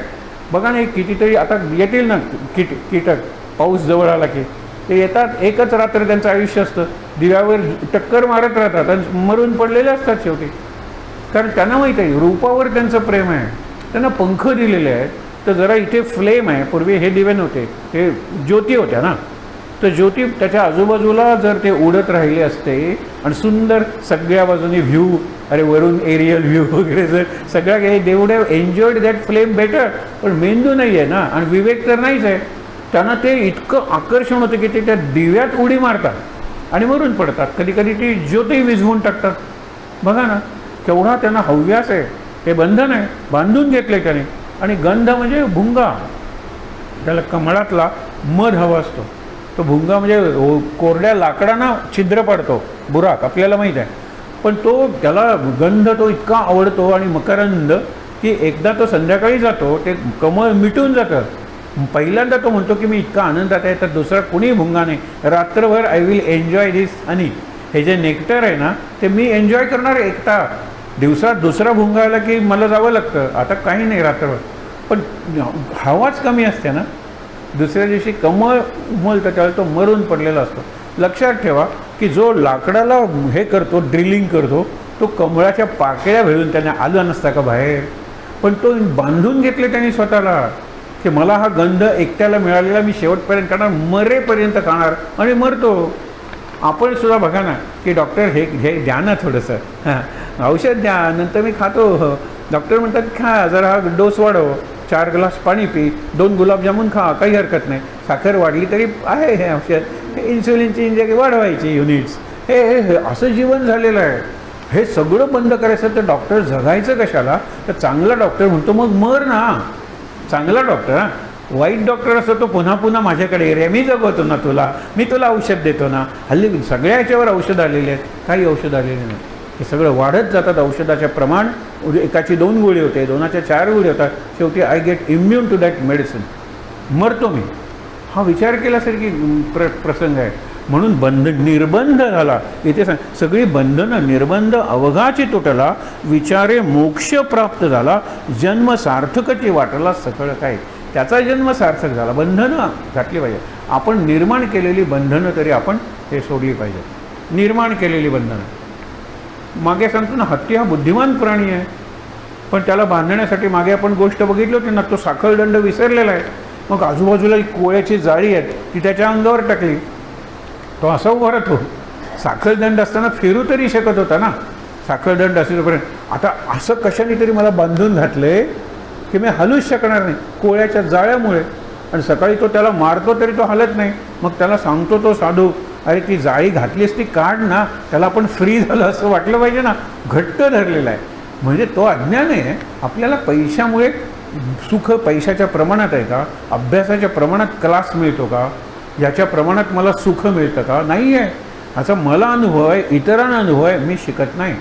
बघा ना, कितीतरी आता येतील ना कीटक, पाऊस जवळ आला की ते येतात. एकच रात्र त्यांचं आयुष्य असतं, दिव्यावर टक्कर मारत राहतात आणि मरून पडलेले असतात शेवटी. कारण त्यांना माहीत आहे रूपावर त्यांचं प्रेम आहे, त्यांना पंख दिलेले आहेत. तर जरा इथे फ्लेम आहे. पूर्वी हे दिवे नव्हते, हे ज्योती होत्या ना, तर ज्योती त्याच्या आजूबाजूला जर ते उडत राहिले असते आणि सुंदर सगळ्या बाजूने व्ह्यू, अरे वरून एरियल व्ह्यू वगैरे जर सगळ्या काही, they would have enjoyed that flame better. पण मेंदू नाही आहे ना, आणि विवेक तर नाहीच आहे. त्यांना ते इतकं आकर्षण होतं की ते त्या दिव्यात उडी मारतात आणि मरून पडतात. कधी कधी ती ज्योतही विझवून टाकतात. बघा ना, केवढा त्यांना हव्यास आहे. ते बंधन आहे, बांधून घेतले त्याने. आणि गंध म्हणजे भुंगा. त्याला कमळातला मध हवा असतो. तो भुंगा म्हणजे कोरड्या लाकडांना छिद्र पडतो, बुराक, आपल्याला माहीत आहे. पण तो त्याला गंध तो इतका आवडतो आणि मकरंद की एकदा तो संध्याकाळी जातो, ते कमळ मिटून जातं. पहिल्यांदा तो म्हणतो की मी इतका आनंदात आहे, तर दुसरा कुणी भुंगा नाही. रात्रभर आय विल एन्जॉय दिस हनी. हे जे नेक्टर आहे ना, ते मी एन्जॉय करणार एकटा. दिवसात दुसरा भुंगा आला की मला जावं लागतं. आता काही नाही रात्रभर, पण हवाच कमी असते ना. दुसऱ्या दिवशी कमळ उमलतं, त्यावेळेला तो मरून पडलेला असतो. लक्षात ठेवा की जो लाकडाला हे करतो, ड्रिलिंग करतो, तो कमळाच्या पाकळ्या भेळून त्याने आलं नसता का बाहेर. पण तो बांधून घेतले त्यांनी स्वतःला की मला हा गंध एकट्याला मिळालेला मी शेवटपर्यंत खाणार, मरेपर्यंत खाणार, आणि मरतो. आपण सुद्धा बघा ना की डॉक्टर हे द्या ना थोडंसं, हां औषध द्या, नंतर मी खातो. डॉक्टर म्हणतात खा, जरा हा डोस वाढव, 4 ग्लास पाणी पी, 2 गुलाबजामुन खा, काही हरकत नाही. साखर वाढली तरी आहे हे औषध. इन्सुलिनची इंजेक्शन वाढवायची युनिट्स. हे असं जीवन झालेलं आहे. हे सगळं बंद करायचं तर डॉक्टर जगायचं कशाला? तर चांगला डॉक्टर म्हणतो मग मर ना. चांगला डॉक्टर, हां. वाईट डॉक्टर असतो तो पुन्हा पुन्हा माझ्याकडे ये रे, मी जगवतो ना तुला, मी तुला औषध देतो ना. हल्ली सगळ्या याच्यावर औषध आलेले आहेत, काही औषध आलेले नाही. हे सगळं वाढत जातात औषधाचे प्रमाण. एकाची 2 गोळी होते, 2च्या 4 गोळी होतात. शेवटी I get immune to that medicine, मरतो मी. हा विचार केल्यासारखी प्रसंग आहे. म्हणून निर्बंध झाला. इथे सगळी बंधनं, निर्बंध अवघाची तुटला, विचारे मोक्ष प्राप्त झाला, जन्म सार्थकची वाटला सकळ काय. त्याचा जन्म सार्थक झाला. बंधनं घातली पाहिजे. आपण निर्माण केलेली बंधनं तरी आपण हे सोडली पाहिजे. निर्माण केलेली बंधनं. मागे सांगतो ना, हत्ती हा बुद्धिमान प्राणी आहे, पण त्याला बांधण्यासाठी मागे आपण गोष्ट बघितली होती ना, तो साखळदंड विसरलेला आहे. मग आजूबाजूला कोळ्याची जाळी आहेत, ती त्याच्या अंगावर टाकली. तो असा उभा राहतो. साखळदंड असताना फिरू तरी शकत होता ना, साखळदंड असेपर्यंत. आता असं कशाने तरी मला बांधून घातलंय की मी हलूच शकणार नाही कोळ्याच्या जाळ्यामुळे. आणि सकाळी तो त्याला मारतो तरी तो हलत नाही. मग त्याला सांगतो तो साधू, अरे ती जाळी घातलीस ती काढ ना, त्याला आपण फ्री झालं असं वाटलं पाहिजे ना. घट्ट धरलेला आहे. म्हणजे तो अज्ञान आहे. आपल्याला पैशामुळे सुख पैशाच्या प्रमाणात आहे का, अभ्यासाच्या प्रमाणात क्लास मिळतो का, याच्या प्रमाणात मला सुख मिळतं का, नाही आहे. असा मला अनुभव आहे, इतरांना अनुभव आहे, मी शिकत नाही.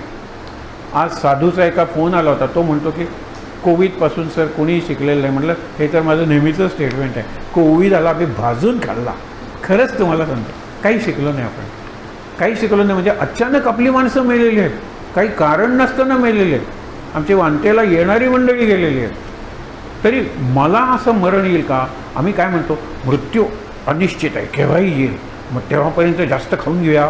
आज साधूचा एका फोन आला होता. तो म्हणतो की कोविडपासून सर कोणीही शिकलेलं नाही. म्हटलं हे तर माझं नेहमीचं स्टेटमेंट आहे. कोविड आला मी भाजून खाल्ला. खरंच तुम्हाला सांगतो, काही शिकलो नाही आपण, काही शिकलो नाही. म्हणजे अचानक आपली माणसं मेलेली आहेत, काही कारण नसताना मेलेली आहेत. आमची वांटेला येणारी मंडळी गेलेली आहेत. तरी मला असं मरण येईल का. आम्ही काय म्हणतो, मृत्यू अनिश्चित आहे, केव्हाही येईल, मग तेव्हापर्यंत जास्त खाऊन घेऊया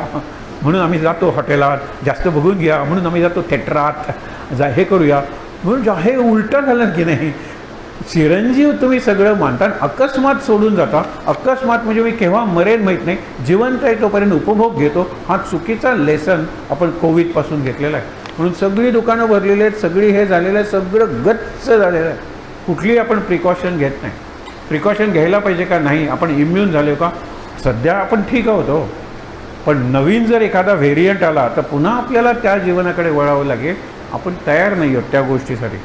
म्हणून आम्ही जातो हॉटेलात, जास्त बघून घ्या म्हणून आम्ही जातो थिएटरात, हे करूया म्हणून. हे उलटं झालं की नाही. चिरंजीव तुम्ही सगळं मानता, अकस्मात सोडून जाता. अकस्मात म्हणजे मी केव्हा मरेन माहीत नाही, जिवंत आहे तोपर्यंत उपभोग घेतो. हा चुकीचा लेसन आपण कोविडपासून घेतलेला आहे. म्हणून सगळी दुकानं भरलेली आहेत, सगळी हे झालेलं आहे, सगळं गच्च झालेलं आहे. कुठलीही आपण प्रिकॉशन घेत नाही. प्रिकॉशन घ्यायला पाहिजे का नाही. आपण इम्युन झालो का, सध्या आपण ठीक आहोत. पण नवीन जर एखादा व्हेरियंट आला तर पुन्हा आपल्याला त्या जीवनाकडे वळावं लागेल. आपण तयार नाही आहोत त्या गोष्टीसाठी.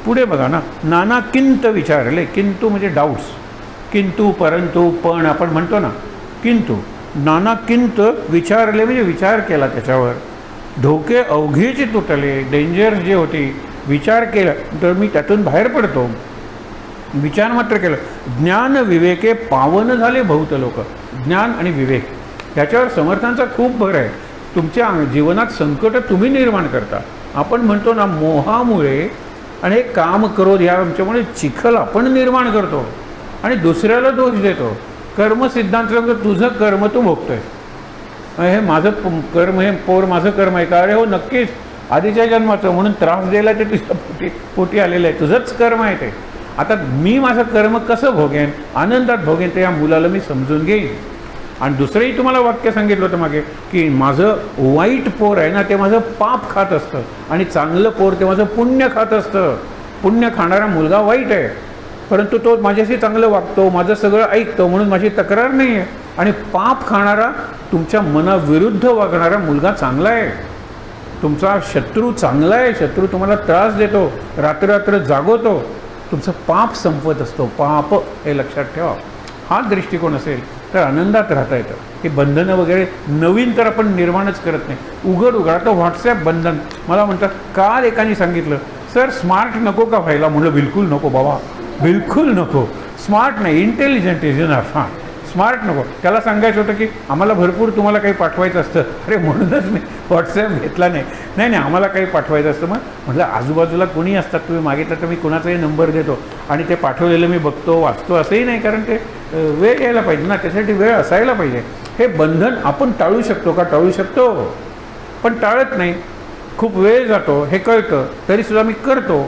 पुढे बघा ना, नाना किंत विचारले. किंतु म्हणजे डाऊट्स, किंतु परंतु पण आपण म्हणतो ना. किंतु नाना किंत विचारले म्हणजे विचार केला त्याच्यावर. धोके अवघीचे तुटले, डेंजर्स जे होती, विचार केला तर मी त्यातून बाहेर पडतो. विचार मात्र केलं. ज्ञान विवेके पावन झाले बहुत लोक. ज्ञान आणि विवेक याच्यावर समर्थांचा खूप भर आहे. तुमच्या जीवनात संकट तुम्ही निर्माण करता. आपण म्हणतो ना, मोहामुळे आणि हे काम क्रोध ह्या आमच्यामुळे चिखल आपण निर्माण करतो आणि दुसऱ्याला दोष देतो. कर्मसिद्धांत तुझं कर्म तू भोगतोय, हे माझं कर्म, हे पोर माझं कर्म आहे का. अरे हो नक्कीच, आधीच्या जन्माचं म्हणून त्रास द्यायला ते तुझ्या पोटी आलेलं आहे, तुझंच कर्म आहे ते. आता मी माझं कर्म कसं भोगेन, आनंदात भोगेन, ते या मुलाला मी समजून घेईन. आणि दुसरंही तुम्हाला वाक्य सांगितलं होतं मागे की माझं वाईट पोर आहे ना ते माझं पाप खात असतं आणि चांगलं पोर ते माझं पुण्य खात असतं. पुण्य खाणारा मुलगा वाईट आहे, परंतु तो माझ्याशी चांगलं वागतो, माझं सगळं ऐकतो म्हणून माझी तक्रार नाही आहे. आणि पाप खाणारा, तुमच्या मनाविरुद्ध वागणारा मुलगा चांगला आहे. तुमचा शत्रू चांगला आहे. शत्रू तुम्हाला त्रास देतो, रात्र जागवतो, तुमचं पाप संपवत असतो. पाप हे लक्षात ठेवा. हा दृष्टिकोन असेल तर आनंदात राहता येतं. हे बंधनं वगैरे नवीन तर आपण निर्माणच करत नाही. उघड आता व्हॉट्सॲप बंधन. मला म्हणतात, काल एकाने सांगितलं सर स्मार्ट नको का व्हायला. म्हणलं बिलकुल नको बाबा, बिलकुल नको. स्मार्ट नाही, इंटेलिजंट इज इनफ. हां, स्मार्ट नको. त्याला सांगायचं होतं की आम्हाला भरपूर तुम्हाला काही पाठवायचं असतं. अरे म्हणूनच मी व्हॉट्सॲप घेतला नाही. नाही आम्हाला काही पाठवायचं असतं. मग म्हटलं आजूबाजूला कोणी असतात, तुम्ही मागितलं तर मी कुणाचाही नंबर देतो आणि ते पाठवलेलं मी बघतो वाचतो असंही नाही. कारण ते वेळ यायला पाहिजे ना, त्यासाठी वेळ असायला पाहिजे. हे बंधन आपण टाळू शकतो का, टाळू शकतो, पण टाळत नाही. खूप वेळ जातो हे कळतं, तरीसुद्धा मी करतो.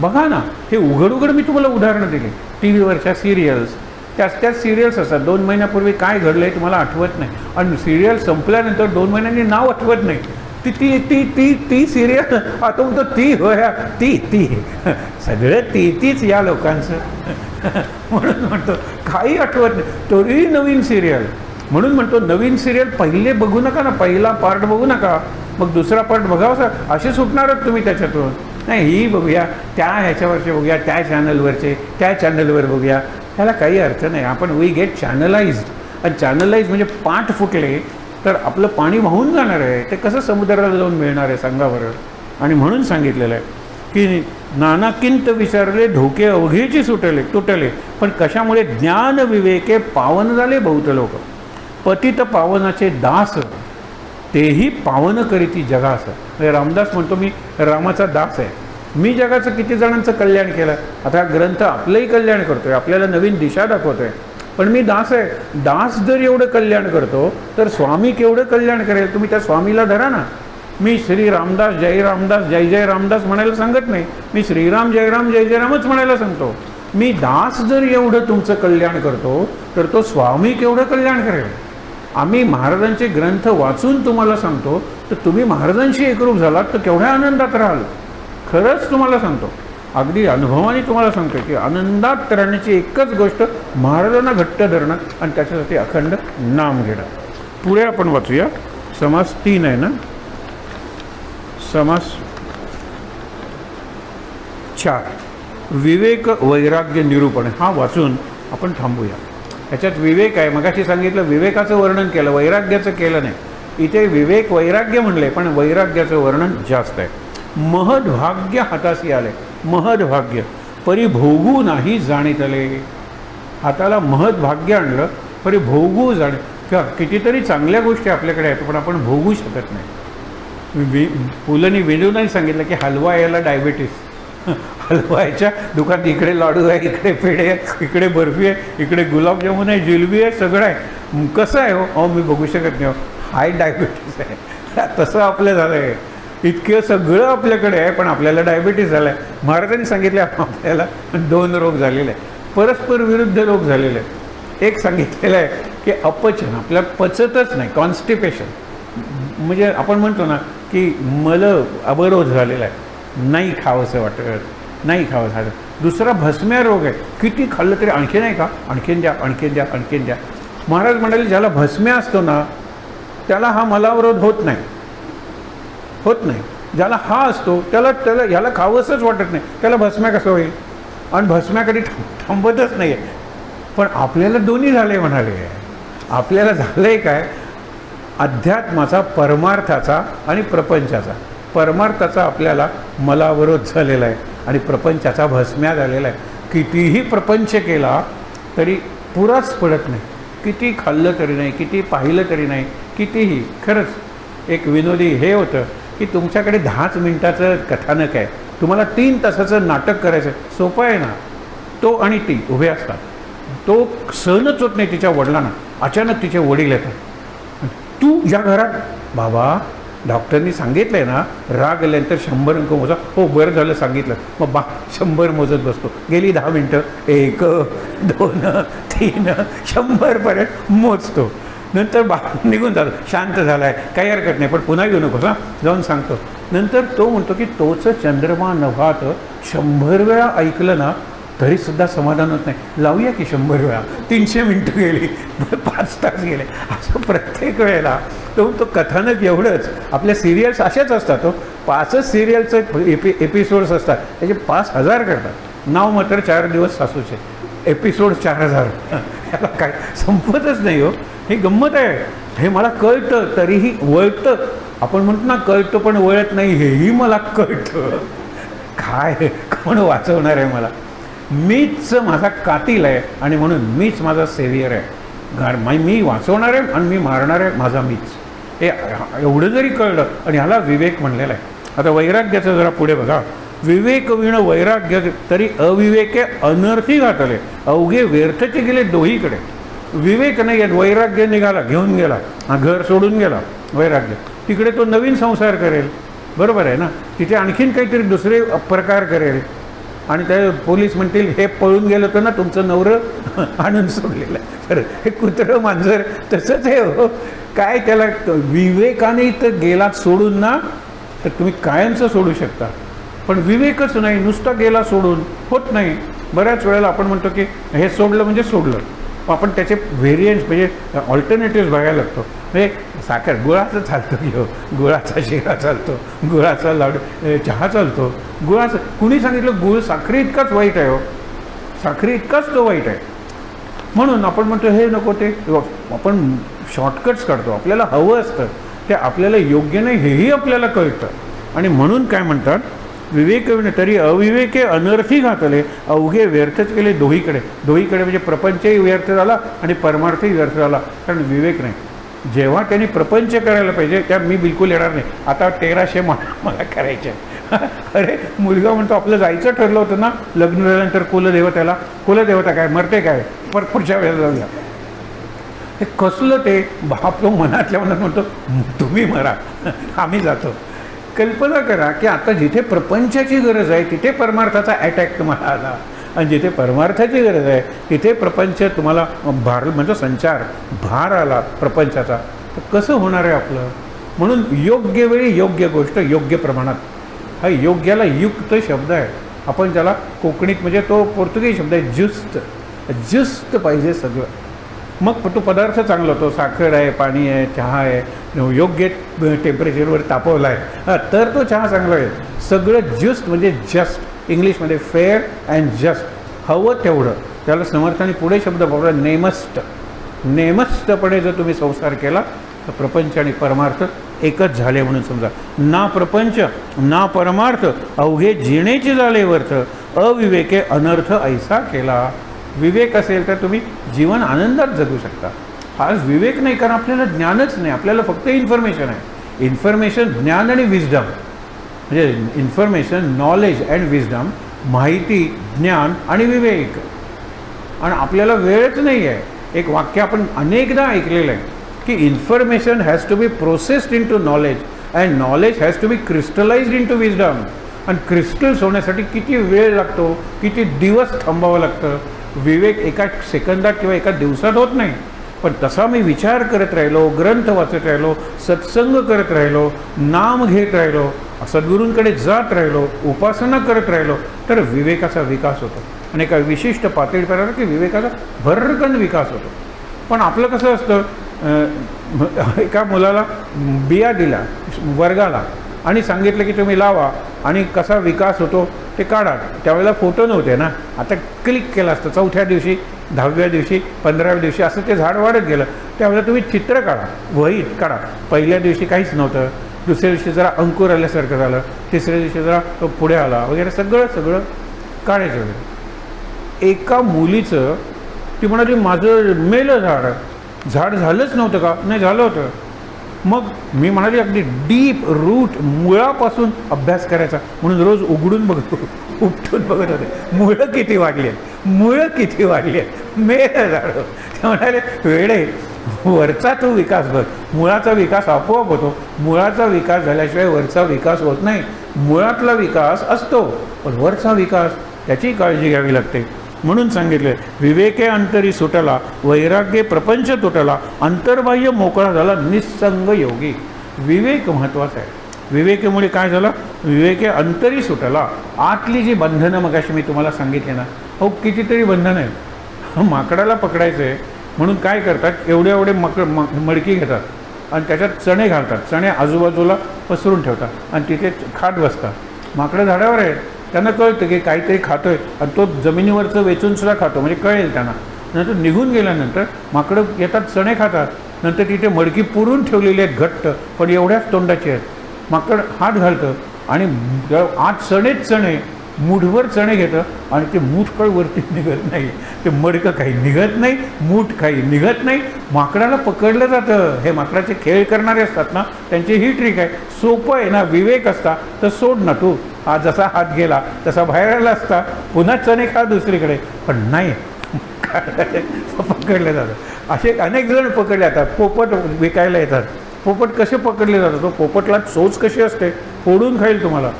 बघा ना, हे उघड मी तुम्हाला उदाहरणं दिली. टी व्हीवरच्या सिरियल्स, त्याच सिरियल्स असतात. 2 महिन्यापूर्वी काय घडलं आहे तुम्हाला आठवत नाही आणि सिरियल संपल्यानंतर 2 महिन्यांनी नाव आठवत नाही. ती सिरियल आता म्हणतो ती होया ती सगळं तीच या लोकांचं. म्हणून म्हणतो काही आठवत नाही, तरी नवीन सिरियल. म्हणून म्हणतो नवीन सिरियल पहिले बघू नका ना, पहिला पार्ट बघू नका, मग दुसरा पार्ट बघावा. असे सुटणारच तुम्ही त्याच्यातून. नाही ही बघूया, त्या ह्याच्यावरचे बघूया, त्या चॅनलवरचे, त्या चॅनलवर बघूया, त्याला काही अर्थ नाही. आपण वी गेट चॅनलाइज्ड. आणि चॅनलाइज म्हणजे पाठ फुटले तर आपलं पाणी वाहून जाणार आहे. ते कसं समुद्राला जाऊन मिळणार आहे सांगा बरं. आणि म्हणून सांगितलेलं आहे की नाना किंत विचारले, धोके अवघीची तुटले. पण कशामुळे, ज्ञान विवेके पावन झाले बहुत लोक. पतित पावनाचे दास, तेही पावन करीती जगास. रामदास म्हणतो मी रामाचा दास आहे. मी जगाचं किती जणांचं कल्याण केलं. आता हा ग्रंथ आपलंही कल्याण करतोय, आपल्याला नवीन दिशा दाखवतोय. पण मी दास आहे. दास जर एवढं कल्याण करतो तर स्वामी केवढं कल्याण करेल. तुम्ही त्या स्वामीला धरा ना. मी श्री रामदास जय रामदास जय जय रामदास म्हणायला सांगत नाही, मी श्रीराम जय रामच म्हणायला सांगतो. मी दास जर एवढं तुमचं कल्याण करतो तर तो स्वामी केवढं कल्याण करेल. आम्ही महाराजांचे ग्रंथ वाचून तुम्हाला सांगतो, तर तुम्ही महाराजांशी एकरूप झालात तर केवढ्या आनंदात राहाल. खरंच तुम्हाला सांगतो, अगदी अनुभवाने तुम्हाला सांगतो की आनंदात राहण्याची एकच गोष्ट महाराजांना घट्ट धरणं आणि त्याच्यासाठी अखंड नाम घेणं. पुढे आपण वाचूया. समास 3 आहे ना, समास 4 विवेक वैराग्य निरूपण हा वाचून आपण थांबूया. याच्यात विवेक आहे. मगाशी सांगितलं विवेकाचं वर्णन केलं, वैराग्याचं केलं नाही. इथे विवेक वैराग्य म्हणले, पण वैराग्याचं वर्णन जास्त आहे. महद्भाग्य हाताशी आले, महद्भाग्य परिभोगू नाही जाणीतले. हाताला महद्भाग्य आणलं, परिभोगू जाणे. किंवा कितीतरी चांगल्या गोष्टी आपल्याकडे आहेत, पण आपण भोगू शकत नाही. पुलंनी विनूनही सांगितलं की हलवा याला डायबिटीस. हलवायच्या दुकानात इकडे लाडू आहे, इकडे पेढे आहे, इकडे बर्फी आहे, इकडे गुलाबजामुन आहे, जिलबी आहे, सगळं आहे. कसं आहे हो, मी बघू शकत नाही, हाय डायबिटीस आहे. तसं आपलं झालं आहे. इतकं सगळं आपल्याकडे आहे, पण आपल्याला डायबिटीस झाला आहे. महाराजांनी सांगितले आपल्याला 2 रोग झालेले आहे, परस्पर विरुद्ध रोग झालेले आहेत. एक सांगितलेलं आहे की अपचन, आपल्याला पचतच नाही, कॉन्स्टिपेशन, म्हणजे आपण म्हणतो ना की अवरोध झालेला आहे, नाही खावंसं वाटत, नाही खावं झालं. दुसरा भस्म्या रोग आहे, किती खाल्लं तरी आणखी नाही का, आणखीन द्या, आणखीन द्या, आणखीन द्या. महाराज म्हणाले ज्याला भस्म्या असतो ना त्याला हा मलावरोध होत नाही, होत नाही. ज्याला हा असतो त्याला ह्याला खावंसंच वाटत नाही, त्याला भस्म्या कसं होईल. आणि भस्म्या कधी थांबतच नाही आहे. पण आपल्याला दोन्ही झाले म्हणाले. आपल्याला झालं आहे काय, अध्यात्माचा, परमार्थाचा आणि प्रपंचाचा. परमार्थाचा आपल्याला मलावरोध झालेला आहे आणि प्रपंचाचा भस्म्या झालेला आहे. कितीही प्रपंच केला तरी पुराच पडत नाही, किती खाल्लं तरी नाही, किती पाहिलं तरी नाही, कितीही. खरंच एक विनोदी हे होतं की तुमच्याकडे 10च मिनिटाचं कथानक आहे, तुम्हाला 3 तासाचं नाटक करायचं आहे. सोपं आहे ना. तो आणि ती उभे असतात, तो सहनच होत नाही तिच्या वडिलांना. अचानक तिचे वडील येतात, तू या घरात. बाबा डॉक्टरनी सांगितलं आहे ना, राग आल्यानंतर 100 अंक मोजा. हो बरं झालं सांगितलं. मग 100 मोजत बसतो. गेली 10 मिनटं 1 2 3 100पर्यंत मोजतो. नंतर निघून जातो, शांत झाला आहे, काही हरकत नाही, पण पुन्हा घेऊ नकोस हां, जाऊन सांगतो. नंतर तो म्हणतो की तोच चंद्रमा नभात 100 वेळा ऐकलं ना तरीसुद्धा समाधान होत नाही, लावूया की 100 वेळा. 300 मिनटं गेली, 5 तास गेले. असं प्रत्येक वेळेला तो कथानक एवढंच. आपल्या सिरियल्स अशाच असतात. तो 5च सिरियलचं एपिसोड्स असतात, त्याचे 5000 करतात. नाव मात्र 4 दिवस सासूचे, एपिसोड 4000. याला काय संपतच नाही हो. हे गंमत आहे. हे मला कळतं तरीही वळतं. आपण म्हणतो ना कळतं पण वळत नाही, हेही मला कळतं. काय कोण वाचवणार आहे मला. मीच माझा कातील आहे आणि म्हणून मीच माझा सेवियर आहे. मी वाचवणार आहे आणि मी मारणार आहे माझा मीच. हे एवढं जरी कळलं, आणि ह्याला विवेक म्हणलेला आहे. आता वैराग्याचं जरा पुढे बघा. विवेक विण वैराग्य तरी अविवेके अनर्थी घातले, अवघे व्यर्थचे गेले दोहीकडे. विवेक नाही आहेत, वैराग्य निघाला, घेऊन गेला, घर सोडून गेला वैराग्य. तिकडे तो नवीन संसार करेल, बरोबर आहे ना. तिथे आणखीन काहीतरी दुसरे प्रकार करेल आणि त्या पोलीस म्हणतील हे पळून गेलं होतं ना तुमचं नवरं, आणून सोडलेलं आहे. तर हे कुत्रं मांजर तसंच आहे हो. काय त्याला विवेकाने तर गेला सोडून ना, तर तुम्ही कायमचं सोडू शकता. पण विवेकच नाही, नुसता गेला सोडून होत नाही. बऱ्याच वेळेला आपण म्हणतो की हे सोडलं म्हणजे सोडलं. आपण त्याचे व्हेरियंट्स म्हणजे ऑल्टरनेटिव्ह बघायला लागतो. म्हणजे साखर गुळाचं चालतो की हो, गुळाचा शिरा चालतो, गुळाचा लाडू चहा चालतो. गुळाचं कुणी सांगितलं गुळ साखरी इतकाच वाईट आहे हो, साखरी इतकाच तो वाईट आहे. म्हणून आपण म्हणतो हे नको, ते आपण शॉर्टकट्स काढतो. आपल्याला हवं असतं ते आपल्याला योग्य नाही हेही आपल्याला कळतं. आणि म्हणून काय म्हणतात, विवेक तरी अविवेके अनर्थी घातले, अवघे व्यर्थच केले दोहीकडे. दोहीकडे म्हणजे प्रपंचही व्यर्थ झाला आणि परमार्थही व्यर्थ झाला, कारण विवेक नाही. जेव्हा त्यांनी प्रपंच करायला पाहिजे त्या मी बिलकुल येणार नाही. आता 1300 मला करायचे. अरे मुलगा म्हणतो आपलं जायचं ठरलं होतं ना लग्न झाल्यानंतर कुलदेवताला. कुलदेवता काय मरते काय, पुढच्या वेळेला जाऊया. हे कसलं ते बाप तो मनातल्या मनात म्हणतो तुम्ही मरा, आम्ही जातो. कल्पना करा की आता जिथे प्रपंचाची गरज आहे तिथे परमार्थाचा अटॅक तुम्हाला आला. आणि जिथे परमार्थाची गरज आहे तिथे प्रपंच तुम्हाला भार म्हणजे संचार भार आला प्रपंचाचा, तर कसं होणार आहे आपलं? म्हणून योग्य वेळी योग्य गोष्ट योग्य प्रमाणात, हा योग्याला युक्त शब्द आहे. आपण ज्याला कोकणीत म्हणजे तो पोर्तुगीज शब्द आहे जुस्त, जुस्त पाहिजे सगळं. मग तो पदार्थ चांगला होतो, साखर आहे, पाणी आहे, चहा आहे, योग्य टेम्परेचरवर तापवला आहे, तर तो चहा चांगला आहे. सगळं ज्युस्ट म्हणजे जस्ट, इंग्लिशमध्ये फेअर अँड जस्ट, हवं तेवढं. त्याला समर्थाने पुढे शब्द वापरला नेमस्त. नेमस्तपणे जर तुम्ही संसार केला तर प्रपंच आणि परमार्थ एकच झाले म्हणून समजा. ना प्रपंच ना परमार्थ अवघे जिणेचे झाले व्यर्थ, अविवेके अनर्थ ऐसा केला. विवेक असेल तर तुम्ही जीवन आनंदात जगू शकता. आज विवेक नाही, कारण आपल्याला ज्ञानच नाही, आपल्याला फक्त इन्फॉर्मेशन आहे. इन्फॉर्मेशन, ज्ञान आणि विजडम, म्हणजे इन्फॉर्मेशन, नॉलेज अँड विजडम, माहिती, ज्ञान आणि विवेक. आणि आपल्याला वेळच नाही आहे. एक वाक्य आपण अनेकदा ऐकलेलं आहे की information has to be processed in to knowledge and knowledge has to be crystallised in to wisdom. आणि क्रिस्टल्स होण्यासाठी किती वेळ लागतो, किती दिवस थांबावं लागतं. विवेक एका सेकंदात किंवा एका दिवसात होत नाही. पण तसा मी विचार करत राहिलो, ग्रंथ वाचत राहिलो, सत्संग करत राहिलो, नाम घेत राहिलो, सद्गुरूंकडे जात राहिलो, उपासना करत राहिलो, तर विवेकाचा विकास होतो. आणि एका विशिष्ट पातळीपर्यंत की विवेकाचा भरकन विकास होतो. पण आपलं कसं असतं, एका मुलाला बिया दिला वर्गाला आणि सांगितलं की तुम्ही लावा आणि कसा विकास होतो ते काढा. त्यावेळेला फोटो नव्हते ना, आता क्लिक केलं असतं. 4थ्या दिवशी, 10व्या दिवशी, 15व्या दिवशी असं ते झाड वाढत गेलं. त्यावेळेला तुम्ही चित्र काढा, वहीत काढा. पहिल्या दिवशी काहीच नव्हतं, दुसऱ्या दिवशी जरा अंकुर आल्यासारखं झालं, तिसऱ्या दिवशी जरा तो पुढे आला वगैरे, सगळं काढायचं वगैरे. एका मुलीचं ती म्हणाली माझं मेलं झाड झालंच नव्हतं का? नाही, झालं होतं. मग मी म्हणाली अगदी डीप रूट, मुळापासून अभ्यास करायचा म्हणून रोज उघडून बघतो, उपटून बघत होते, मुळं किती वाढली आहेत, मुळं किती वाढली आहेत, मेलं झाड. ते म्हणाले वेडे, वरचा तो विकास बघ, मुळाचा विकास आपोआप होतो. मुळाचा विकास झाल्याशिवाय वरचा विकास होत नाही. मुळातला विकास असतो, पण वरचा विकास त्याची काळजी घ्यावी लागते. म्हणून सांगितले विवेके अंतरी सुटला, वैराग्य प्रपंच तुटला, अंतर्बाह्य मोकळा झाला, निस्संग योगी. विवेक महत्त्वाचा आहे. विवेकेमुळे काय झालं? विवेके अंतरी सुटला. आतली जी बंधनं मगाशी मी तुम्हाला सांगितले ना, हो कितीतरी बंधनं आहेत. माकडाला पकडायचं आहे म्हणून काय करतात, एवढे मडकी घेतात आणि त्याच्यात चणे घालतात, चणे आजूबाजूला पसरून ठेवतात आणि तिथे खात बसतात. माकडं झाडावर आहेत, त्यांना कळतं की काहीतरी खातोय आणि तो जमिनीवरचं वेचूनसुद्धा खातो, म्हणजे कळेल त्यांना. नंतर निघून गेल्यानंतर माकडं येतात, चणे खातात. नंतर तिथे मडकी पुरून ठेवलेली आहेत घट्ट, पण एवढ्याच तोंडाची आहेत. माकड हात घालतं आणि आत चणे मूठभर चणे घेतं आणि ते मूठ काही वरती निघत नाही, ते मडकं काही निघत नाही, मूठ काही निघत नाही. माकडाला पकडलं जातं. हे माकडाचे खेळ करणारे असतात ना, त्यांची ही ट्रिक आहे. सोपं आहे ना, विवेक असता तर सोड ना तू, हा जसा हात गेला तसा बाहेर आला असता, पुन्हा चणे खा दुसरीकडे. पण नाही, पकडले जातात. असे अनेक जण पकडले जातात. पोपट विकायला येतात. पोपट कसे पकडले जातात? तो पोपटला चोच कशी असते, फोडून खाईल तुम्हाला.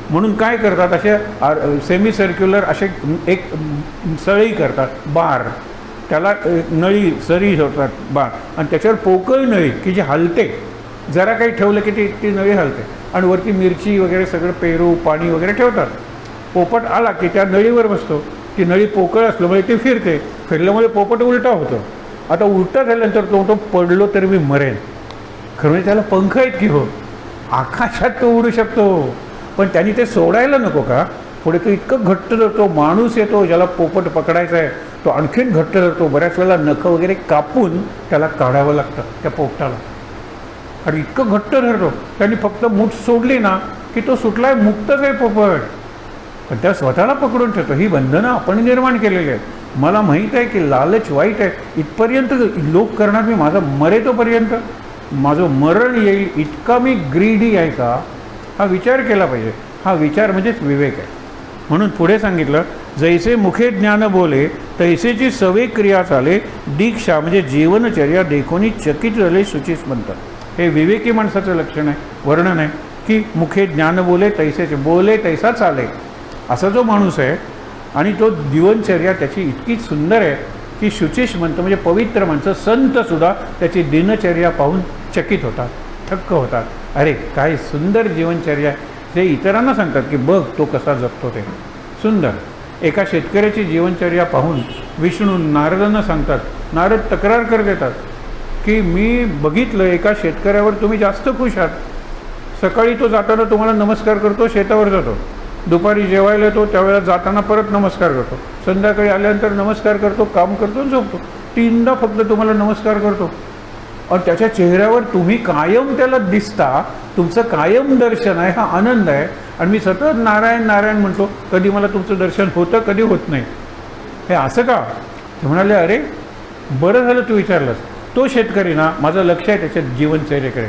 म्हणून काय करतात, असे सेमी सर्क्युलर असे एक सळी करतात, बार, त्याला नळी सरी होतात बार, आणि त्याच्यावर पोकळ नळी की जी हलते, जरा काही ठेवलं की ती नळी हलते, आणि वरती मिरची वगैरे सगळं पेरू पाणी वगैरे ठेवतात. पोपट आला की त्या नळीवर बसतो. ती नळी पोकळ असल्यामुळे ती फिरते, फिरल्यामुळे पोपट उलटा होतो. आता उलटा झाल्यानंतर तो पडलो तरी मी मरेन. खरं म्हणजे त्याला पंख आहेत की हो, आकाशात तो उडू शकतो. पण त्यांनी ते सोडायला नको का? पुढे तो इतकं घट्ट धरतो. माणूस येतो ज्याला पोपट पकडायचा आहे, तो आणखीन घट्ट धरतो. बऱ्याच वेळेला नखं वगैरे कापून त्याला काढावं लागतं त्या पोपटाला, आणि इतकं घट्ट धरतो. त्यांनी फक्त मूठ सोडली ना की तो सुटलाय, मुक्तच आहे पोपट. पण त्या स्वतःला पकडून ठेवतो. ही बंधनं आपण निर्माण केलेली आहेत. मला माहीत आहे की लालच वाईट आहे, इथपर्यंत लोक करणार मी माझं मरेतोपर्यंत, माझं मरण येईल इतका मी ग्रीडी आहे का? हा विचार केला पाहिजे. हा विचार म्हणजेच विवेक आहे. म्हणून पुढे सांगितलं जैसे मुखे ज्ञान बोले तैसेची सवे क्रिया चाले, दीक्षा म्हणजे जीवनचर्या देखोनी चकित झाले शुचीस म्हणतात. हे विवेकी माणसाचं लक्षण आहे, वर्णन आहे की मुखे ज्ञान बोले तैसेचे, बोले तैसा चाले. असा जो माणूस आहे आणि तो जीवनचर्या त्याची इतकी सुंदर आहे की शुचिश म्हणतो म्हणजे पवित्र माणसं संतसुद्धा त्याची दिनचर्या पाहून चकित होतात, थक्क होतात. अरे काय सुंदर जीवनचर्या. ते इतरांना सांगतात की बघ तो कसा जगतो ते सुंदर. एका शेतकऱ्याची जीवनचर्या पाहून विष्णू नारदांना सांगतात. नारद तक्रार करत येतात की मी बघितलं एका शेतकऱ्यावर तुम्ही जास्त खुश आहात. सकाळी तो जाताना तुम्हाला नमस्कार करतो, शेतावर जातो. दुपारी जेवायला येतो, त्यावेळेला जाताना परत नमस्कार करतो. संध्याकाळी आल्यानंतर नमस्कार करतो, काम करतो आणि झोपतो. 3दा फक्त तुम्हाला नमस्कार करतो. आणि त्याच्या चेहऱ्यावर तुम्ही कायम त्याला दिसता, तुमचं कायम दर्शन आहे, हा आनंद आहे. आणि मी सतत नारायण नारायण म्हणतो, कधी मला तुमचं दर्शन होतं, कधी होत नाही. हे असं का? ते म्हणाले अरे बरं झालं तू विचारलंस. तो शेतकरी ना, माझं लक्ष आहे त्याच्या जीवनचर्येकडे.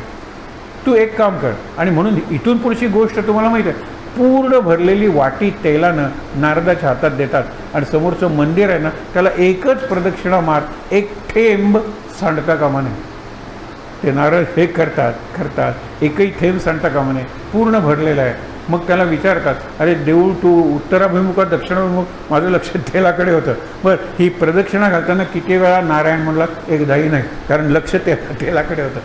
तू एक काम कर. आणि म्हणून इथून पुढची गोष्ट तुम्हाला माहीत आहे. पूर्ण भरलेली वाटी तेलानं नारदाच्या हातात देतात आणि समोरचं मंदिर आहे ना त्याला एकच प्रदक्षिणा मार, एक थेंब सांडता कामा नये. ते नारद हे करतात एकही थेंब सांडता कामा नये. पूर्ण भरलेलं आहे. मग त्याला विचारतात अरे देऊळ तू उत्तराभिमुख दक्षिणाभिमुख, माझं लक्ष तेलाकडे होतं. बरं ही प्रदक्षिणा घालताना किती वेळा नारायण म्हणला? एकदाही नाही, कारण लक्ष तेलाकडे होतं.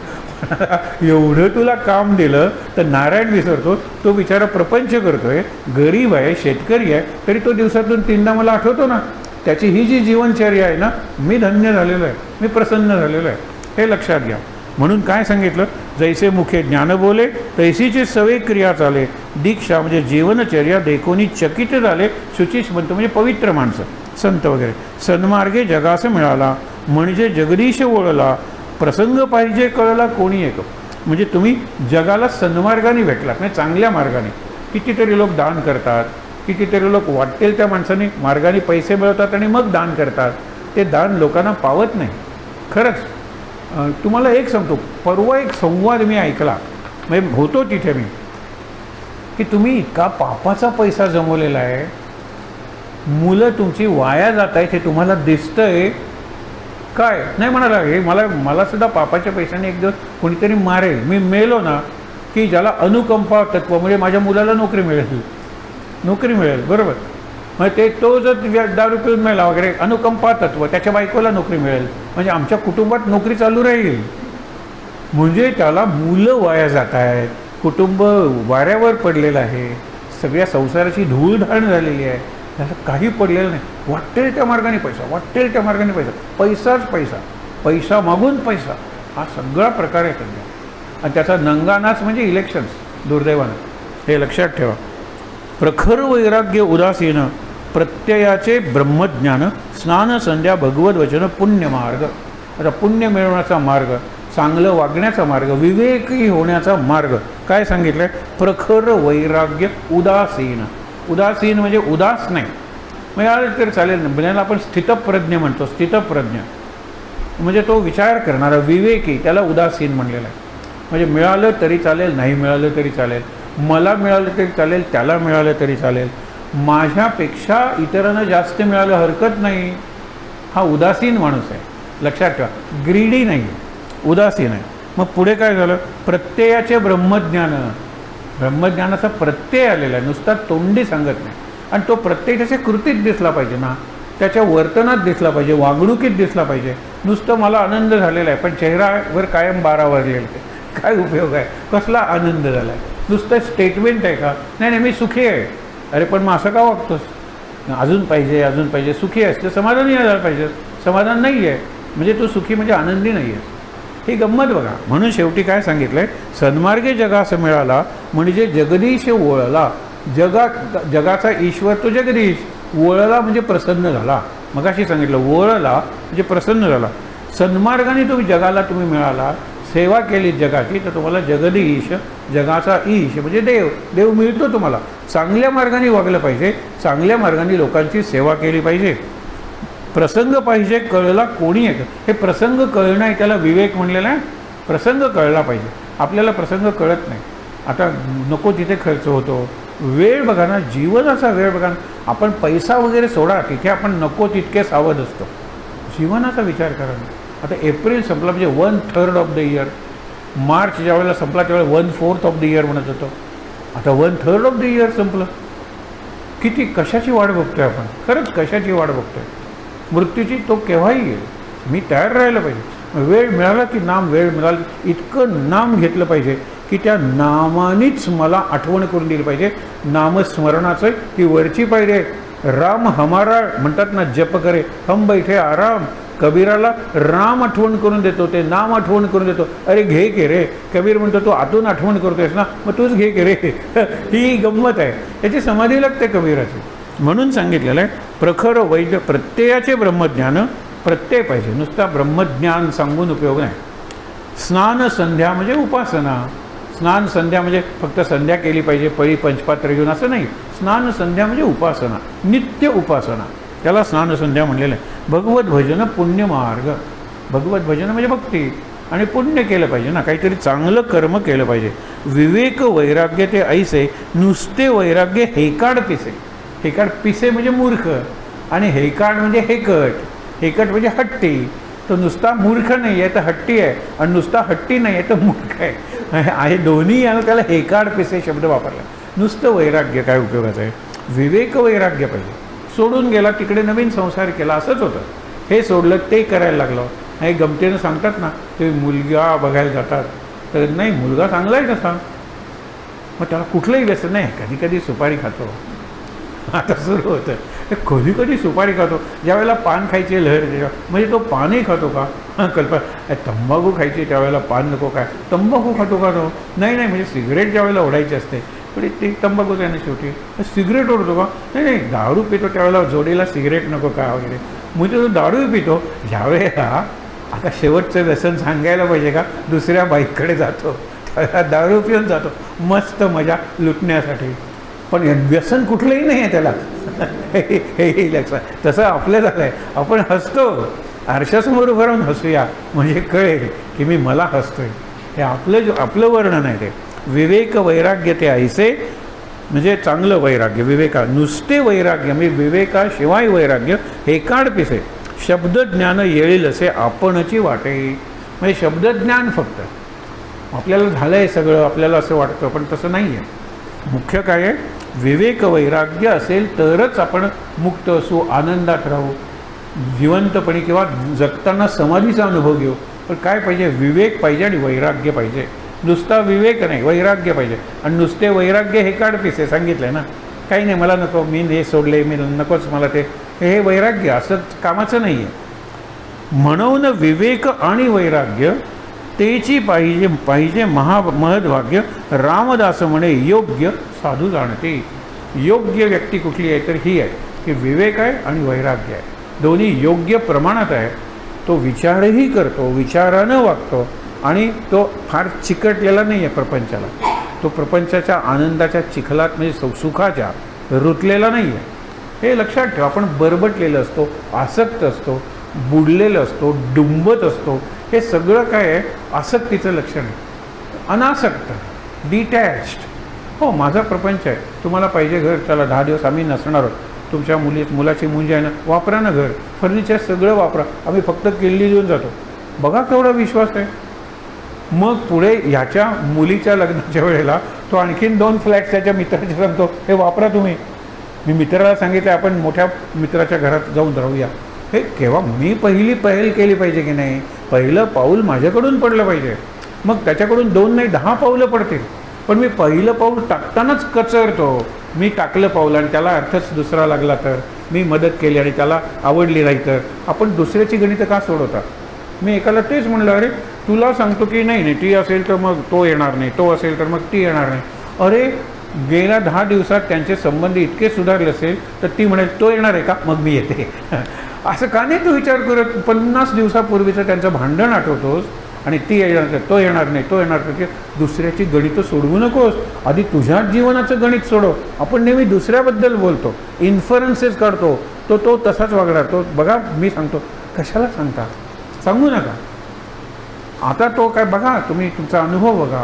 एवढं तुला काम दिलं तर नारायण विसरतो. तो बिचारा प्रपंच करतोय, गरीब आहे, शेतकरी आहे, तरी तो दिवसातून 3दा मला आठवतो ना. त्याची ही जी जीवनचर्या आहे ना, मी धन्य झालेलो आहे, मी प्रसन्न झालेलो आहे. हे लक्षात घ्या. म्हणून काय सांगितलं? जैसे मुखे ज्ञान बोले तैसीचे सवे क्रिया चाले. दीक्षा म्हणजे जीवनचर्या देखोनी चकित झाले. शुचिश म्हणतो म्हणजे पवित्र माणसं, संत वगैरे. सन्मार्गे जगास मिळाला म्हणजे जगदीश ओळला. प्रसंग पाहिजे कळला कोणी एक. म्हणजे तुम्ही जगाला सन्मार्गाने भेटलात, नाही चांगल्या मार्गाने. कितीतरी लोक दान करतात, कितीतरी लोक वाटेल त्या माणसाने मार्गाने पैसे मिळवतात आणि मग दान करतात. ते दान लोकांना पावत नाही. खरंच तुम्हाला एक सांगतो, परवा एक संवाद मी ऐकला, म्हणजे होतो तिथे मी, की तुम्ही इतका पापाचा पैसा जमवलेला आहे, मुलं तुमची वाया जात आहेत हे तुम्हाला दिसतंय काय? नाही म्हणाला हे मला सुद्धा पापाच्या पैशाने एक दिवस कोणीतरी मारेल, मी मेलो ना की ज्याला अनुकंपा तत्व म्हणजे माझ्या मुलाला नोकरी मिळेल बरोबर. मग ते तो जर दारू पिऊन मेला वगैरे, अनुकंपा तत्व, त्याच्या बायकोला नोकरी मिळेल, म्हणजे आमच्या कुटुंबात नोकरी चालू राहील. म्हणजे त्याला मुलं वाया जात आहेत, कुटुंब वाऱ्यावर पडलेलं आहे, सगळ्या संसाराची धूळधाण झालेली आहे, त्याला काही पडलेलं नाही. वाटेल त्या मार्गाने पैसाच पैसा मागून पैसा, हा सगळा प्रकार आहे सध्या. आणि त्याचा नंगानाच म्हणजे इलेक्शन्स, दुर्दैवानं. हे लक्षात ठेवा. प्रखर वैराग्य उदासीन प्रत्ययाचे ब्रह्मज्ञान स्नान संध्या भगवत वचन पुण्यमार्ग. आता पुण्य मिळवण्याचा मार्ग, चांगलं वागण्याचा मार्ग, विवेकी होण्याचा मार्ग काय सांगितलं आहे? प्रखर वैराग्य उदासीन म्हणजे उदास नाही. मिळालं तरी चालेल ना, म्हणजे आपण स्थितप्रज्ञ म्हणतो. स्थितप्रज्ञ म्हणजे तो विचार करणारा विवेकी, त्याला उदासीन म्हणलेला आहे. म्हणजे मिळालं तरी चालेल, नाही मिळालं तरी चालेल, मला मिळालं तरी चालेल, त्याला मिळालं तरी चालेल, माझ्यापेक्षा इतरांना जास्त मिळालं हरकत नाही. हा उदासीन माणूस आहे. लक्षात ठेवा. ग्रीडी नाही, उदासीन आहे. मग पुढे काय झालं? प्रत्ययाचे ब्रह्मज्ञानाचा प्रत्यय आलेला आहे, नुसता तोंडी सांगत नाही. आणि तो प्रत्यय त्याच्या कृतीत दिसला पाहिजे ना, त्याच्या वर्तनात दिसला पाहिजे, वागणुकीत दिसला पाहिजे. नुसतं मला आनंद झालेला आहे पण चेहऱ्यावर कायम 12 वाजलेले, काय उपयोग आहे? कसला आनंद झाला आहे? नुसतं स्टेटमेंट आहे का? नाही मी सुखी आहे. अरे पण मग असं का वागतोस? अजून पाहिजे. सुखी आहेस तर समाधानी झालं पाहिजे. समाधान नाही आहे म्हणजे तू सुखी म्हणजे आनंदी नाही आहेस. ही गंमत बघा. म्हणून शेवटी काय सांगितलं आहे? सन्मार्गे जगास मिळाला म्हणजे जगदीश वळला. जगाचा ईश्वर तो जगदीश. वळला म्हणजे प्रसन्न झाला. मगाशी सांगितलं वळला म्हणजे प्रसन्न झाला. सन्मार्गाने जगाला तुम्ही मिळाला, सेवा केली जगाची, तर तुम्हाला जगदीश, जगाचा ईश म्हणजे देव मिळतो तुम्हाला. चांगल्या मार्गाने वागलं पाहिजे, चांगल्या मार्गाने लोकांची सेवा केली पाहिजे. प्रसंग पाहिजे कळला कोणी आहे. हे प्रसंग कळणं आहे, त्याला विवेक म्हणलेला आहे. प्रसंग कळला पाहिजे. आपल्याला प्रसंग कळत नाही. आता नको तिथे खर्च होतो. वेळ बघा ना, जीवनाचा वेळ बघा ना. आपण पैसा वगैरे सोडा, तिथे आपण नको तितके सावध असतो. जीवनाचा विचार करा ना. आता एप्रिल संपला म्हणजे 1/3 ऑफ द इयर. मार्च ज्या वेळेला संपला त्यावेळेला 1/4 ऑफ द इयर म्हणत होतो. आता 1/3 ऑफ द इयर संपलं. किती कशाची वाट बघतोय आपण, खरंच कशाची वाट बघतोय? मृत्यूची. तो केव्हाही येईल, मी तयार राहायला पाहिजे. वेळ मिळाला की नाम, वेळ मिळाला इतकं नाम घेतलं पाहिजे की त्या नामानेच मला आठवण करून दिली पाहिजे. नामस्मरणाचं ही वरची पायरी आहे. राम हमारा म्हणतात ना, जप करे हम बैठे आराम. कबीराला राम आठवण करून देतो, ते नाम आठवण करून देतो. अरे घे के रे. कबीर म्हणतो तू आतून आठवण करतोयस ना, मग तूच घे के रे. ही गंमत आहे. त्याची समाधी लागते कबीराची. म्हणून सांगितलेलं आहे प्रखर वैद्य प्रत्ययाचे ब्रह्मज्ञान प्रत्यय पाहिजे. नुसता ब्रह्मज्ञान सांगून उपयोग नाही. स्नान संध्या म्हणजे उपासना. स्नान संध्या म्हणजे फक्त संध्या केली पाहिजे पळी पंचपात्र घेऊन असं नाही. स्नान संध्या म्हणजे उपासना, नित्य उपासना, त्याला स्नान संध्या म्हणलेलं आहे. भगवत भजन पुण्यमार्ग. भगवत भजन म्हणजे भक्ती आणि पुण्य केलं पाहिजे ना, काहीतरी चांगलं कर्म केलं पाहिजे. विवेक वैराग्य ते ऐसे, नुसते वैराग्य हेकाड पिसे. हेकाड पिसे म्हणजे मूर्ख आणि हेकाड म्हणजे हेकट. हेकट म्हणजे हट्टी. तो नुसता मूर्ख नाही आहे तर हट्टी आहे, आणि नुसता हट्टी नाही आहे तर मूर्ख आहे. दोन्ही यानं त्याला हेकाड पिसे शब्द वापरला. नुसतं वैराग्य काय उपयोगाचं आहे? विवेक वैराग्य पाहिजे. सोडून गेला तिकडे नवीन संसार केला असंच होतं. हे सोडलं ते करायला लागलं. हे गमतीनं सांगतात ना, ते मुलगा बघायला जातात तर नाही मुलगा चांगला आहे कसा, मग त्याला कुठलंही व्यसन नाही. कधी कधी सुपारी खातो. आता सुरू होतं कधी कधी सुपारी खातो. ज्यावेळेला पान खायची लहर येते म्हणजे तो पानही खातो का? कल्पना. तंबाखू खायची त्यावेळेला पान नको काय? तंबाखू खातो का तो? नाही नाही. म्हणजे सिगरेट ज्यावेळेला ओढायची असते पण ते तंबाखूच आहे ना शेवटी. सिगरेट ओढतो का? नाही नाही. दारू पितो त्यावेळेला जोडीला सिगरेट नको का वगैरे. म्हणजे तो दारूही पितो. ज्यावेळेला आता शेवटचं व्यसन सांगायला पाहिजे का, दुसऱ्या बाईककडे जातो त्याला दारू पिऊन जातो मस्त मजा लुटण्यासाठी. पण व्यसन कुठलंही नाही आहे त्याला. हे लक्षात. तसं आपलं झालं आहे. आपण हसतो, आरशासमोर उभं राहून हसूया म्हणजे कळेल की मी मला हसतोय. हे आपलं वर्णन आहे ते. विवेक वैराग्य ते ऐसे म्हणजे चांगलं वैराग्य. विवेका नुसते वैराग्य म्हणजे विवेकाशिवाय वैराग्य हेकाड पिसे. शब्दज्ञान येईल असे आपणची वाटे. म्हणजे शब्दज्ञान फक्त आपल्याला झालं आहे सगळं, आपल्याला असं वाटतं, पण तसं नाही आहे. मुख्य काय आहे? विवेक वैराग्य असेल तरच आपण मुक्त असू, आनंदात राहू, जिवंतपणे किंवा जगताना समाधीचा अनुभव घेऊ. पण काय पाहिजे? विवेक पाहिजे आणि वैराग्य पाहिजे. नुसता विवेक नाही, वैराग्य पाहिजे. आणि नुसते वैराग्य हे काढ पिसे सांगितलं आहे ना, काही नाही मला नको, मी हे सोडले, मी नकोच मला ते, हे वैराग्य असं कामाचं नाही आहे. म्हणून विवेक आणि वैराग्य तेची पाहिजे महद्भाग्य. रामदास म्हणे योग्य साधू जाणते. योग्य व्यक्ती कुठली आहे तर ही आहे की विवेक आहे आणि वैराग्य आहे, दोन्ही योग्य प्रमाणात आहे. तो विचारही करतो, विचारानं वागतो आणि तो फार चिकटलेला नाही आहे प्रपंचाला. तो प्रपंचाच्या आनंदाच्या चिखलात म्हणजे सुखाच्या रुतलेला नाही आहे. हे लक्षात ठेवा. आपण बरबटलेलं असतो, आसक्त असतो, बुडलेलं असतो, डुंबत असतो. हे सगळं काय आहे? आसक्तीचं लक्षण आहे. अनासक्त, डिटॅच्ड. हो माझा प्रपंच आहे, तुम्हाला पाहिजे घर, चला 10 दिवस आम्ही नसणार आहोत. तुमच्या मुलाची मुंजी आहे ना, वापरा ना घर, फर्निचर सगळं वापरा, आम्ही फक्त किल्ली देऊन जातो. बघा केवढा विश्वास आहे. मग पुढे ह्याच्या मुलीच्या लग्नाच्या वेळेला तो आणखीन 2 फ्लॅट्स त्याच्या मित्राचे सांगतो, हे वापरा तुम्ही. मी मित्राला सांगितलं आपण मोठ्या मित्राच्या घरात जाऊन राहूया. हे केव्हा मी पहल केली पाहिजे की नाही? पहिलं पाऊल माझ्याकडून पडलं पाहिजे. मग त्याच्याकडून 2 नाही 10 पावलं पडतील. पण मी पहिलं पाऊल टाकतानाच कचरतो. मी टाकलं पाऊल आणि त्याला अर्थच दुसरा लागला तर, मी मदत केली आणि त्याला आवडली नाही तर, आपण दुसऱ्याची गणितं का सोडवता? मी एकाला तेच म्हणलं, अरे तुला सांगतो की नाही ती असेल तर मग तो येणार नाही, तो असेल तर मग ती येणार नाही. अरे गेल्या 10 दिवसात त्यांचे संबंध इतके सुधारले असेल तर ती म्हणेल तो येणार आहे का, मग मी येते. असं का नाही तू विचार करत? 50 दिवसापूर्वीचं त्यांचं भांडण आठवतोस आणि ती येणार, तो येणार नाही, तो येणार नाही. दुसऱ्याची गणितं सोडवू नकोस, आधी तुझ्याच जीवनाचं गणित सोडव. आपण नेहमी दुसऱ्याबद्दल बोलतो, इन्फरन्सेस काढतो, तो तसाच वागणार. तो बघा मी सांगतो, कशाला सांगता? सांगू नका. आता तो काय बघा, तुम्ही तुमचा अनुभव बघा,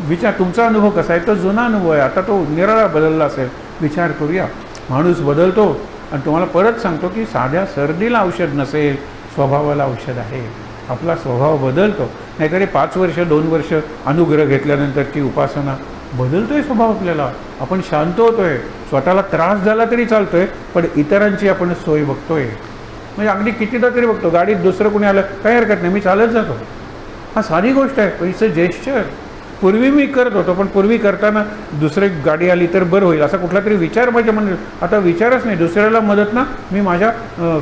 विचार. तुमचा अनुभव कसा आहे? तो जुना अनुभव आहे, आता तो निराळा बदलला असेल. विचार करूया. माणूस बदलतो आणि तुम्हाला परत सांगतो की साध्या सर्दीला औषध नसेल, स्वभावाला औषध आहे. आपला स्वभाव बदलतो. नाहीतरी 5 वर्ष 2 वर्ष अनुग्रह घेतल्यानंतरची उपासना बदलतोय स्वभाव आपल्याला, आपण शांत होतोय, स्वतःला त्रास झाला तरी चालतोय, पण इतरांची आपण सोय बघतोय. म्हणजे अगदी कितीदा तरी बघतो, गाडीत दुसरं कोणी आलं काही हरकत नाही, मी चालत जातो. हा साधी गोष्ट आहे, पण इट्स अ जेस्चर. पूर्वी मी करत होतो, पण पूर्वी करताना दुसरी गाडी आली तर बरं होईल असा कुठला तरी विचार माझ्या मनात. आता विचारच नाही, दुसऱ्याला मदत ना मी माझ्या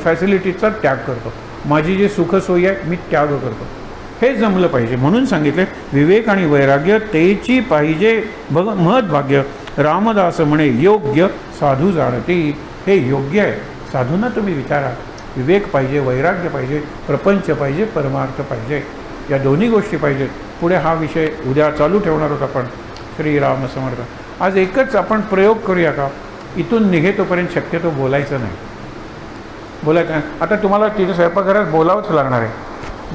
फॅसिलिटीजचा त्याग करतो, माझी जी सुखसोयी आहे मी त्याग करतो. हे जमलं पाहिजे. म्हणून सांगितले विवेक आणि वैराग्य तेची पाहिजे महत् भाग्य. रामदास म्हणे योग्य साधू जाणती. हे योग्य आहे, साधूंना तुम्ही विचारा. विवेक पाहिजे, वैराग्य पाहिजे, प्रपंच पाहिजे, परमार्थ पाहिजे, या दोन्ही गोष्टी पाहिजेत. पुढे हा विषय उद्या चालू ठेवणार होता आपण. श्रीराम समर्थ. आज एकच आपण प्रयोग करूया का, इथून निघेतोपर्यंत शक्यतो बोलायचं नाही, बोलायचं नाही. आता तुम्हाला तिथे स्वयंपाकघरात बोलावंच लागणार आहे,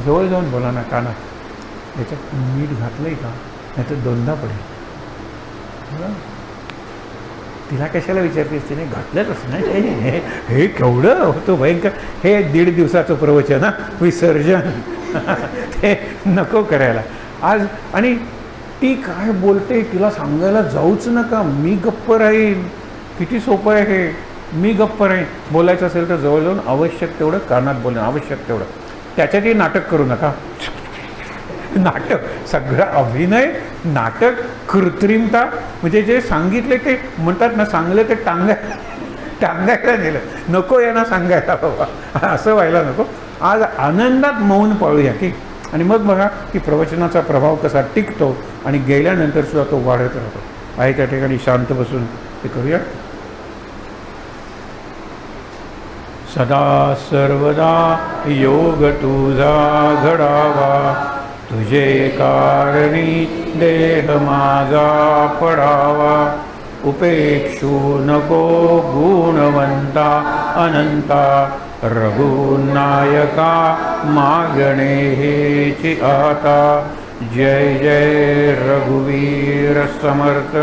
जवळ जाऊन बोला ना कानात, याच्यात मीठ घातलं आहे का, नाही तर दोनदा पडेल. तिला कशाला विचारतेस, तिने घातलंच नाही. हे केवढं होतं भयंकर. हे 1.5 दिवसाचं प्रवचन, विसर्जन. ते नको करायला आज. आणि ती काय बोलते तिला सांगायला जाऊच नका, मी गप्प राहीन. किती सोपं आहे हे, मी गप्प राहीन. बोलायचं असेल तर जवळ जाऊन आवश्यक तेवढं कानात बोलणं, आवश्यक तेवढं. त्याच्यातही नाटक करू नका. नाटक सगळं अभिनय, नाटक, कृत्रिमता. म्हणजे जे सांगितले ते म्हणतात ना, सांगले ते टांगायला नेलं नको, यांना सांगायला बाबा असं व्हायला नको. आज आनंदात मौन पाळूया की. आणि मग बघा की प्रवचनाचा प्रभाव कसा टिकतो आणि गेल्यानंतर सुद्धा तो वाढत राहतो. आहे त्या ठिकाणी शांत बसून ते करूया. सदा सर्वदा योग तुझा घडावा, तुझे कारणी देह माझा पडावा. उपेक्षू नको गुणवंता अनंता, रघुनायका मागणे हेची आता. जय जय रघुवीर समर्थ.